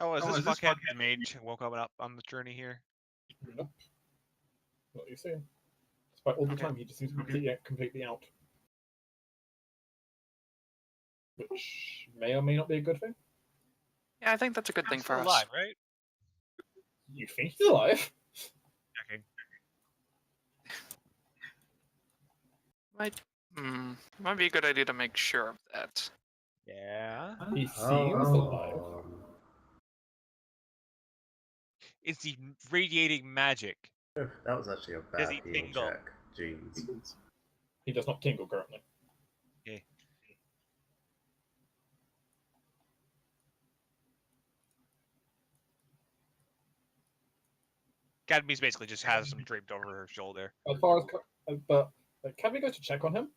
Oh, is this fuckhead mage woke up on the journey here? Nope. Not you see. Despite all the time, he just seems completely out. Which may or may not be a good thing. Yeah, I think that's a good thing for us. Alive, right? You think he's alive? Okay. Might be a good idea to make sure of that. Yeah. He seems alive. Is he radiating magic? That was actually a Does bad he heal tingle? check. Jeez. He does not tingle currently. Okay. Cadme's basically just has him draped over her shoulder. As far as can we go to check on him?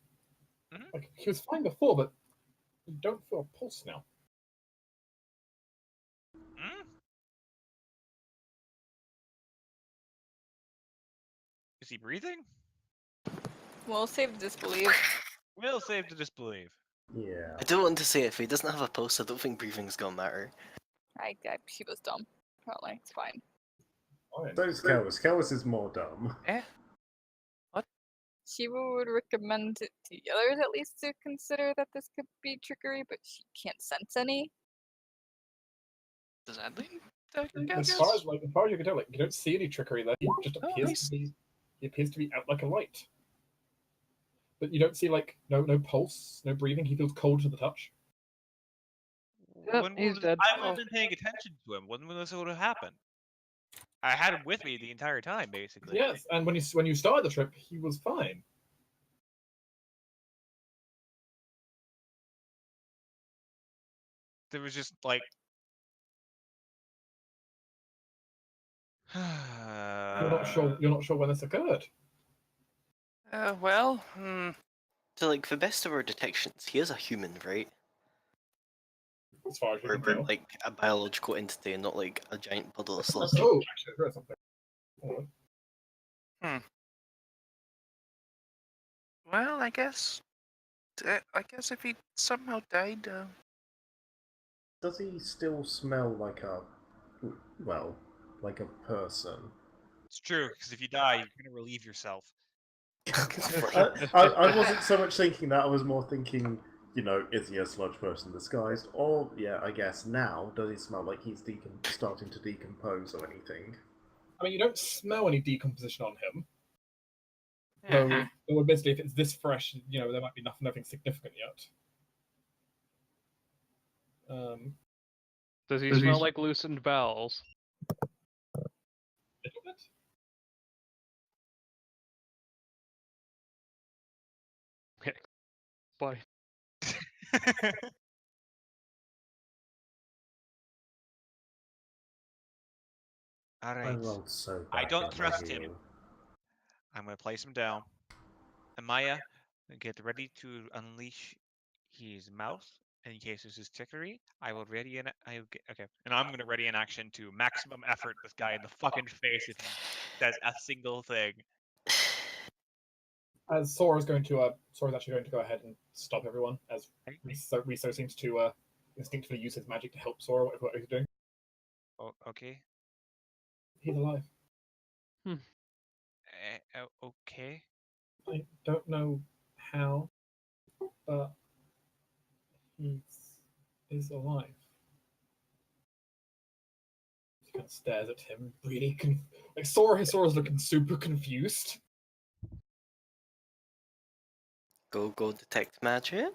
Mhm. Like he was fine before, but you don't feel a pulse now. Hmm? Is he breathing? We'll save the disbelief. We'll save to disbelieve. Yeah. I don't want to say it, if he doesn't have a pulse, I don't think breathing's gonna matter. She was dumb. Probably it's fine. Fine. So is Kelvis. Kelvis is more dumb. Shiva would recommend it to the others at least to consider that this could be trickery, but she can't sense any. Does that mean that As far as you can tell, like you don't see any trickery there. He just appears nice. to be out like a light. But you don't see like no pulse, no breathing. He feels cold to the touch. Yep, he's dead. I would have been paying attention to him. When this would have happened? I had him with me the entire time, basically. Yes, and when you started the trip, he was fine. there was just like. You're not sure. You're not sure when this occurred. Well, So, like, for best of our detections, he is a human, right? As far as you Or can tell. like a biological entity and not like a giant puddle of sludge. Oh, actually, there is something. well, I guess if he somehow died, Does he still smell like a, well, like a person? It's true, because if you die, you're gonna relieve yourself. I wasn't so much thinking that, I was more thinking, is he a sludge person disguised? Or, yeah, I guess now, does he smell like he's starting to decompose or anything? I mean, you don't smell any decomposition on him. yeah. Though, admittedly, if it's this fresh, there might be nothing significant yet. Does he smell like loosened bowels? Little bit. Okay. Bye. I Alright. rolled so I bad don't on my trust him. heal. I'm gonna place him down. Amaya, get ready to unleash his mouth in case this is trickery. I will ready in. Okay, and I'm gonna ready in action to maximum effort this guy in the fucking face if he says a single thing. As Sora's actually going to go ahead and stop everyone, as Riso seems to instinctively use his magic to help Sora, whatever he's doing. Oh, okay. He's alive. Okay. I don't know how, but he is alive. He kind of stares at him, really like Sora's looking super confused. Go detect magic?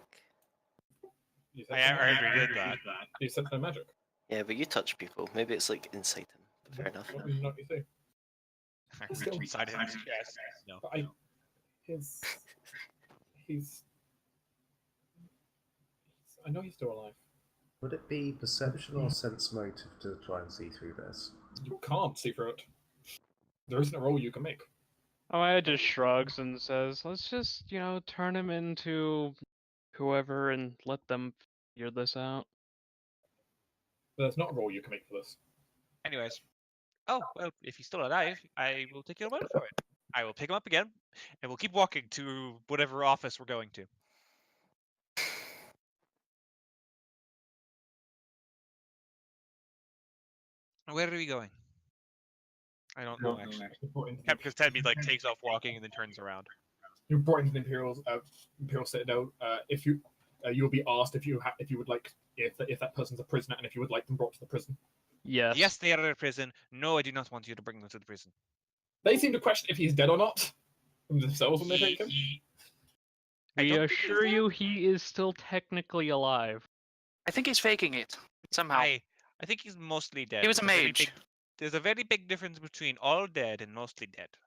I already did that. You said no magic. Yeah, but you touch people. Maybe it's like inside him. But fair enough. What do you see? I reach inside his chest. No. But I know he's still alive. Would it be perception or sense motive to try and see through this? You can't see through it. There isn't a roll you can make. Amaya just shrugs and says, let's just, turn him into whoever and let them figure this out. There's not a roll you can make for this. Anyways. Oh, well, if he's still alive, I will take your word for it. I will pick him up again, and we'll keep walking to whatever office we're going to. Where are we going? I don't know, actually. Because Tedby takes off walking and then turns around. You're brought into the Imperial Citadel. If you'll be asked if you would like if that person's a prisoner and if you would like them brought to the prison. Yes. Yes, they are in prison. No, I do not want you to bring them to the prison. They seem to question if he's dead or not themselves when they take him. We assure you he is still technically alive. I think he's faking it somehow. I think he's mostly dead. He was a mage. There's a very big difference between all dead and mostly dead.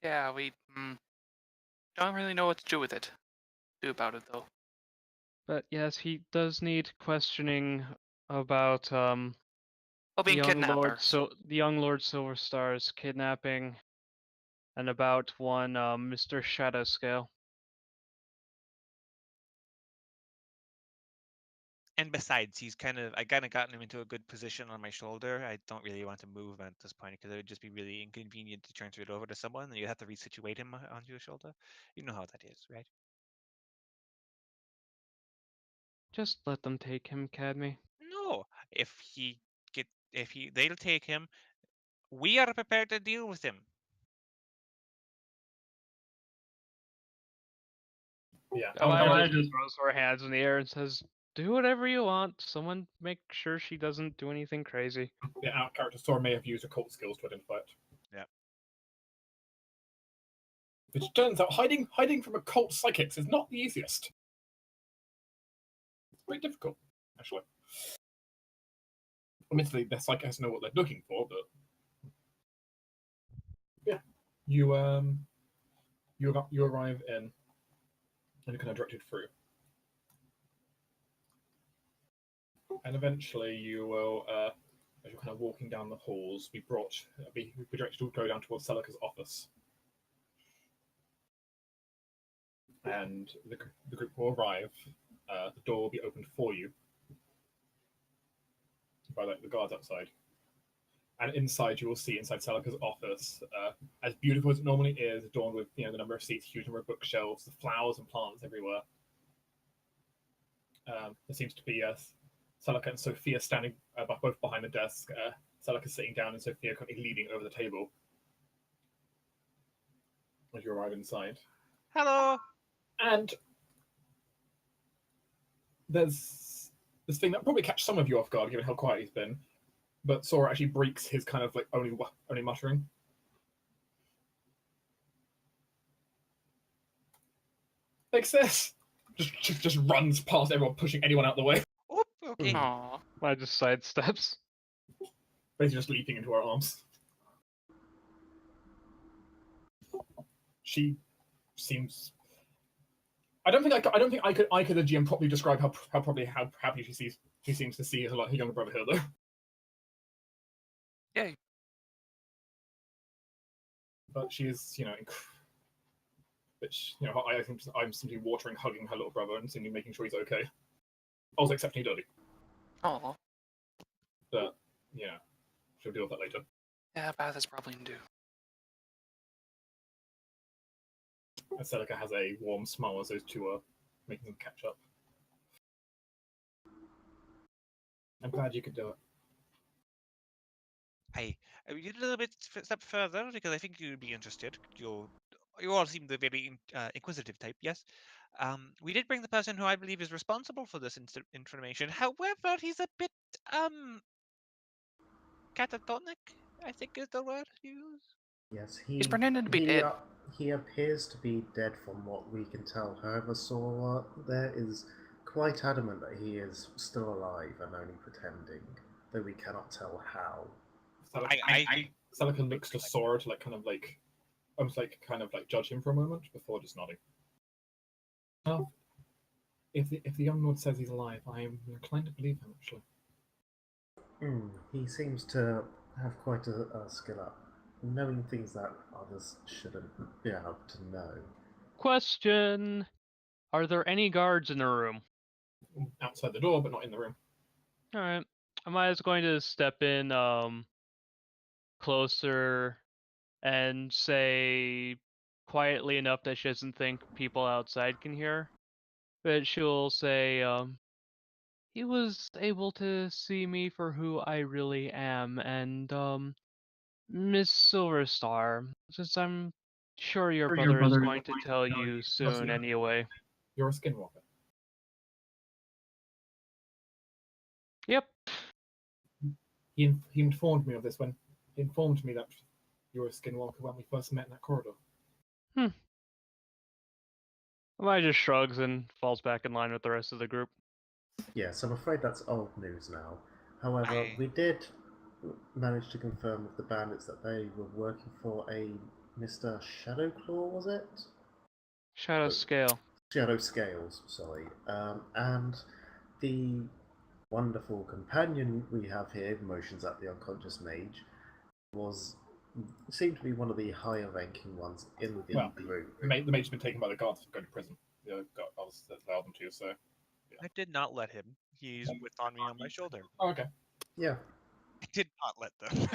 Yeah, we don't really know what to do about it though. But yes, he does need questioning about being kidnapper. The young Lord Silverstar's kidnapping, and about one Mr. Shadowscale. And besides, I kind of gotten him into a good position on my shoulder. I don't really want to move him at this point because it would just be really inconvenient to transfer it over to someone, and you have to resituate him onto your shoulder. You know how that is, right? Just let them take him, Cadme. No, they'll take him. We are prepared to deal with him. Yeah. Amaya just throws her hands in the air and says, do whatever you want. Someone make sure she doesn't do anything crazy. Yeah, out character Sora may have used occult skills to identify it. Yeah. Which turns out hiding from occult psychics is not the easiest. It's very difficult, actually. Admittedly, their psychics know what they're looking for, but yeah, you arrive in and you're kind of directed through. And eventually you will, as you're kind of walking down the halls, be directed to go down towards Celica's office. And the group will arrive. The door will be opened for you by the guards outside. And inside, you will see inside Celica's office, as beautiful as it normally is, adorned with the number of seats, huge number of bookshelves, the flowers and plants everywhere. There seems to be Celica and Sophia standing both behind the desk. Celica sitting down and Sophia currently leaning over the table. As you arrive inside. Hello. And there's this thing that probably catch some of you off guard, given how quiet he's been. But Sora actually breaks his kind of like only muttering. Like this, just runs past everyone, pushing anyone out the way. Oop, okay. Aww. I just sidesteps. Basically, just leaping into her arms. She seems. I don't think I could, as GM, properly describe how happy she seems to see her younger brother here, though. Yay. But she is, I'm simply watering, hugging her little brother, and simply making sure he's okay. I was exceptionally dirty. Aw. But, she'll deal with that later. Yeah, Bath is probably due. And Celica has a warm smile as those two are making them catch up. I'm glad you could do it. Hey, we did a little bit step further because I think you'd be interested. You all seem the very inquisitive type, yes. We did bring the person who I believe is responsible for this information. However, he's a bit catatonic, I think is the word to use. Yes, He's pretending to be dead. He appears to be dead from what we can tell. However, Sora there is quite adamant that he is still alive and only pretending, though we cannot tell how. Celica looks to Sora to almost judge him for a moment before just nodding. Well, if the young lord says he's alive, I am inclined to believe him, actually. He seems to have quite a skill up, knowing things that others shouldn't be able to know. Question: are there any guards in the room? Outside the door, but not in the room. All right, Amaya's going to step in closer and say quietly enough that she doesn't think people outside can hear. But she'll say, he was able to see me for who I really am, and Miss Silverstar, since I'm sure your brother is going to tell you soon anyway. You're a skinwalker. Yep. He informed me of this when he informed me that you were a skinwalker when we first met in that corridor. Amaya just shrugs and falls back in line with the rest of the group. Yes, I'm afraid that's old news now. However, we did manage to confirm with the bandits that they were working for a Mr. Shadowclaw, was it? Shadow Scale. Shadow Scales, sorry. And the wonderful companion we have here, motions at the unconscious mage, seemed to be one of the higher ranking ones in the group. The mage's been taken by the guards to go to prison. I was allowed them to, so. Yeah. I did not let him. He's with on me on my shoulder. Oh, okay. Yeah. I did not let them.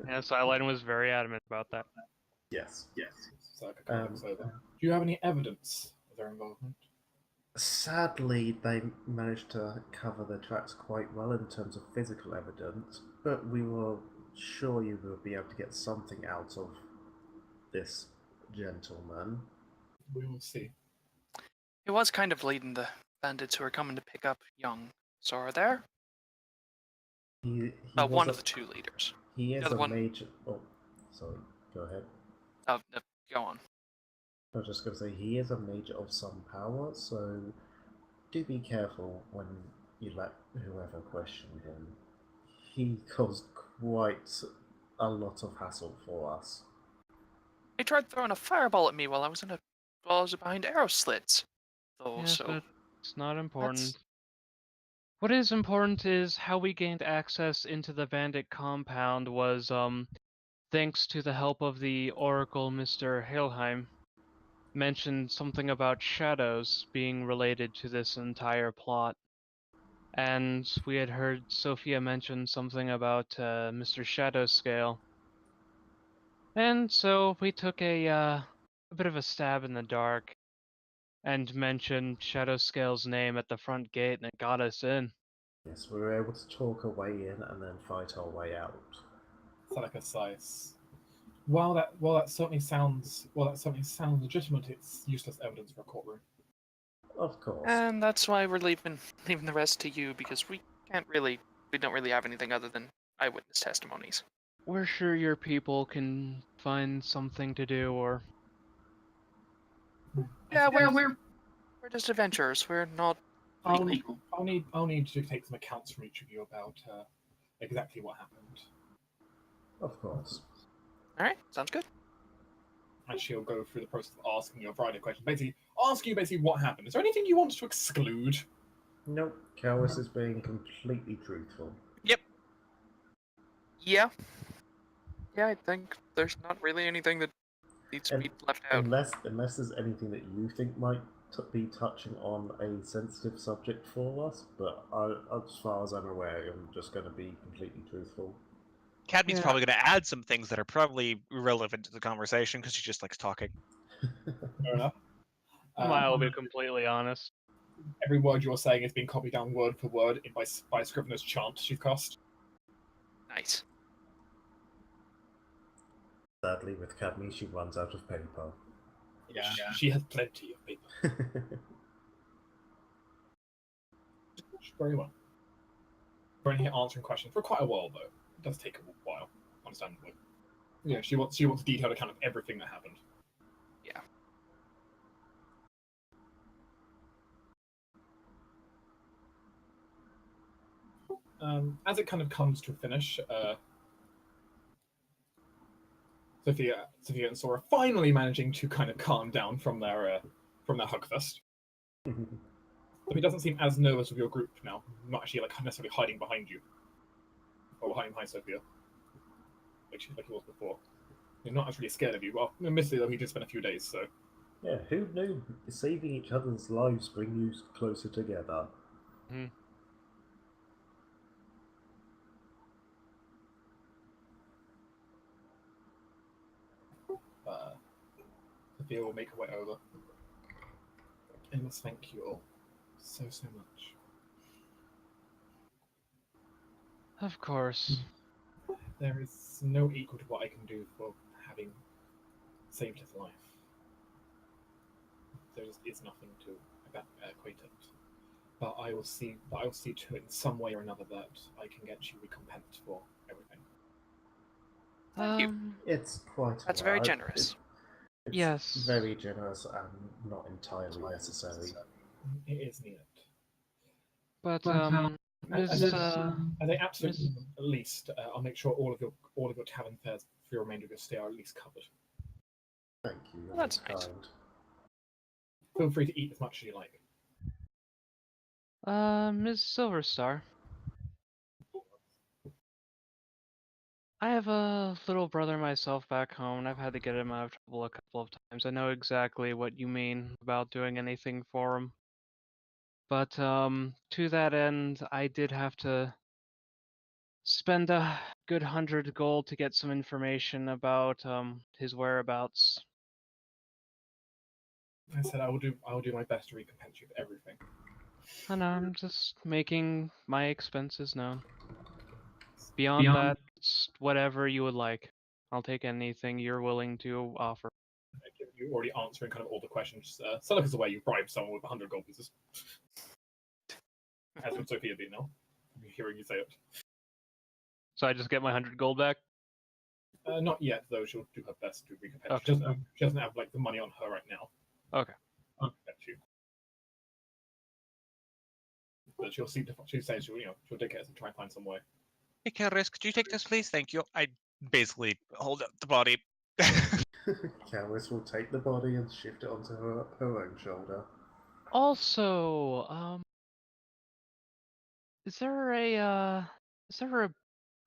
Yes, Eyeliner was very adamant about that. Yes. So do you have any evidence of their involvement? Sadly, they managed to cover their tracks quite well in terms of physical evidence, but we were sure you will be able to get something out of this gentleman. We will see. He was kind of leading the bandits who are coming to pick up young Sora there. One of the two leaders. He is a major... Oh, sorry. Go ahead. Oh, no, go on. I was just going to say, he is a mage of some power, so do be careful when you let whoever question him. He caused quite a lot of hassle for us. He tried throwing a fireball at me while I was behind arrow slits. Yes, but it's not important. What is important is how we gained access into the bandit compound was thanks to the help of the Oracle Mr. Helheim. Mentioned something about shadows being related to this entire plot. And we had heard Sophia mention something about Mr. Shadowscale. And so we took a bit of a stab in the dark and mentioned Shadowscale's name at the front gate, and it got us in. Yes, we were able to talk our way in and then fight our way out. Celica sighs. While that certainly sounds legitimate, it's useless evidence for a courtroom. Of course. And that's why we're leaving the rest to you, because we don't really have anything other than eyewitness testimonies. We're sure your people can find something to do, or... Yeah, we're just adventurers. We're not legal. I'll need to take some accounts from each of you about exactly what happened. Of course. Alright, sounds good. And she'll go through the process of asking you a variety of questions. Basically, asking you what happened. Is there anything you want to exclude? Nope, Cowis is being completely truthful. Yeah. Yeah, I think there's not really anything that needs to be left out. Unless there's anything that you think might be touching on a sensitive subject for us, but as far as I'm aware, I'm just going to be completely truthful. Cadmy's probably going to add some things that are probably relevant to the conversation because she just likes talking. Fair enough. I'll be completely honest. Every word you're saying is being copied down word for word by Scrivener's chant she's cast. Nice. Sadly, with Cadmy, she runs out of paper. Yeah. She has plenty of paper. Very well. We're in here answering questions for quite a while, though. It does take a while, understandably. Yeah, she wants a detailed account of everything that happened. Yeah. As it kind of comes to a finish, Sophia and Sora finally managing to kind of calm down from their hugfest. But he doesn't seem as nervous with your group now. Not actually necessarily hiding behind you. Or hiding behind Sophia. Like he was before. He's not actually scared of you. Well, admittedly though, he did spend a few days, so. Yeah, who knew saving each other's lives bring you closer together? Hmm. Sophia will make her way over. I must thank you all so much. Of course. There is no equal to what I can do for having saved his life. There is nothing to equate it. But I will see to it in some way or another that I can get you recompense for everything. Thank you. It's quite. That's very generous. It's Yes. very generous and not entirely necessary. It is needed. But, As a absolute at least, I'll make sure all of your tavern fares for the remainder of your stay are at least covered. Thank you. Well, that's nice. kind. Feel free to eat as much as you like. Ms. Silverstar. I have a little brother myself back home, and I've had to get him out of trouble a couple of times. I know exactly what you mean about doing anything for him. But, to that end, I did have to spend a good 100 gold to get some information about, his whereabouts. I said I will do my best to recompense you for everything. And I'm just making my expenses known. Beyond that, it's whatever you would like. I'll take anything you're willing to offer. You're already answering kind of all the questions. Celica's away. You bribed someone with 100 gold pieces. As would Sophia be now. Hearing you say it. So I just get my 100 gold back? Not yet, though. She'll do her best to recompense. Okay. She doesn't have the money on her right now. Okay. You. But she'll say she'll take it and try and find some way. Take a risk. Do you take this, please? Thank you. I basically hold up the body. Cowis will take the body and shift it onto her own shoulder. Also, Is there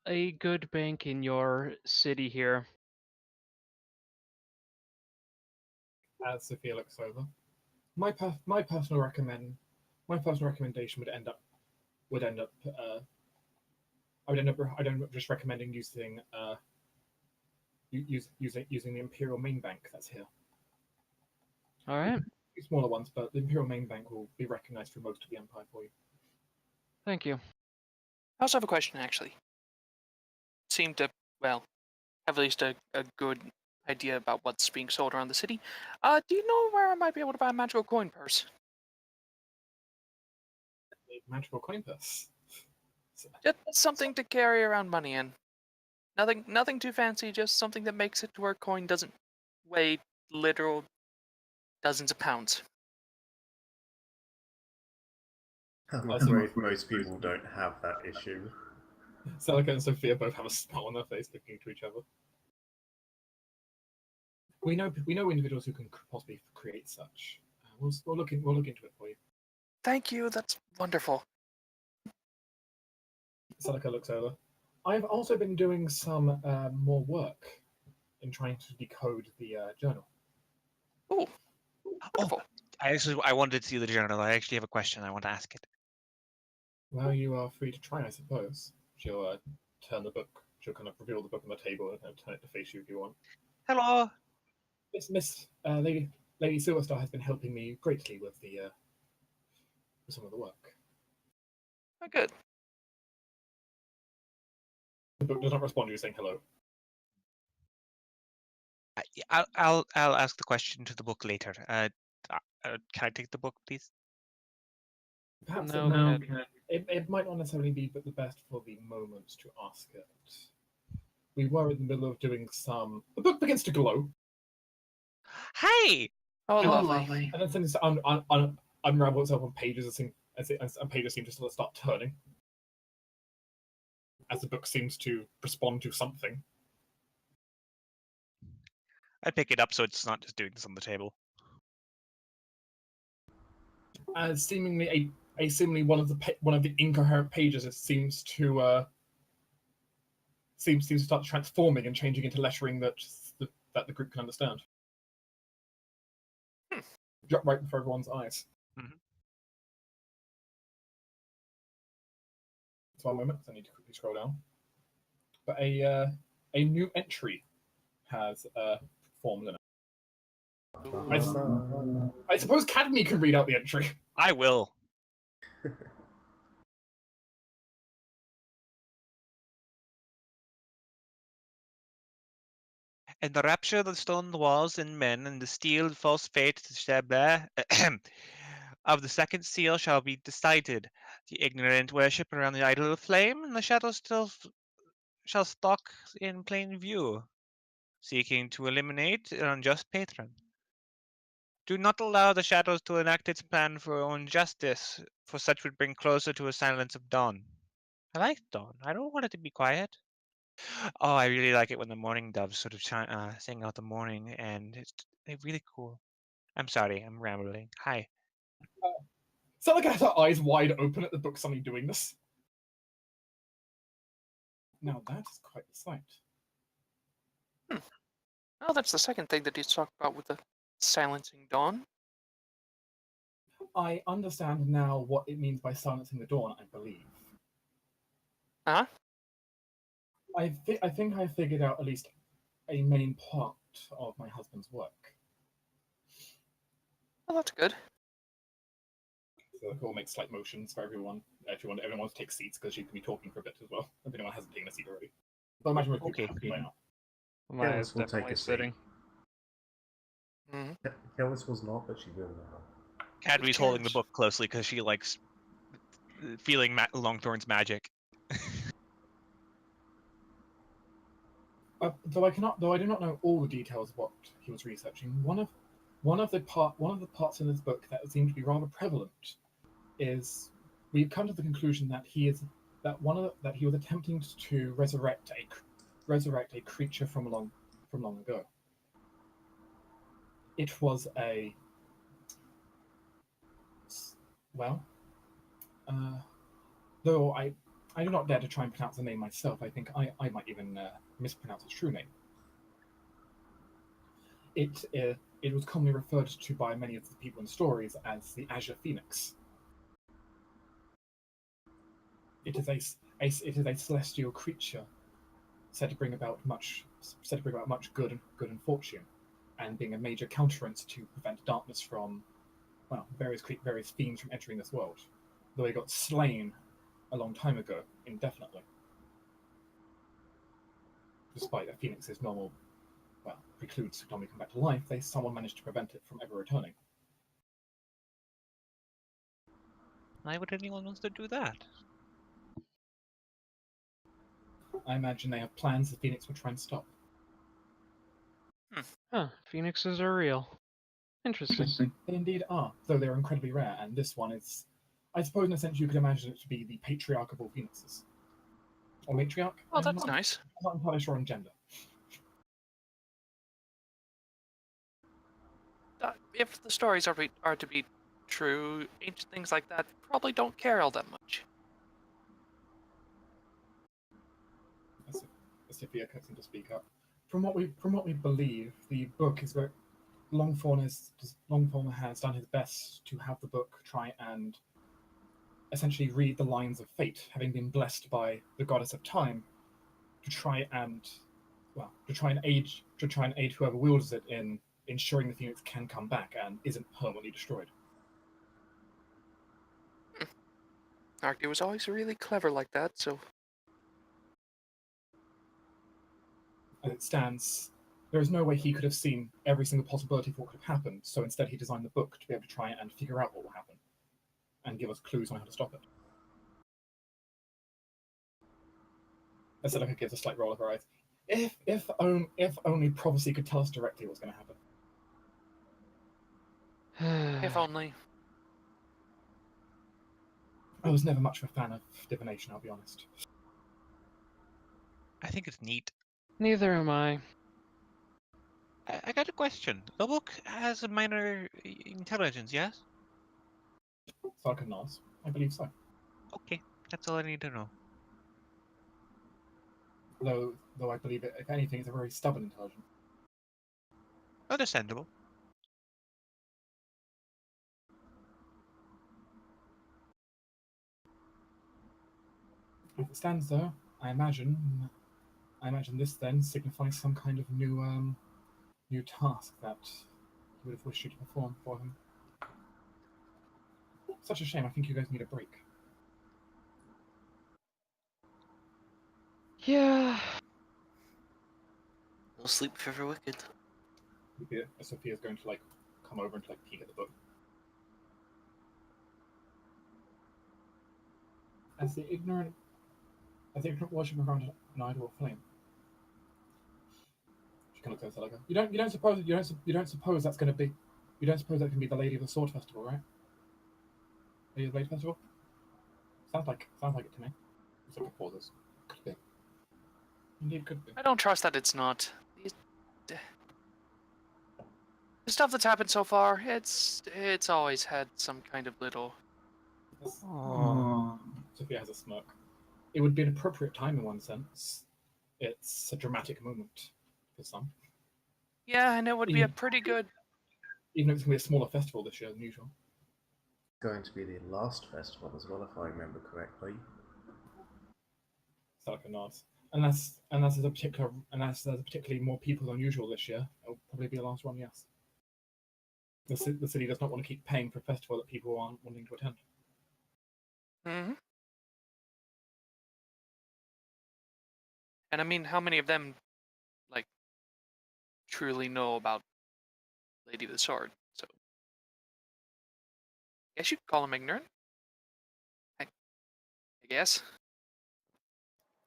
a good bank in your city here? As Sophia looks over, my personal recommendation would end up I'd end up just recommending using the Imperial Main Bank that's here. All right. Smaller ones, but the Imperial Main Bank will be recognized through most of the Empire for you. Thank you. I also have a question, actually. Seem to, well, have at least a good idea about what's being sold around the city. Do you know where I might be able to buy a magical coin purse? A magical coin purse. Just something to carry around money in. Nothing too fancy, just something that makes it to where coin doesn't weigh literal dozens of pounds. I'm afraid most people don't have that issue. Celica and Sophia both have a smile on their face, looking to each other. We know individuals who can possibly create such. We'll look into it for you. Thank you. That's wonderful. Celica looks over. I've also been doing some more work in trying to decode the journal. Ooh, wonderful. I wanted to see the journal. I actually have a question. I want to ask it. Well, you are free to try, I suppose. She'll turn the book. She'll kind of reveal the book on the table and turn it to face you if you want. Hello. Lady Silverstar has been helping me greatly with some of the work. Oh, good. The book does not respond to you saying hello. I'll ask the question to the book later. Can I take the book, please? Perhaps No, it might not necessarily be the best for the moment to ask it. We were in the middle of doing some. The book begins to glow. Hey! Oh, lovely. And then things unravel itself on pages and pages seem to start turning. As the book seems to respond to something. I pick it up so it's not just doing this on the table. As seemingly one of the incoherent pages, it seems to start transforming and changing into lettering that the group can understand. Drop right before everyone's eyes. Mhm. Just 1 moment, I need to quickly scroll down. But a new entry has formed in it. I suppose Cadme can read out the entry. I will. And the rapture of the stone walls and men, and the steel false fate of the second seal shall be decided. The ignorant worship around the idol of flame, and the shadows still shall stalk in plain view, seeking to eliminate an unjust patron. Do not allow the shadows to enact its plan for own justice, for such would bring closer to a silence of dawn. I like dawn. I don't want it to be quiet. Oh, I really like it when the morning doves sort of sing out the morning, and it's really cool. I'm sorry, I'm rambling. Hi. Celica has her eyes wide open at the book suddenly doing this. Now that is quite the sight. Well, that's the second thing that he's talked about with the silencing dawn. I understand now what it means by silencing the dawn, I believe. Huh? I think I figured out at least a main part of my husband's work. Well, that's good. So the call makes slight motions for everyone. Everyone wants to take seats because she can be talking for a bit as well. If anyone hasn't taken a seat already. But I imagine we're Okay. by now. Maya Kellis is will take definitely a seat. sitting. Mm-hmm. Kellis was not, but she will now. Cadry's holding the book closely because she likes feeling Longthorn's magic. Though I do not know all the details of what he was researching. One of the parts in this book that seemed to be rather prevalent is we've come to the conclusion that he was attempting to resurrect a creature from long ago. It was Though I do not dare to try and pronounce the name myself. I think I might even mispronounce its true name. It was commonly referred to by many of the people in stories as the Azure Phoenix. It is a celestial creature said to bring about much good and fortune, and being a major counterance to prevent darkness from, well, various fiends from entering this world. Though he got slain a long time ago, indefinitely. Despite a phoenix's normal, well, precludes to normally come back to life, someone managed to prevent it from ever returning. Why would anyone want to do that? I imagine they have plans the phoenix will try and stop. Huh, phoenixes are real. Interesting. They indeed are, though they're incredibly rare, and this one is, I suppose in a sense you could imagine it to be the patriarch of all phoenixes. Or matriarch? Oh, that's nice. I'm not entirely sure on gender. If the stories are to be true, ancient things like that probably don't care all that much. As Sophia cuts in to speak up. From what we believe, the book is very Longthorn has done his best to have the book try and essentially read the lines of fate, having been blessed by the goddess of time, to try and aid whoever wields it in ensuring the phoenix can come back and isn't permanently destroyed. Archie was always really clever like that, so As it stands, there is no way he could have seen every single possibility for what could have happened, so instead he designed the book to be able to try and figure out what will happen and give us clues on how to stop it. As Celica gives a slight roll of her eyes. If only prophecy could tell us directly what's going to happen. if only. I was never much of a fan of divination, I'll be honest. I think it's neat. Neither am I. I got a question. The book has a minor intelligence, yes? Celica nods. I believe so. Okay, that's all I need to know. Though I believe it, if anything, it's a very stubborn intelligence. Understandable. As it stands, though, I imagine this then signifies some kind of new task that he would have wished you to perform for him. Such a shame. I think you guys need a break. Yeah. No sleep for the wicked. Sophia's going to come over and to peek at the book. As the ignorant worship around an idol or flame. She kind of looks at Celica. You don't suppose that's going to be. You don't suppose that can be the Lady of the Sword Festival, right? Lady of the Blade Festival. Sounds like it to me. Celica pauses. Could be. Indeed, could be. I don't trust that it's not. The stuff that's happened so far, it's always had some kind of little. Sophia has a smirk. It would be an appropriate time in one sense. It's a dramatic moment for some. Yeah, and it would be a pretty good. Even though it's going to be a smaller festival this year than usual. Going to be the last festival as well, if I remember correctly. Celica nods. Unless there's particularly more people than usual this year, it'll probably be the last one. Yes. The city does not want to keep paying for a festival that people aren't wanting to attend. Mm-hmm. And I mean, how many of them, truly know about Lady of the Sword? So, I guess you could call them ignorant. I guess.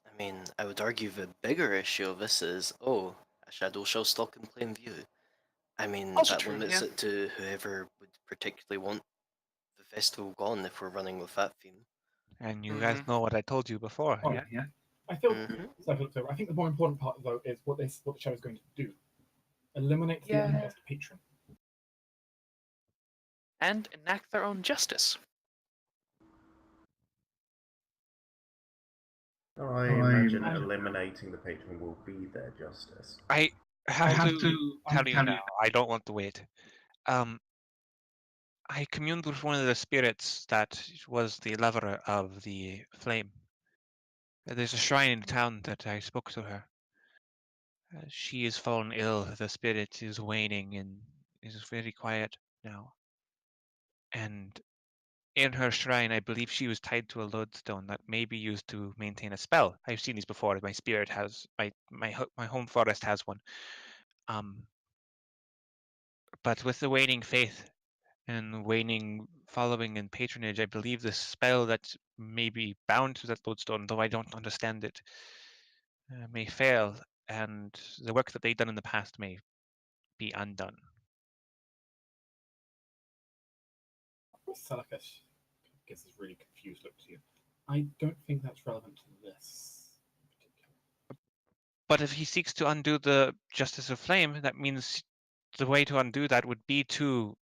I mean, I would argue the bigger issue of this is, a shadow shall stalk in plain view. I mean, Also that true, limits yeah. it to whoever would particularly want the festival gone if we're running with that theme. And you guys know what I told you before. Oh, yeah. I feel Mhm. I think the more important part though is what the show is going to do. Eliminate the unjust patron. And enact their own justice. I imagine eliminating the patron will be their justice. I have to tell you now. I don't want to wait. I communed with one of the spirits that was the lover of the flame. There's a shrine in town that I spoke to her. She is fallen ill. The spirit is waning and is very quiet now. And in her shrine, I believe she was tied to a lodestone that may be used to maintain a spell. I've seen these before. My spirit has my home forest has one. But with the waning faith and waning following and patronage, I believe the spell that may be bound to that lodestone, though I don't understand it, may fail, and the work that they've done in the past may be undone. Celica gives this really confused look to you. I don't think that's relevant to this in particular. But if he seeks to undo the Justice of Flame, that means the way to undo that would be to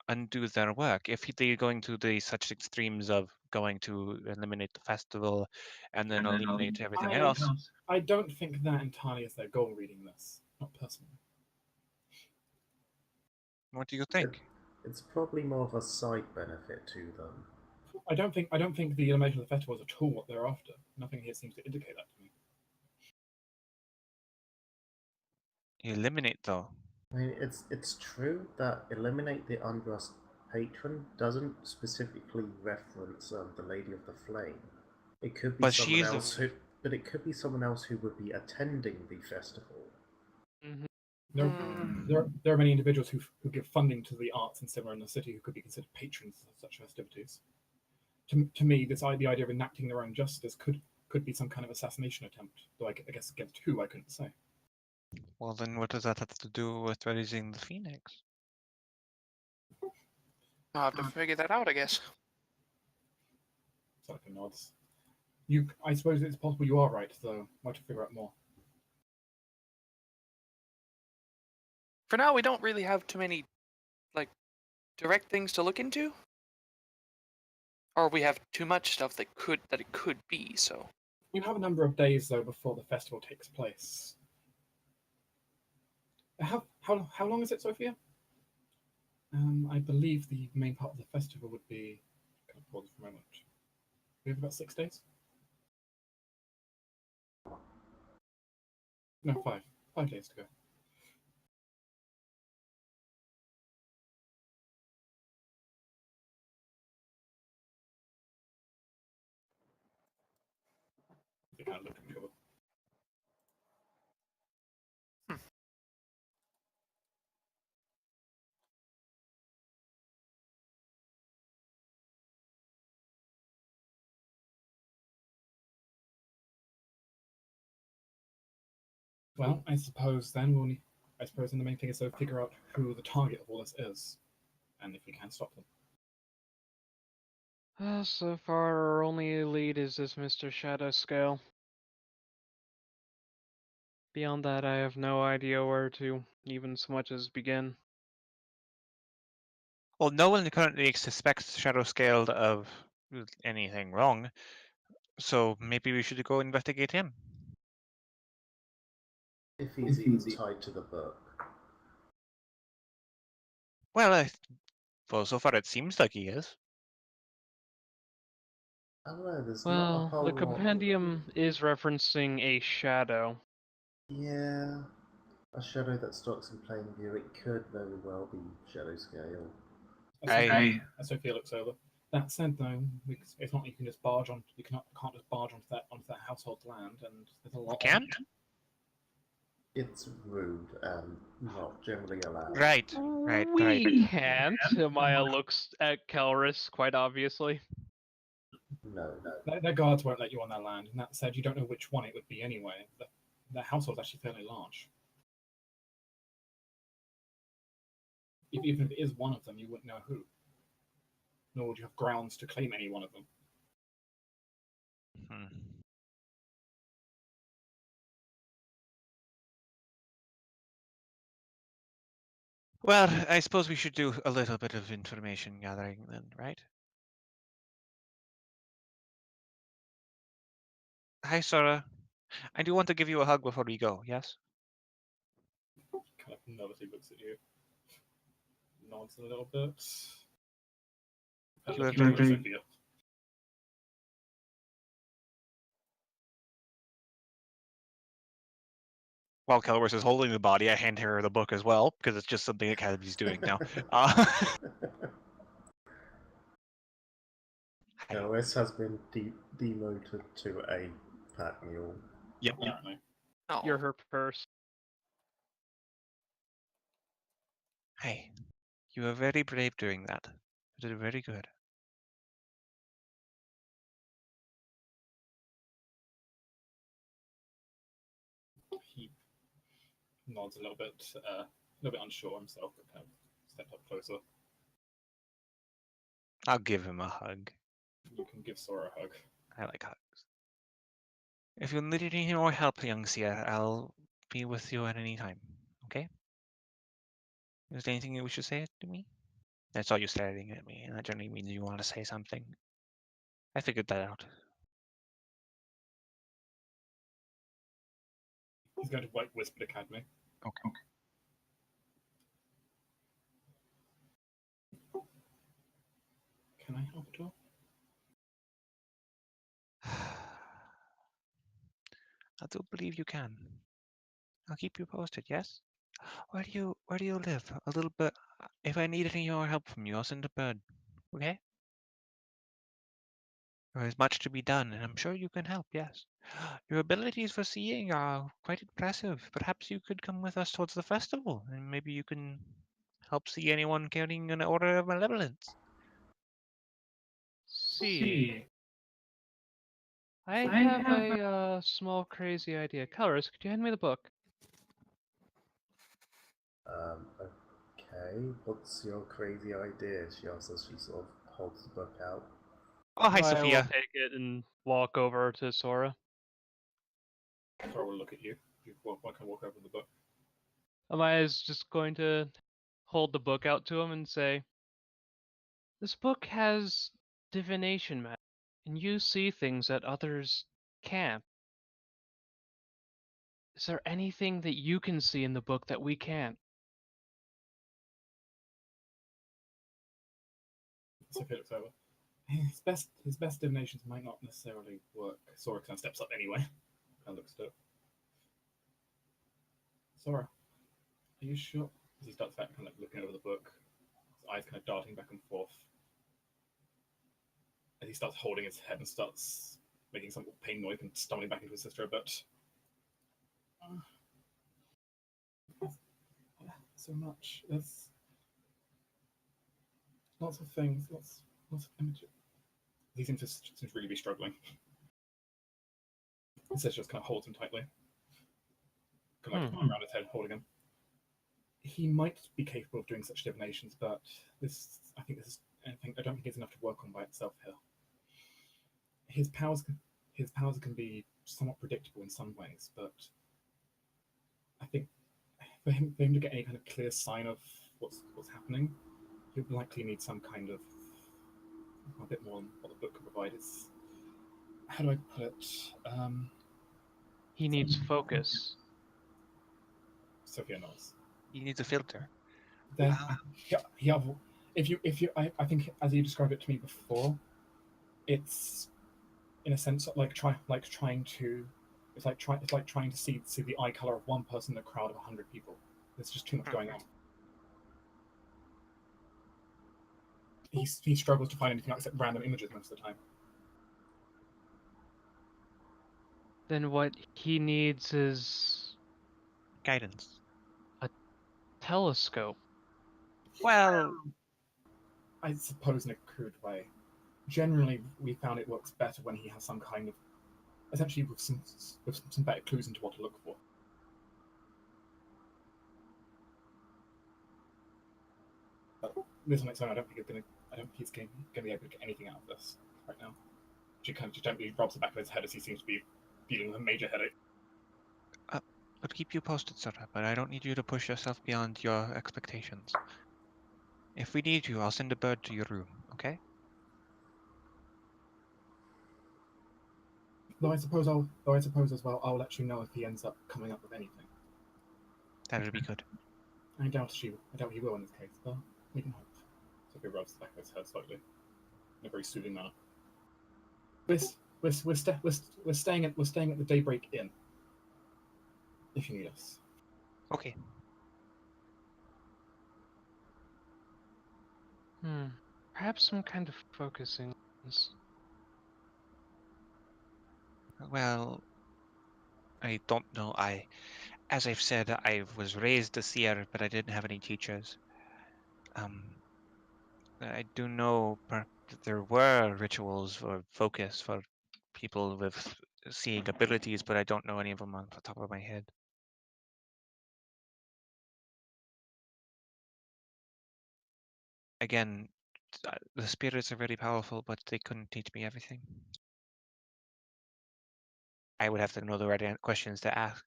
undo their work. If they're going to the such extremes of going to eliminate the festival and then eliminate everything else. I don't think that entirely is their goal reading this, not personally. What do you think? It's probably more of a side benefit to them. I don't think the elimination of the festival is at all what they're after. Nothing here seems to indicate that to me. Eliminate though. I mean, it's true that eliminate the unjust patron doesn't specifically reference the Lady of the Flame. It could be someone else but it could be someone else who would be attending the festival. Mm-hmm. There are many individuals who give funding to the arts and similar in the city who could be considered patrons of such festivities. To me, the idea of enacting their own justice could be some kind of assassination attempt, though I guess against who I couldn't say. Well, then what does that have to do with raising the phoenix? I'll have to figure that out, I guess. Celica nods. I suppose it's possible you are right, though. I'll have to figure out more. For now, we don't really have too many, direct things to look into. Or we have too much stuff that it could be, so. You have a number of days, though, before the festival takes place. How long is it, Sophia? I believe the main part of the festival would be. Can I pause for a moment? We have about 6 days. No, 5. 5 days to go. They kind of look at each other. Well, I suppose then the main thing is to figure out who the target of all this is, and if we can stop them. So far, our only lead is this Mr. Shadowscale. Beyond that, I have no idea where to even so much as begin. Well, no one currently suspects Shadowscale of anything wrong, so maybe we should go investigate him. If he's even tied to the book. Well, so far it seems like he is. I don't know, there's not a whole the compendium is referencing a shadow. Yeah, a shadow that stalks in plain view. It could very well be Shadowscale. Sophia looks over. That said, though, it's not you can just barge on. You can't just barge onto that household land, and there's a lot. We can't. It's rude and not generally allowed. Right. We can't. Maya looks at Kelris quite obviously. No. Their guards won't let you on their land, and that said, you don't know which one it would be anyway. Their household's actually fairly large. Even if it is one of them, you wouldn't know who. Nor would you have grounds to claim any one of them. Well, I suppose we should do a little bit of information gathering then, right? Hi, Sora. I do want to give you a hug before we go, yes? Kind of nervously looks at you, nods a little bit. You are Looking over at very- Sophia. While Kelris is holding the body, I hand her the book as well, because it's just something Academy's doing now. Ellis has been demoted to a pack mule. Yep. Apparently. Oh, You're her purse. Hey, you were very brave doing that. You did very good. He nods a little bit unsure himself, but kind of stepped up closer. I'll give him a hug. You can give Sora a hug. I like hugs. If you need any more help, young Seer, I'll be with you at any time. Okay? Is there anything you should say to me? I saw you staring at me, and that generally means you want to say something. I figured that out. He's going to whisper to Academy. Okay. Can I help at all? I do believe you can. I'll keep you posted, yes? Where do you live? A little bit. If I need any more help from you, I'll send a bird. Okay? There is much to be done, and I'm sure you can help, yes. Your abilities for seeing are quite impressive. Perhaps you could come with us towards the festival, and maybe you can help see anyone carrying an order of malevolence. See. I have a small crazy idea. Colorist, could you hand me the book? Okay, what's your crazy idea? She asks as she sort of holds the book out. Oh, hi, I will Sophia. take it and walk over to Sora. Sora will look at you. You can walk over the book. Amaya's just going to hold the book out to him and say, "This book has divination magic, and you see things that others can't. Is there anything that you can see in the book that we can't?" Sophia looks over. His best divinations might not necessarily work. Sora kind of steps up anyway. Kind of looks at it. Sora, are you sure? As he starts back, kind of looking over the book, his eyes kind of darting back and forth. As he starts holding his head and starts making some pain noise and stumbling back into his sister a bit. So much. There's lots of things, lots of images. He seems to really be struggling. His sister just kind of holds him tightly. Kind of like arm around his head, holding him. He might be capable of doing such divinations, but I don't think it's enough to work on by itself here. His powers can be somewhat predictable in some ways, but I think for him to get any kind of clear sign of what's happening, he would likely need some kind of a bit more than what the book can provide. It's, how do I put it? He needs focus. Sophia knows. He needs a filter. Then, I think as you described it to me before, it's in a sense like trying to see the eye color of one person in a crowd of 100 people. There's just too much going on. He struggles to find anything except random images most of the time. Then what he needs is Guidance. a telescope. Well, I suppose in a crude way. Generally, we found it works better when he has some kind of, essentially with some better clues into what to look for. But this on its own, I don't think he's going to be able to get anything out of this right now. She kind of just gently rubs the back of his head as he seems to be dealing with a major headache. I'll keep you posted, Sora, but I don't need you to push yourself beyond your expectations. If we need you, I'll send a bird to your room, okay? Though I suppose as well, I'll let you know if he ends up coming up with anything. That would be good. I doubt he will in this case, but we can hope. So he rubs the back of his head slightly, in a very soothing manner. We're staying at the Daybreak Inn. If you need us. Okay. Perhaps some kind of focusing lens. Well, I don't know. As I've said, I was raised a seer, but I didn't have any teachers. I do know that there were rituals or focus for people with seeing abilities, but I don't know any of them on the top of my head. Again, the spirits are very powerful, but they couldn't teach me everything. I would have to know the right questions to ask,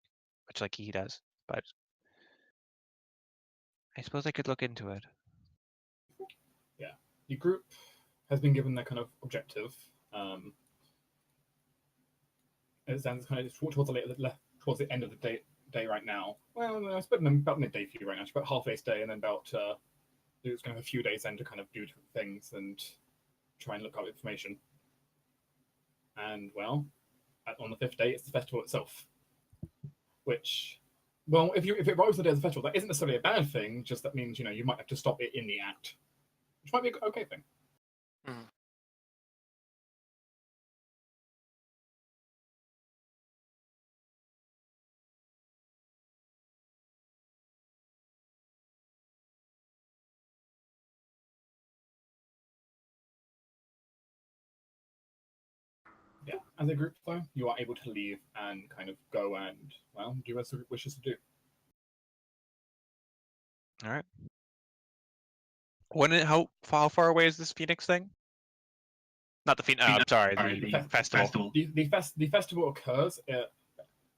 much like he does, but I suppose I could look into it. Yeah. The group has been given their kind of objective. It stands kind of towards the end of the day right now. Well, it's about midday for you right now. It's about half day's day, and then about it's kind of a few days then to kind of do things and try and look up information. And well, on the 5th day, it's the festival itself, which, well, if it arrives the day of the festival, that isn't necessarily a bad thing. Just that means you might have to stop it in the act, which might be an okay thing. Yeah, as a group, though, you are able to leave and kind of go and, well, do as the group wishes to do. All right. How far away is this Phoenix thing? Not the Phoenix. I'm sorry, the festival. The festival occurs.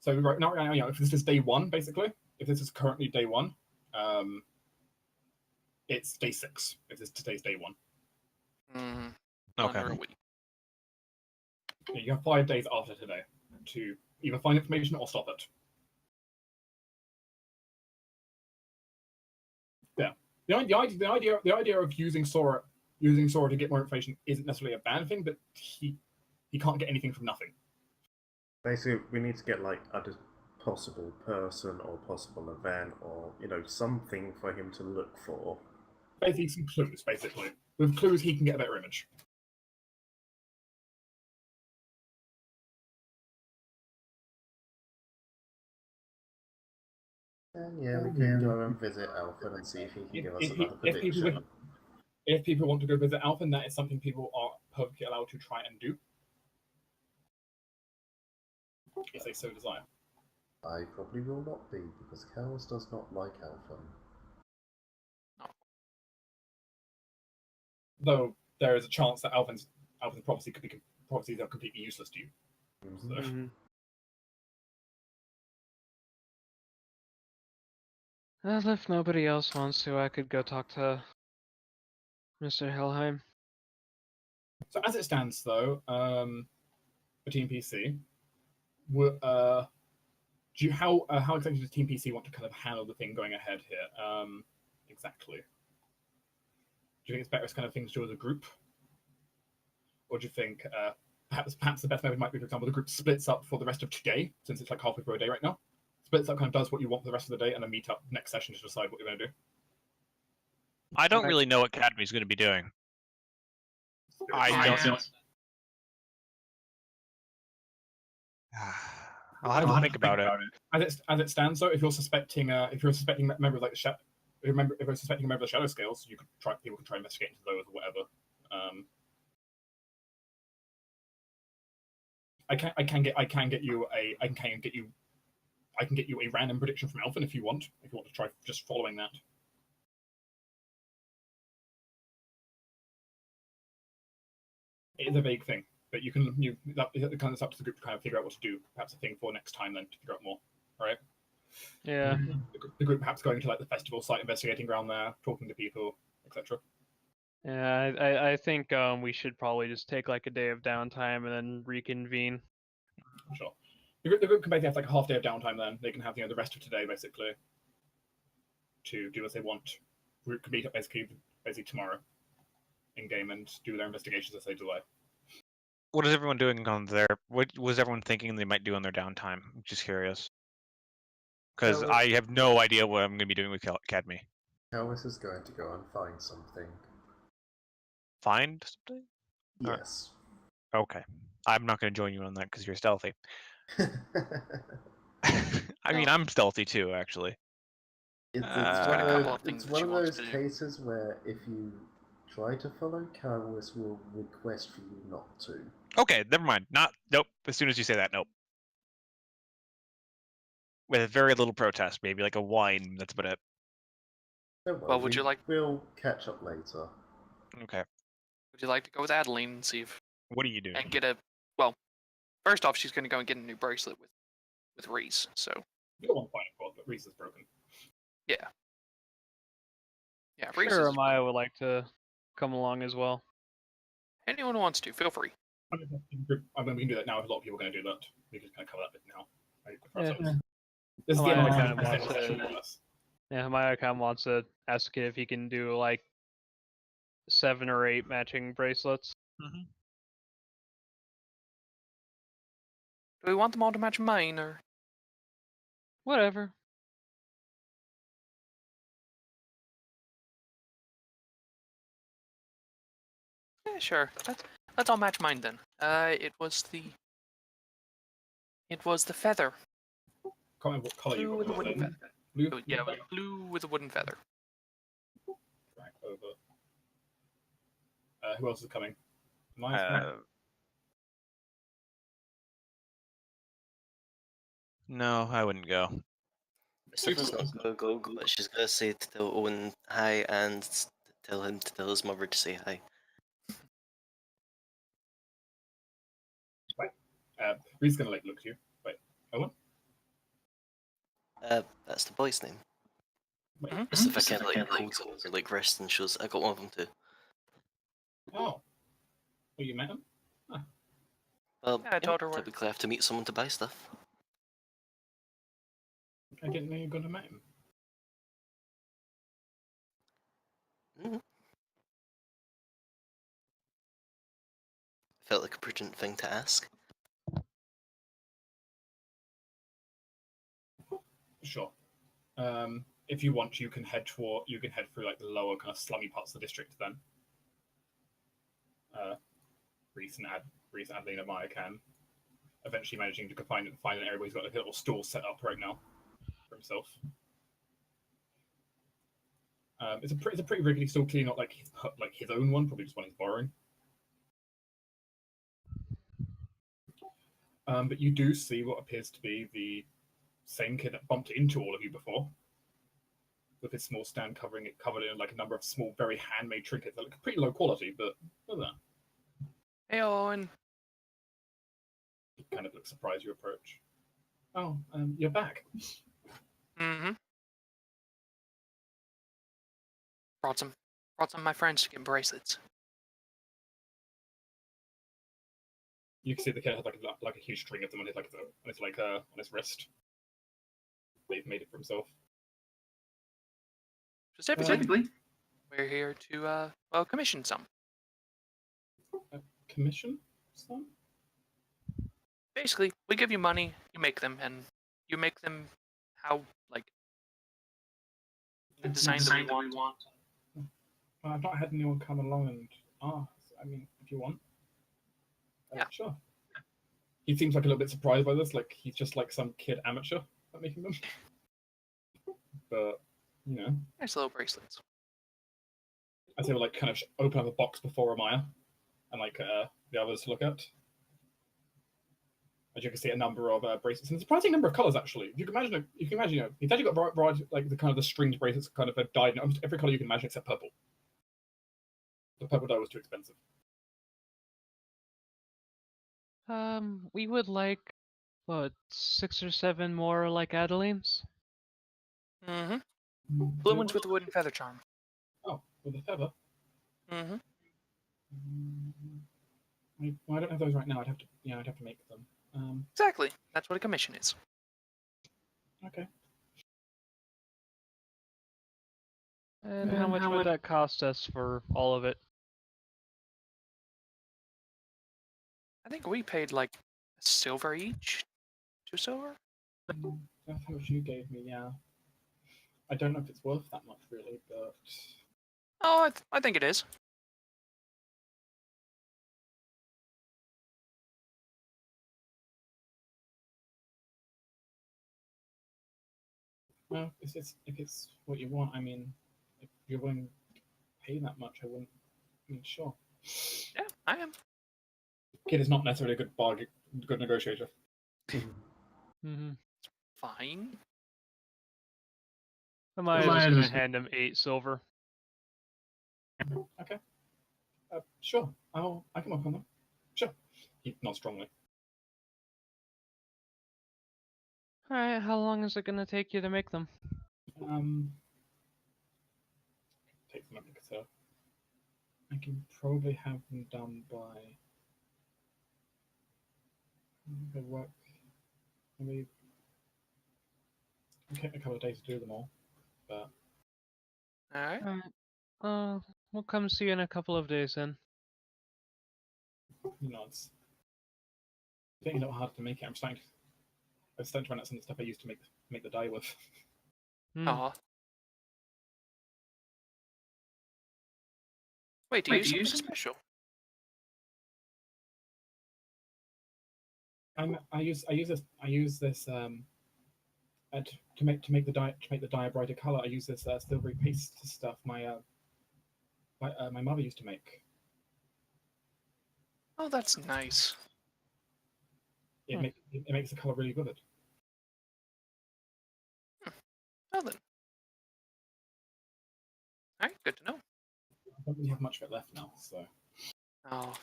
So right now, if this is day one, basically, if this is currently day one, it's day 6. If today's day 1. Okay. Under a week. You have 5 days after today to either find information or stop it. Yeah. The idea of using Sora to get more information isn't necessarily a bad thing, but he can't get anything from nothing. Basically, we need to get like a possible person or possible event or something for him to look for. Basically, some clues. Basically, with clues, he can get a better image. And yeah, we can go and visit Alfred and see if he can give us another prediction. If people want to go visit Alphen, that is something people are perfectly allowed to try and do, if they so desire. I probably will not be, because Chaos does not like Alphen. Though there is a chance that Alphen's prophecies are completely useless to you. Mm-hmm. Well, if nobody else wants to, I could go talk to Mr. Helheim. So as it stands, though, for Team PC, how exactly does Team PC want to kind of handle the thing going ahead here? Exactly. Do you think it's better as kind of things to do as a group, or do you think perhaps the best method might be, for example, the group splits up for the rest of today, since it's like halfway through a day right now? Splits up, kind of does what you want for the rest of the day, and then meet up next session to decide what you're going to do. I don't really know what Academy's going to be doing. I don't. I'll have to think about it. As it stands, though, if you're suspecting a member of like the if you're suspecting a member of the Shadow Scales, people can try investigate into those or whatever. I can get you a random prediction from Alphen if you want to try just following that. It is a vague thing, but it kind of up to the group to kind of figure out what to do. Perhaps a thing for next time then to figure out more. All right. Yeah. The group perhaps going to like the festival site, investigating around there, talking to people, etc. Yeah, I think we should probably just take like a day of downtime and then reconvene. Sure. The group can basically have like a half day of downtime. Then they can have the rest of today basically to do as they want. Group can meet up basically tomorrow in game and do their investigations as they delay. What is everyone doing on there? What was everyone thinking they might do on their downtime? I'm just curious. Because I have no idea what I'm going to be doing with Academy. Calvis is going to go and find something. Find something? Yes. Okay. I'm not going to join you on that because you're stealthy. I mean, I'm stealthy too, actually. It's got a couple of things that one she of wants those to do. cases where if you try to follow, Calvis will request for you not to. Okay, never mind. Nope. As soon as you say that, nope. With very little protest, maybe like a whine. That's about it. Don't worry, Well, would you like- We'll catch up later. Okay. Would you like to go with Adeline and see if What are you doing? and get a first off, she's going to go and get a new bracelet with Reese. So You got one point, of course, but Reese is broken. yeah, Reese Sure, is Amaya would like to come along as well. anyone who wants to, feel free. I mean, we can do that now. If a lot of people are going to do that, we can kind of cover that bit now. Yeah. This is the Amaya end kind of of the wants session, to. more or less. Yeah, Amaya kind of wants to ask if he can do like 7 or 8 matching bracelets. Mm-hmm. Do we want them all to match mine, or Whatever. yeah, sure. Let's all match mine then. It was the feather. Can't remember what colour you Blue with a got. wooden feather. Blue? Oh, yeah, blue with a wooden feather. Drag over. Who else is coming? Nice. No, I wouldn't go. Stephen's not gonna go, but she's gonna say to tell Owen hi and tell him to tell his mother to say hi. Reese's gonna look at you. Wait, Owen? That's the boy's name. Wait. Mhm. Just if I kind of like holds it or like rest and shows. I got one of them too. Oh. Oh, you met him? Well, Yeah, I told her where. typically I have to meet someone to buy stuff. I didn't know you were gonna meet him. Felt like a prudent thing to ask. Sure. If you want, you can head through like the lower kind of slummy parts of the district then. Reese and Adeline and Maya can. Eventually managing to find an area where he's got like a little stall set up right now for himself. It's a pretty rickety stall, clearly not like his own one, probably just one he's borrowing. But you do see what appears to be the same kid that bumped into all of you before, with his small stand covered in like a number of small, very handmade trinkets that look pretty low quality, but look at that. Hey, Owen. He kind of looks surprised you approach. Oh, you're back. Mm-hmm. Brought some of my friends to get bracelets. You can see the kid has like a huge string of them on his wrist. They've made it for himself. Specifically, we're here to commission some. Commission some? Basically, we give you money, you make them, and you make them how the designs that we want. I've not had anyone come along and ask. I mean, if you want. Yeah. Sure. He seems like a little bit surprised by this, like he's just like some kid amateur at making them. But, you know. Nice little bracelets. As they were like kind of open up a box before Amaya and like the others to look at. As you can see, a number of bracelets, and a surprising number of colors actually. You can imagine, he's actually got variety, like the kind of the stringed bracelets, kind of dyed in almost every color you can imagine except purple. The purple dye was too expensive. We would like, 6 or 7 more like Adeline's? Mm-hmm. Blue ones with the wooden feather charm. Oh, with a feather? Mm-hmm. Well, I don't have those right now. I'd have to make them. Exactly. That's what a commission is. Okay. And how much would that cost us for all of it? I think we paid like a silver each. 2 silver? That's how much you gave me, yeah. I don't know if it's worth that much, really, but... Oh, I think it is. Well, if it's what you want, I mean, if you're willing to pay that much, I wouldn't... I mean, sure. Yeah, I am. Kid is not necessarily a good negotiator. Mm-hmm. Fine. Amaya's just gonna hand him 8 silver. Okay. Sure. I can work on that. Sure. Not strongly. Alright, how long is it gonna take you to make them? Take them up, so I can probably have them done by the work. Maybe it'll take me a couple of days to do them all, but Alright. We'll come see you in a couple of days then. it's getting a little harder to make it. I'm starting to run out some of the stuff I used to make the die with. Aw. Wait, do you use something special? I use this to make the die a brighter color. I use this silvery paste stuff my mother used to make. Oh, that's nice. It makes the color really vivid. Well then. Alright, good to know. I don't really have much of it left now, so. Oh.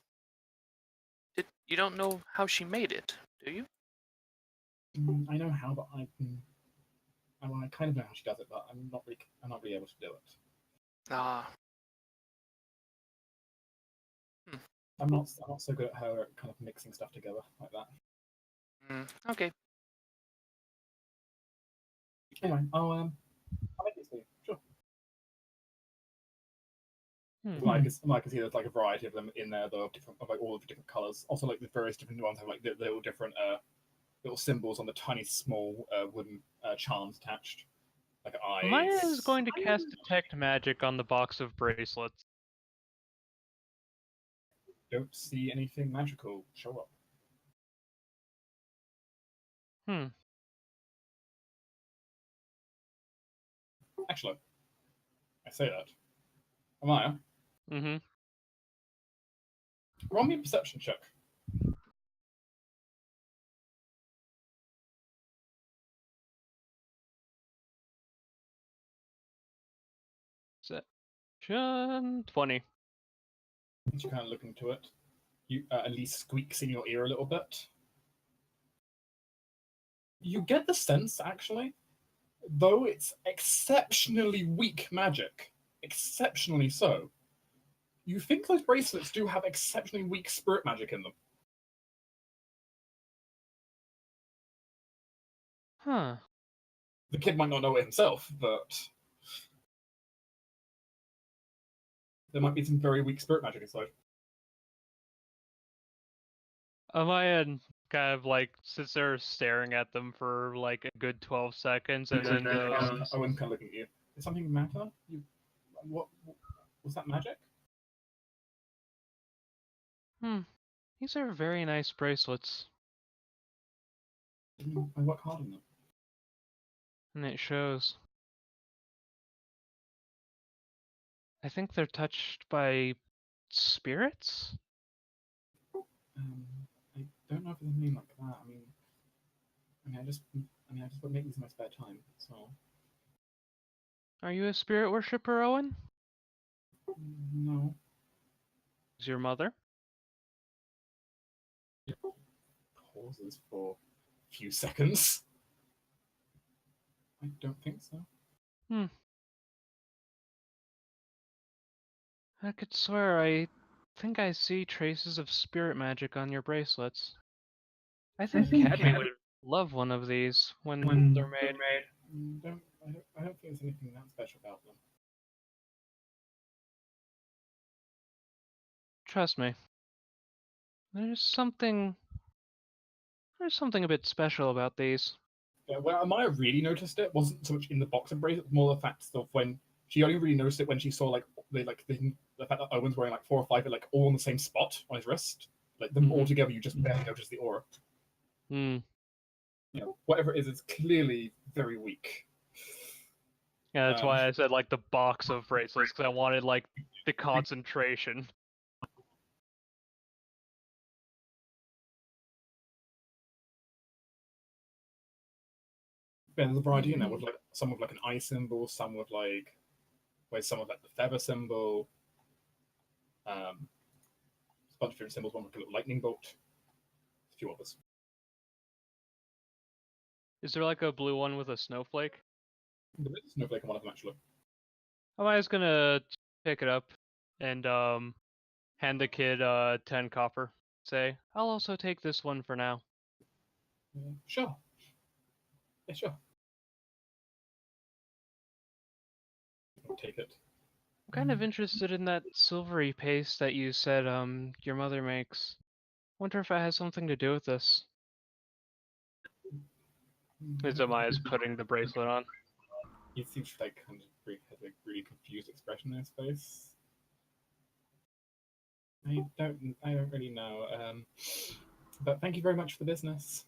You don't know how she made it, do you? I know how, but I kind of know how she does it, but I'm not really able to do it. Ah. I'm not so good at her at kind of mixing stuff together like that. Okay. Anyway, I'll make it for you. Sure. I can see there's like a variety of them in there, though, of like all of the different colors. Also, like the various different ones have like the little different little symbols on the tiny small wooden charms attached, like eyes. Maya is going to cast Detect Magic on the box of bracelets. Don't see anything magical show up. Actually, I say that. Amaya, Mm-hmm. roll me a perception check. Perception 20. As you kind of look into it, you at least squeaks in your ear a little bit. You get the sense, actually, though it's exceptionally weak magic, exceptionally so, you think those bracelets do have exceptionally weak spirit magic in them. Huh. The kid might not know it himself, but there might be some very weak spirit magic inside. Amaya kind of like sits there staring at them for like a good 12 seconds and then goes, Owen kind of looking at you. Did something matter? What was that magic? These are very nice bracelets. I work hard on them. And it shows. I think they're touched by spirits? I don't know if there's anything like that. I just make these in my spare time. So. Are you a spirit worshipper, Owen? No. Is your mother? Pauses for a few seconds. I don't think so. I could swear I think I see traces of spirit magic on your bracelets. I think Cadmy would love one of these when they're made. I don't think there's anything that special about them. Trust me. There's something a bit special about these. Yeah, where Amaya really noticed it wasn't so much in the box of bracelets, more the fact of when she only really noticed it when she saw the fact that Owen's wearing like 4 or 5 like all in the same spot on his wrist, like them all together. You just barely notice the aura. Hmm. You know, whatever it is, it's clearly very weak. Yeah, that's why I said like the box of bracelets, because I wanted like the concentration. Yeah, there's a variety in there with like some with like an eye symbol, some with like the feather symbol. A bunch of different symbols, one with a little lightning bolt, a few others. Is there like a blue one with a snowflake? There is a snowflake on one of them actually. I'm just gonna pick it up and hand the kid 10 copper. Say, I'll also take this one for now. Sure. Yeah, sure. I'll take it. I'm kind of interested in that silvery paste that you said your mother makes. Wonder if it has something to do with this. Amaya's putting the bracelet on. He seems like has a really confused expression in his face. I don't really know. But thank you very much for the business.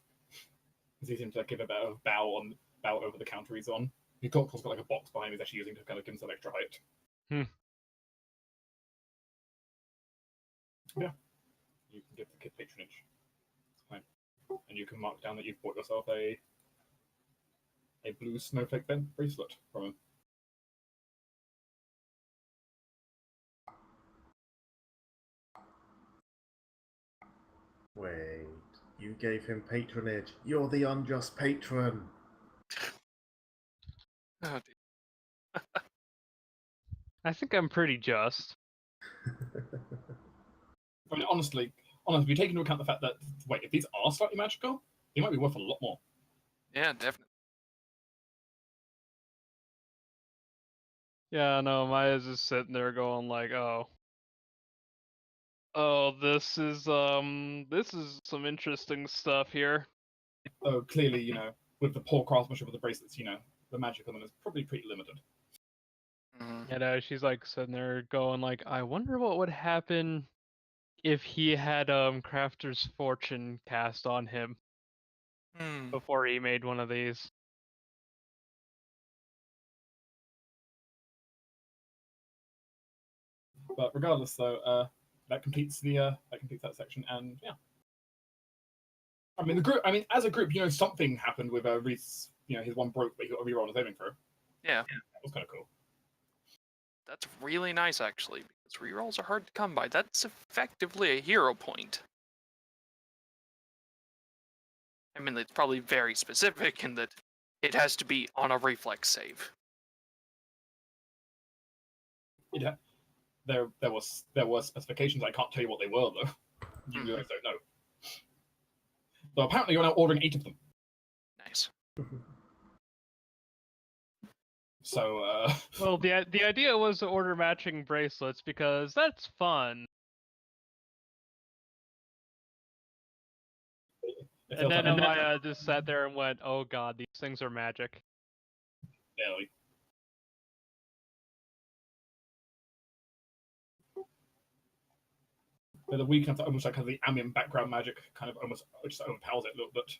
He seems to give a bit of bow over the counter he's on. He's got like a box behind him he's actually using to kind of give himself extra height. Yeah. You can give the kid patronage. It's fine. And you can mark down that you've bought yourself a blue snowflake bracelet from him. Wait, you gave him patronage. You're the unjust patron. Oh, dear. I think I'm pretty just. I mean, honestly, if you take into account the fact that, if these are slightly magical, they might be worth a lot more. Yeah, definitely. Yeah, no, Maya's just sitting there going like, oh, this is some interesting stuff here. Oh, clearly, with the poor craftsmanship of the bracelets, the magic on them is probably pretty limited. She's like sitting there going like, I wonder what would happen if he had Crafter's Fortune cast on him before he made one of these. But regardless, though, that completes that section, and yeah. I mean, as a group, something happened with Reese. His one broke, but he got a reroll on a saving throw. Yeah. That was kind of cool. That's really nice, actually, because rerolls are hard to come by. That's effectively a hero point. I mean, it's probably very specific in that it has to be on a reflex save. Yeah. There were specifications. I can't tell you what they were, though. You guys don't know. So apparently you're now ordering 8 of them. Nice. So, Well, the idea was to order matching bracelets because that's fun. And then Amaya just sat there and went, "Oh God, these things are magic." Barely. They're the weak enough that almost like the ambient background magic kind of almost just overpowers it a little bit.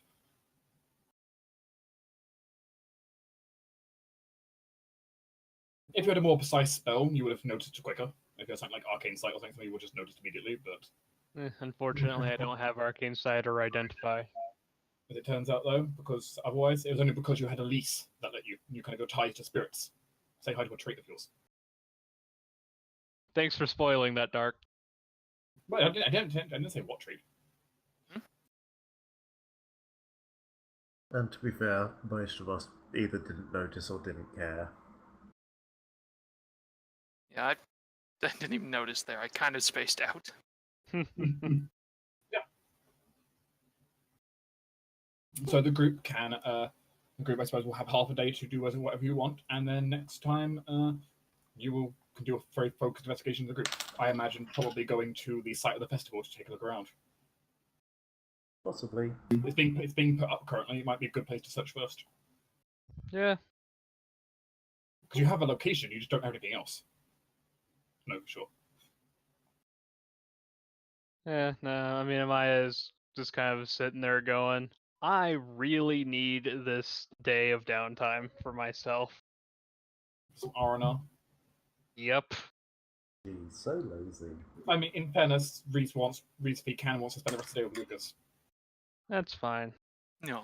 If you had a more precise spell, you would have noticed it quicker. If you had something like Arcane Sight or something, you would have just noticed immediately, but... Unfortunately, I don't have Arcane Sight or Identify. As it turns out, though, because otherwise, it was only because you had a lease that let you kind of go tied to spirits. Say hi to a trait of yours. Thanks for spoiling that, Dark. Well, I didn't say what trait. And to be fair, most of us either didn't notice or didn't care. Yeah, I didn't even notice there. I kind of spaced out. Yeah. So the group can, I suppose, will have half a day to do whatever you want, and then next time, you can do a very focused investigation of the group. I imagine probably going to the site of the festival to take a look around. Possibly. It's being put up currently. It might be a good place to search first. Yeah. Because you have a location, you just don't have anything else. No, sure. Yeah, no, I mean, Amaya's just kind of sitting there going, I really need this day of downtime for myself. Some R&R. Yep. He's so lazy. I mean, in fairness, Reese, if he can, wants to spend the rest of the day with Lucas. That's fine. No.